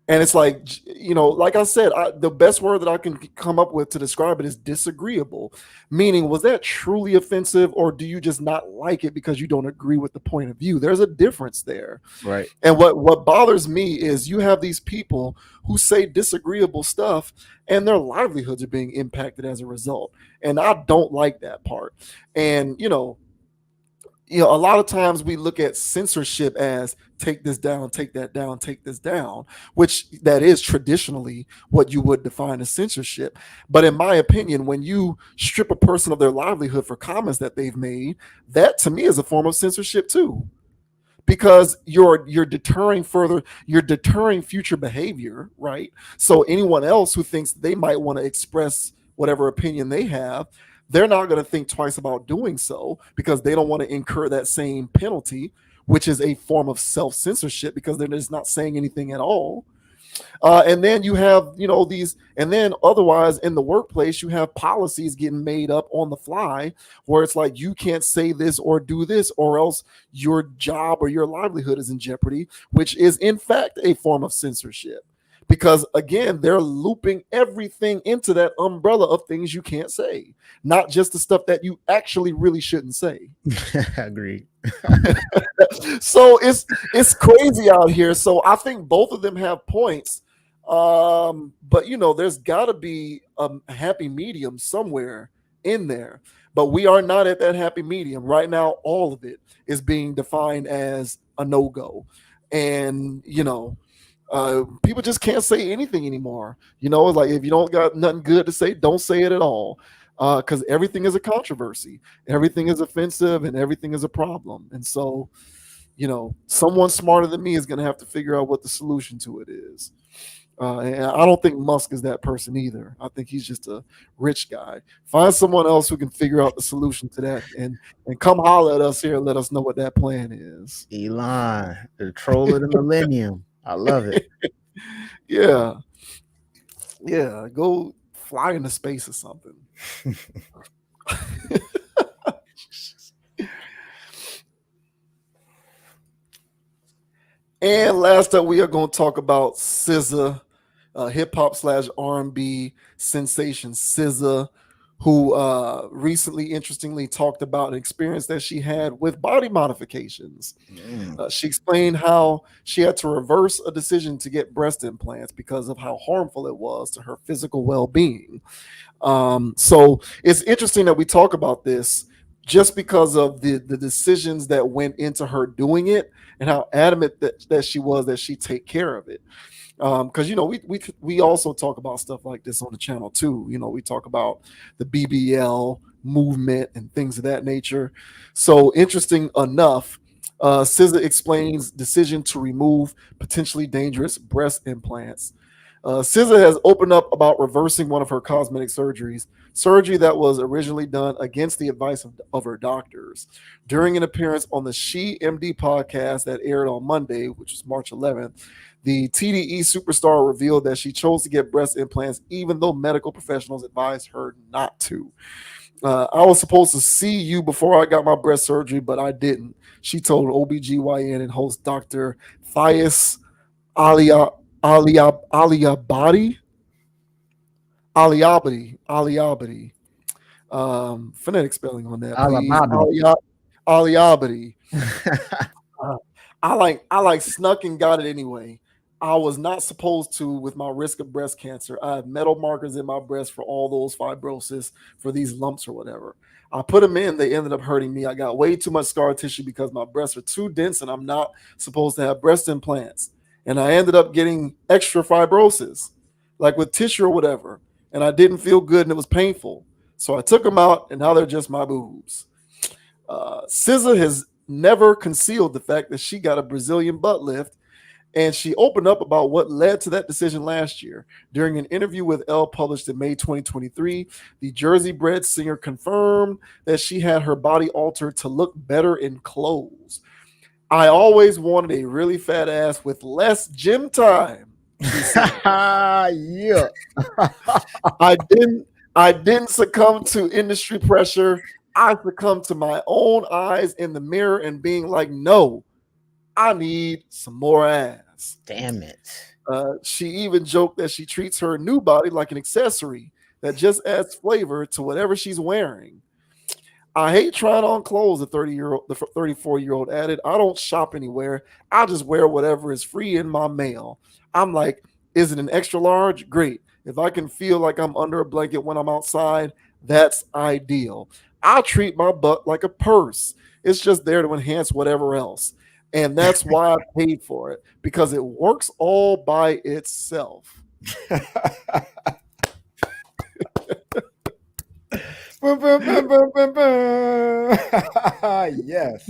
and it's like, like I said, the best word that I can come up with to describe it is disagreeable. Meaning, was that truly offensive, or do you just not like it because you don't agree with the point of view? There's a difference there. Right. And what bothers me is you have these people who say disagreeable stuff and their livelihoods are being impacted as a result. And I don't like that part. And, a lot of times we look at censorship as take this down, take that down, take this down, which that is traditionally what you would define as censorship. But in my opinion, when you strip a person of their livelihood for comments that they've made, that to me is a form of censorship too. Because you're deterring future behavior, right? So anyone else who thinks they might want to express whatever opinion they have, they're not going to think twice about doing so because they don't want to incur that same penalty, which is a form of self-censorship because they're just not saying anything at all. And then you have, and then otherwise in the workplace, you have policies getting made up on the fly where it's like, you can't say this or do this or else your job or your livelihood is in jeopardy, which is in fact a form of censorship. Because again, they're looping everything into that umbrella of things you can't say, not just the stuff that you actually really shouldn't say. Agreed. So it's crazy out here. So I think both of them have points. But there's got to be a happy medium somewhere in there. But we are not at that happy medium right now. All of it is being defined as a no-go, and people just can't say anything anymore. It's like if you don't got nothing good to say, don't say it at all. Because everything is a controversy, everything is offensive, and everything is a problem. And so, someone smarter than me is going to have to figure out what the solution to it is. And I don't think Musk is that person either. I think he's just a rich guy. Find someone else who can figure out the solution to that and come holler at us here and let us know what that plan is. Elon, the troll of the millennium. I love it. Yeah. Go fly into space or something. And last up, we are going to talk about SZA hip hop slash R&B sensation SZA, who recently, interestingly, talked about an experience that she had with body modifications. She explained how she had to reverse a decision to get breast implants because of how harmful it was to her physical well-being. So it's interesting that we talk about this just because of the decisions that went into her doing it and how adamant that she was that she take care of it. Because we also talk about stuff like this on the channel too. We talk about the BBL movement and things of that nature. So interesting enough, SZA explains decision to remove potentially dangerous breast implants. SZA has opened up about reversing one of her cosmetic surgery that was originally done against the advice of her doctors. During an appearance on the She MD podcast that aired on Monday, which was March 11th, the TDE superstar revealed that she chose to get breast implants even though medical professionals advised her not to. I was supposed to see you before I got my breast surgery, but I didn't, she told OBGYN and host Dr. Thias Alia Aliabadi. Aliabadi. Phonetic spelling on that, please. Aliabadi. I like snuck and got it anyway. I was not supposed to with my risk of breast cancer. I have metal markers in my breast for all those fibrosis, for these lumps or whatever. I put them in. They ended up hurting me. I got way too much scar tissue because my breasts are too dense and I'm not supposed to have breast implants. And I ended up getting extra fibrosis, like with tissue or whatever. And I didn't feel good and it was painful. So I took them out and now they're just my boobs. SZA has never concealed the fact that she got a Brazilian butt lift, and she opened up about what led to that decision last year. During an interview with Elle published in May 2023, the Jersey-bred singer confirmed that she had her body altered to look better in clothes. I always wanted a really fat ass with less gym time. Yeah. I didn't succumb to industry pressure. I succumbed to my own eyes in the mirror and being like, no, I need some more ass. Damn it. She even joked that she treats her new body like an accessory that just adds flavor to whatever she's wearing. I hate trying on clothes, the 34-year-old added. I don't shop anywhere. I just wear whatever is free in my mail. I'm like, is it an extra large? Great. If I can feel like I'm under a blanket when I'm outside, that's ideal. I treat my butt like a purse. It's just there to enhance whatever else. And that's why I paid for it, because it works all by itself. Yes.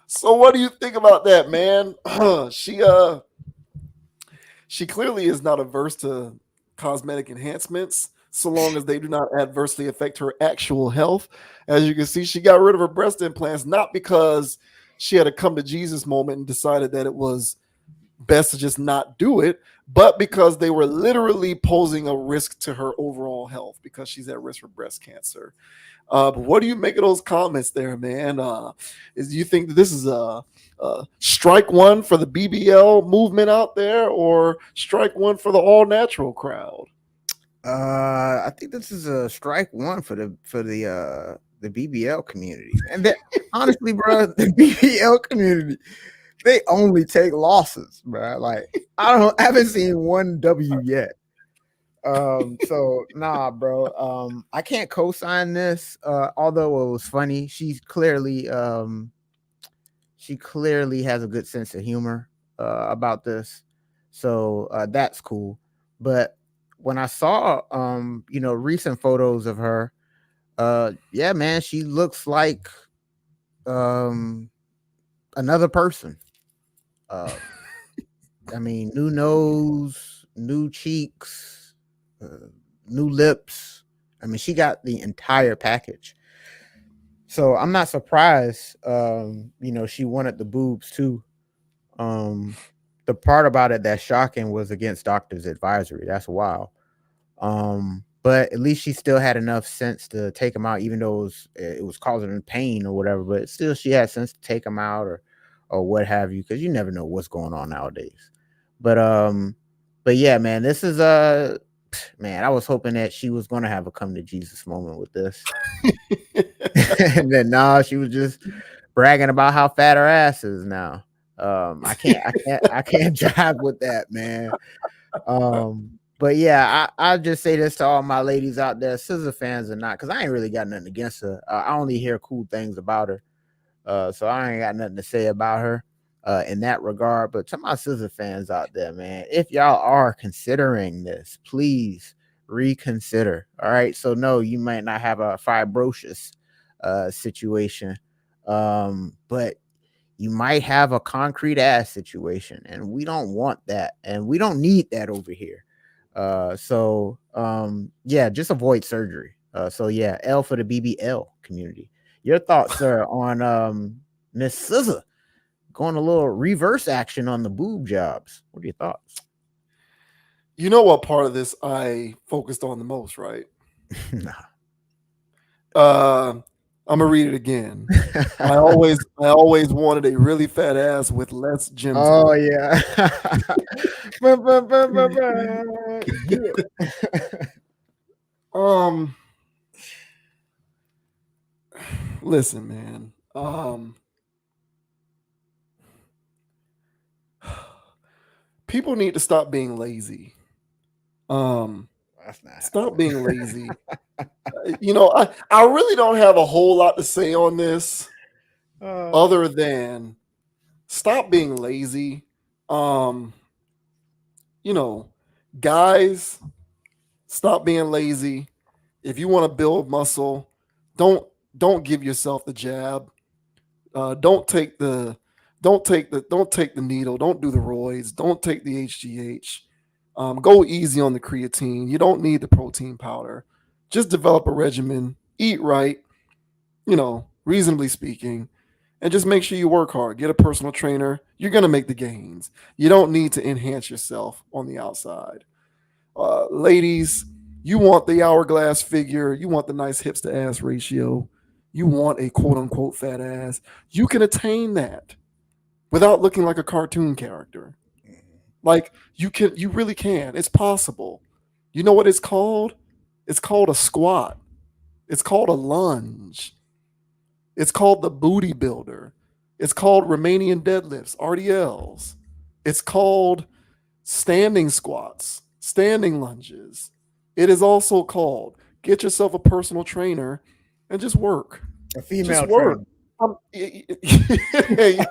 So what do you think about that, man? She clearly is not averse to cosmetic enhancements, so long as they do not adversely affect her actual health. As you can see, she got rid of her breast implants not because she had a come to Jesus moment and decided that it was best to just not do it, but because they were literally posing a risk to her overall health because she's at risk for breast cancer. But what do you make of those comments there, man? Do you think that this is a strike one for the BBL movement out there, or strike one for the all natural crowd? I think this is a strike one for the BBL community. And that, honestly, bro, the BBL community, they only take losses, bro. Like I haven't seen one W yet. So nah, bro. I can't co-sign this. Although it was funny, she clearly has a good sense of humor about this. So that's cool. But when I saw recent photos of her, yeah, man, she looks like another person. I mean, new nose, new cheeks, new lips. I mean, she got the entire package. So I'm not surprised. She wanted the boobs too. The part about it that's shocking was against doctor's advisory. That's wild. But at least she still had enough sense to take them out, even though it was causing her pain or whatever. But still, she had sense to take them out or what have you, because you never know what's going on nowadays. But But yeah, man, this is man, I was hoping that she was gonna have a come to Jesus moment with this. And then she was just bragging about how fat her ass is now. I can't jive with that, man. But yeah, I'll just say this to all my ladies out there, scissor fans or not, because I ain't really got nothing against her. I only hear cool things about her. So I ain't got nothing to say about her in that regard. But to my scissor fans out there, man, if y'all are considering this, please reconsider. All right. So no, you might not have a fibrosis situation. But you might have a concrete ass situation, and we don't want that, and we don't need that over here. So yeah, just avoid surgery. So yeah, L for the BBL community. Your thoughts, sir, on Miss Scissor going a little reverse action on the boob jobs? What are your thoughts? You know what part of this I focused on the most, right? Nah. I'm gonna read it again. I always wanted a really fat ass with less gym. Oh yeah. Do it. Listen, man. People need to stop being lazy. That's not Stop being lazy. You know, I really don't have a whole lot to say on this other than stop being lazy. You know, guys, stop being lazy. If you want to build muscle, don't give yourself the jab. Don't take the needle. Don't do the roids. Don't take the HGH. Go easy on the creatine. You don't need the protein powder. Just develop a regimen. Eat right. You know, reasonably speaking, and just make sure you work hard. Get a personal trainer. You're gonna make the gains. You don't need to enhance yourself on the outside. Ladies, you want the hourglass figure. You want the nice hips to ass ratio. You want a quote unquote fat ass. You can attain that without looking like a cartoon character. Like you really can. It's possible. You know what it's called? It's called a squat. It's called a lunge. It's called the booty builder. It's called Romanian deadlifts, RDLs. It's called standing squats, standing lunges. It is also called get yourself a personal trainer and just work. a female Just work. trainer.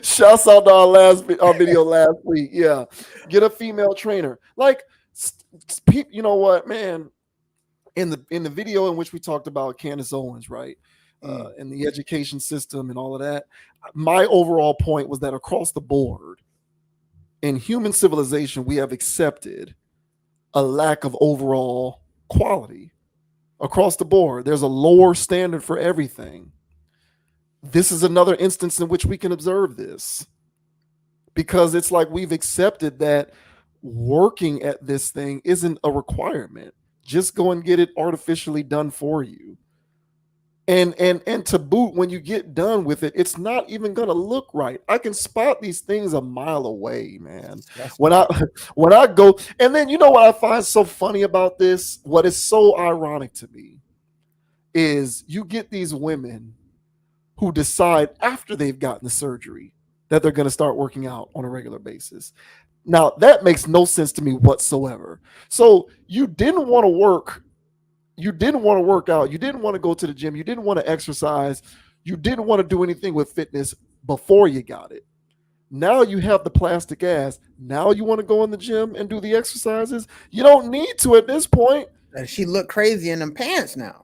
Shouts out to our video last week. Yeah, get a female trainer. Like, you know what, man? In the video in which we talked about Candace Owens, right, and the education system and all of that, my overall point was that across the board, in human civilization, we have accepted a lack of overall quality across the board. There's a lower standard for everything. This is another instance in which we can observe this because it's like we've accepted that working at this thing isn't a requirement. Just go and get it artificially done for you. And to boot, when you get done with it, it's not even gonna look right. I can spot these things a mile away, man. When I go, and then you know what I find so funny about this? What is so ironic to me is you get these women who decide after they've gotten the surgery that they're going to start working out on a regular basis. Now, that makes no sense to me whatsoever. So you didn't want to work. You didn't want to work out. You didn't want to go to the gym. You didn't want to exercise. You didn't want to do anything with fitness before you got it. Now you have the plastic ass. Now you want to go in the gym and do the exercises. You don't need to at this point. She looked crazy in them pants now.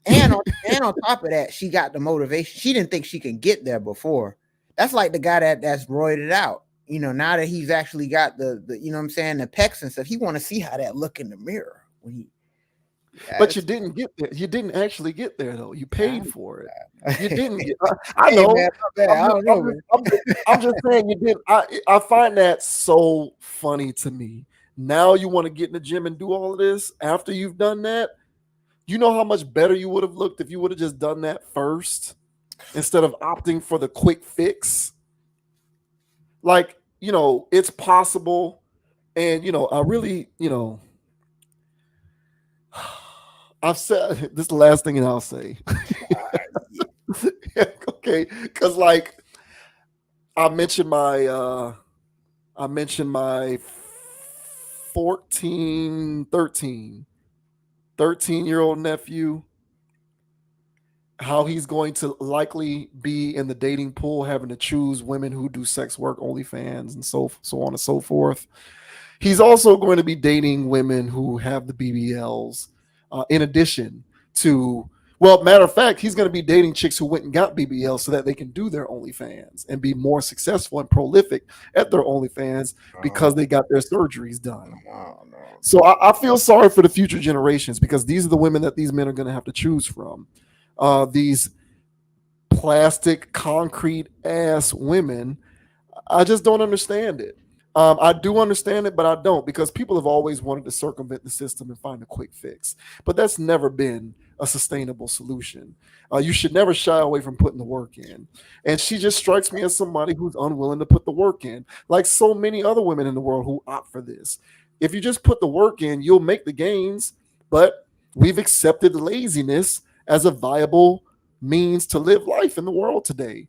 And on top of that, she got the motivation. She didn't think she could get there before. That's like the guy that's roided out. You know, now that he's actually got the you know what I'm saying, the pecs and stuff, he want to see how that look in the mirror when he. But you didn't get there. You didn't actually get there though. You paid for it. You didn't get. I know. Hey, man, I'm just saying you did. I find that so funny to me. Now you want to get in the gym and do all of this after you've done that. You know how much better you would have looked if you would have just done that first instead of opting for the quick fix. Like, it's possible. And, I really, I've said this is the last thing that I'll say. Okay. Cause like I mentioned my 14, 13-year-old nephew, how he's going to likely be in the dating pool, having to choose women who do sex work, OnlyFans, and so on and so forth. He's also going to be dating women who have the BBLs, in addition to, well, matter of fact, he's going to be dating chicks who went and got BBLs so that they can do their OnlyFans and be more successful and prolific at their OnlyFans because they got their surgeries done. So I feel sorry for the future generations, because these are the women that these men are going to have to choose from. These plastic, concrete ass women. I just don't understand it. I do understand it, but I don't, because people have always wanted to circumvent the system and find a quick fix. But that's never been a sustainable solution. You should never shy away from putting the work in. And she just strikes me as somebody who's unwilling to put the work in, like so many other women in the world who opt for this. If you just put the work in, you'll make the gains. But we've accepted laziness as a viable means to live life in the world today.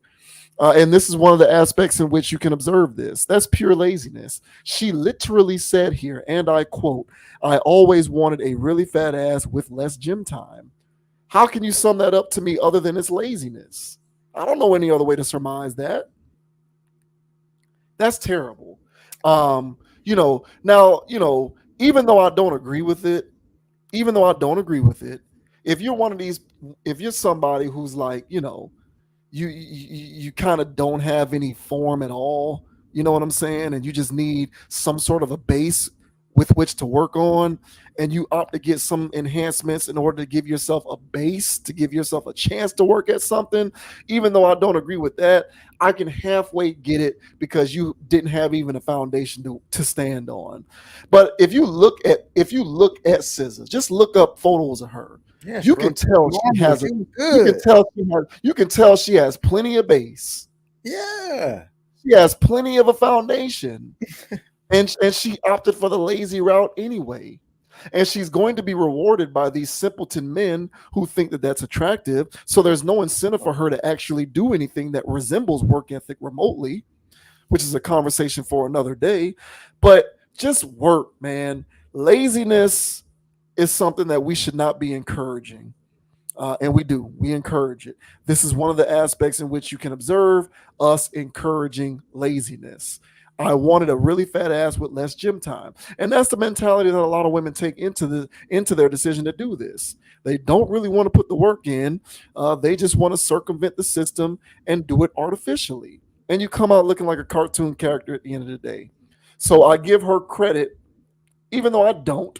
And this is one of the aspects in which you can observe this. That's pure laziness. She literally said here, and I quote, "I always wanted a really fat ass with less gym time." How can you sum that up to me other than it's laziness? I don't know any other way to surmise that. That's terrible. Now, even though I don't agree with it, if you're one of these, if you're somebody who's like, you kind of don't have any form at all, you know what I'm saying, and you just need some sort of a base with which to work on, and you opt to get some enhancements in order to give yourself a base, to give yourself a chance to work at something. Even though I don't agree with that, I can halfway get it, because you didn't have even a foundation to stand on. But if you look at Scissors, just look up photos of her. Yes, You bro. can tell she has you can tell she has plenty of base. Yeah. She has plenty of a foundation. and she opted for the lazy route anyway. And she's going to be rewarded by these simpleton men who think that that's attractive. So there's no incentive for her to actually do anything that resembles work ethic remotely, which is a conversation for another day. But just work, man. Laziness is something that we should not be encouraging. And we encourage it. This is one of the aspects in which you can observe us encouraging laziness. I wanted a really fat ass with less gym time. And that's the mentality that a lot of women take into their decision to do this. They don't really want to put the work in. They just want to circumvent the system and do it artificially. And you come out looking like a cartoon character at the end of the day. So I give her credit, even though I don't.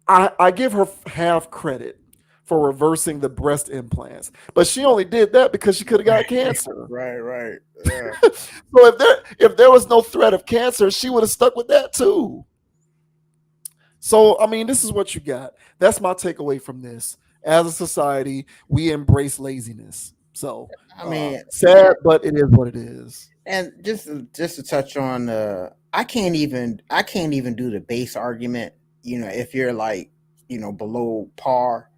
I give her half credit for reversing the breast implants, but she only did that because she could have got cancer. Right. Yeah. So if there was no threat of cancer, she would have stuck with that too. So I mean, this is what you got. That's my takeaway from this. As a society, we embrace laziness. So I mean, sad, but it is what it is. And just to touch on, I can't even do the base argument. If you're like, below par,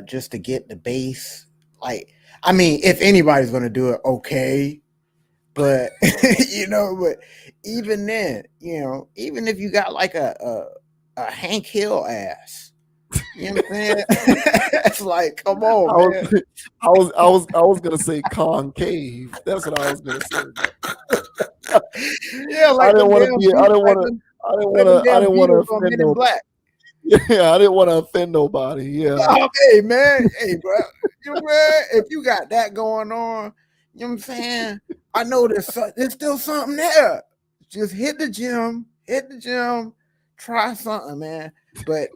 just to get the base. Like, I mean, if anybody's going to do it, okay. But, but even then, even if you got like a Hank Hill ass, you know what I'm saying? It's like, come on, man. I was gonna say concave. That's what I was gonna say. Yeah, like I didn't want to offend nobody. Yeah, I didn't want to offend nobody. Yeah. Oh, hey, man. Hey, bro. If you got that going on, you know what I'm saying? I know there's still something there. Just hit the gym, try something, man. But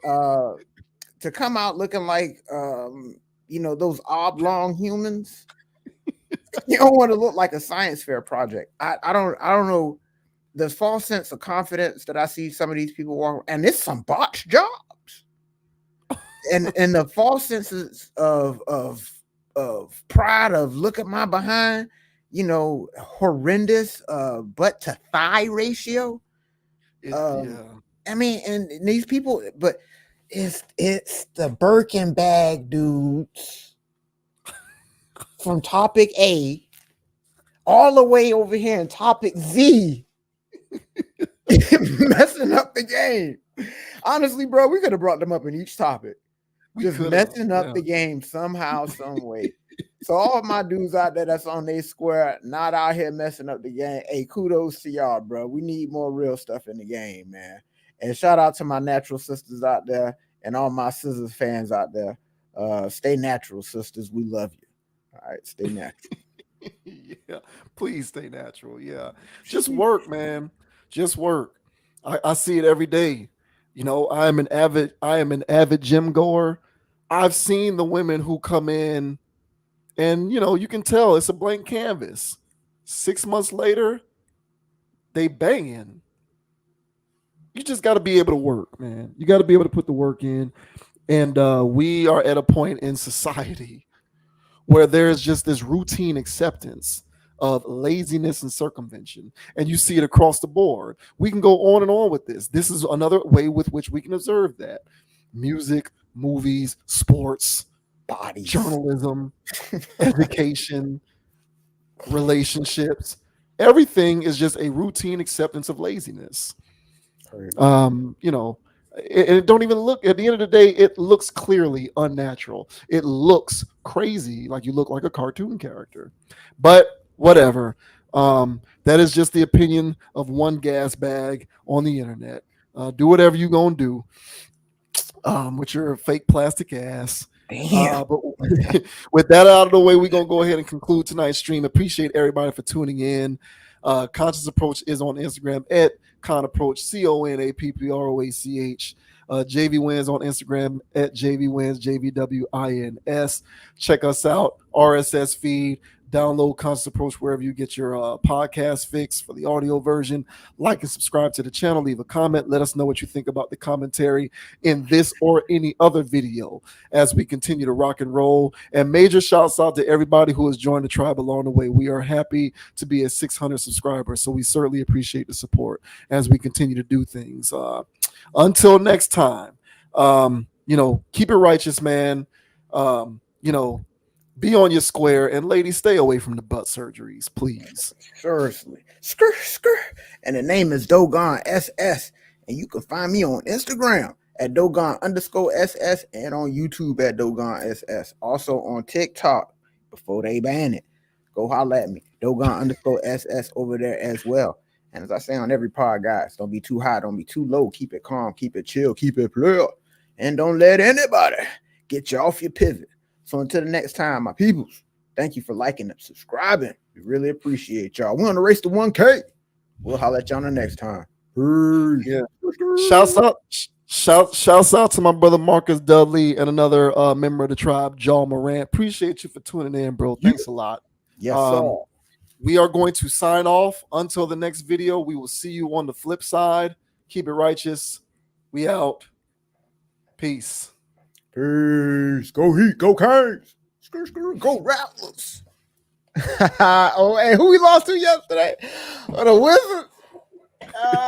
to come out looking like those oblong humans, you don't want to look like a science fair project. I don't know. The false sense of confidence that I see some of these people walk, and it's some botched jobs, and the false senses of pride of look at my behind. horrendous butt to thigh ratio. Yeah. I mean, and these people, but it's the Birkin bag dudes from topic A all the way over here in topic Z messing up the game. Honestly, bro, we could have brought them up in each topic. Just messing up the game somehow, some way. So all of my dudes out there that's on their square, not out here messing up the game. Hey, kudos to y'all, bro. We need more real stuff in the game, man. And shout out to my natural sisters out there and all my Scissors fans out there. Stay natural, sisters. We love you. All right, stay natural. Yeah, please stay natural. Yeah, just work, man. Just work. I see it every day. I am an avid gym goer. I've seen the women who come in, and you can tell it's a blank canvas. 6 months later, they banging. You just got to be able to work, man. You got to be able to put the work in. And we are at a point in society where there's just this routine acceptance of laziness and circumvention. And you see it across the board. We can go on and on with this. This is another way with which we can observe that. Music, movies, sports, bodies, journalism, education, relationships. Everything is just a routine acceptance of laziness. It don't even look, at the end of the day, it looks clearly unnatural. It looks crazy, like you look like a cartoon character. But whatever. That is just the opinion of one gas bag on the internet. Do whatever you gonna do with your fake plastic ass. But with that out of the way, we're going to go ahead and conclude tonight's stream. Appreciate everybody for tuning in. Conscious Approach is on Instagram at ConApproach, ConApproach. JV Wins on Instagram at JV Wins, JVWINS. Check us out, RSS feed. Download Conscious Approach wherever you get your podcast fix for the audio version. Like and subscribe to the channel. Leave a comment. Let us know what you think about the commentary in this or any other video as we continue to rock and roll. And major shouts out to everybody who has joined the tribe along the way. We are happy to be at 600 subscribers, so we certainly appreciate the support as we continue to do things. Until next time, keep it righteous, man. Be on your square, and ladies, stay away from the butt surgeries, please. Seriously. Skr. And the name is Dogon SS. And you can find me on Instagram at Dogon_SS and on YouTube at Dogon SS. Also on TikTok before they ban it. Go holler at me. Dogon_SS over there as well. And as I say on every pod, guys, don't be too high, don't be too low. Keep it calm, keep it chill, keep it player. And don't let anybody get you off your pivot. So until the next time, my peoples, thank you for liking and subscribing. We really appreciate y'all. We're on the race to 1K. We'll holler at y'all on the next time. Peace. Yeah. Shouts out to my brother Marcus Dudley and another member of the tribe, John Morant. Appreciate you for tuning in, bro. Thanks a lot. Yes, sir. We are going to sign off until the next video. We will see you on the flip side. Keep it righteous. We out. Peace. Peace. Go Heat. Go Canes. Go Rattlers. Oh, hey, who we lost to yesterday? Oh, the Wizards.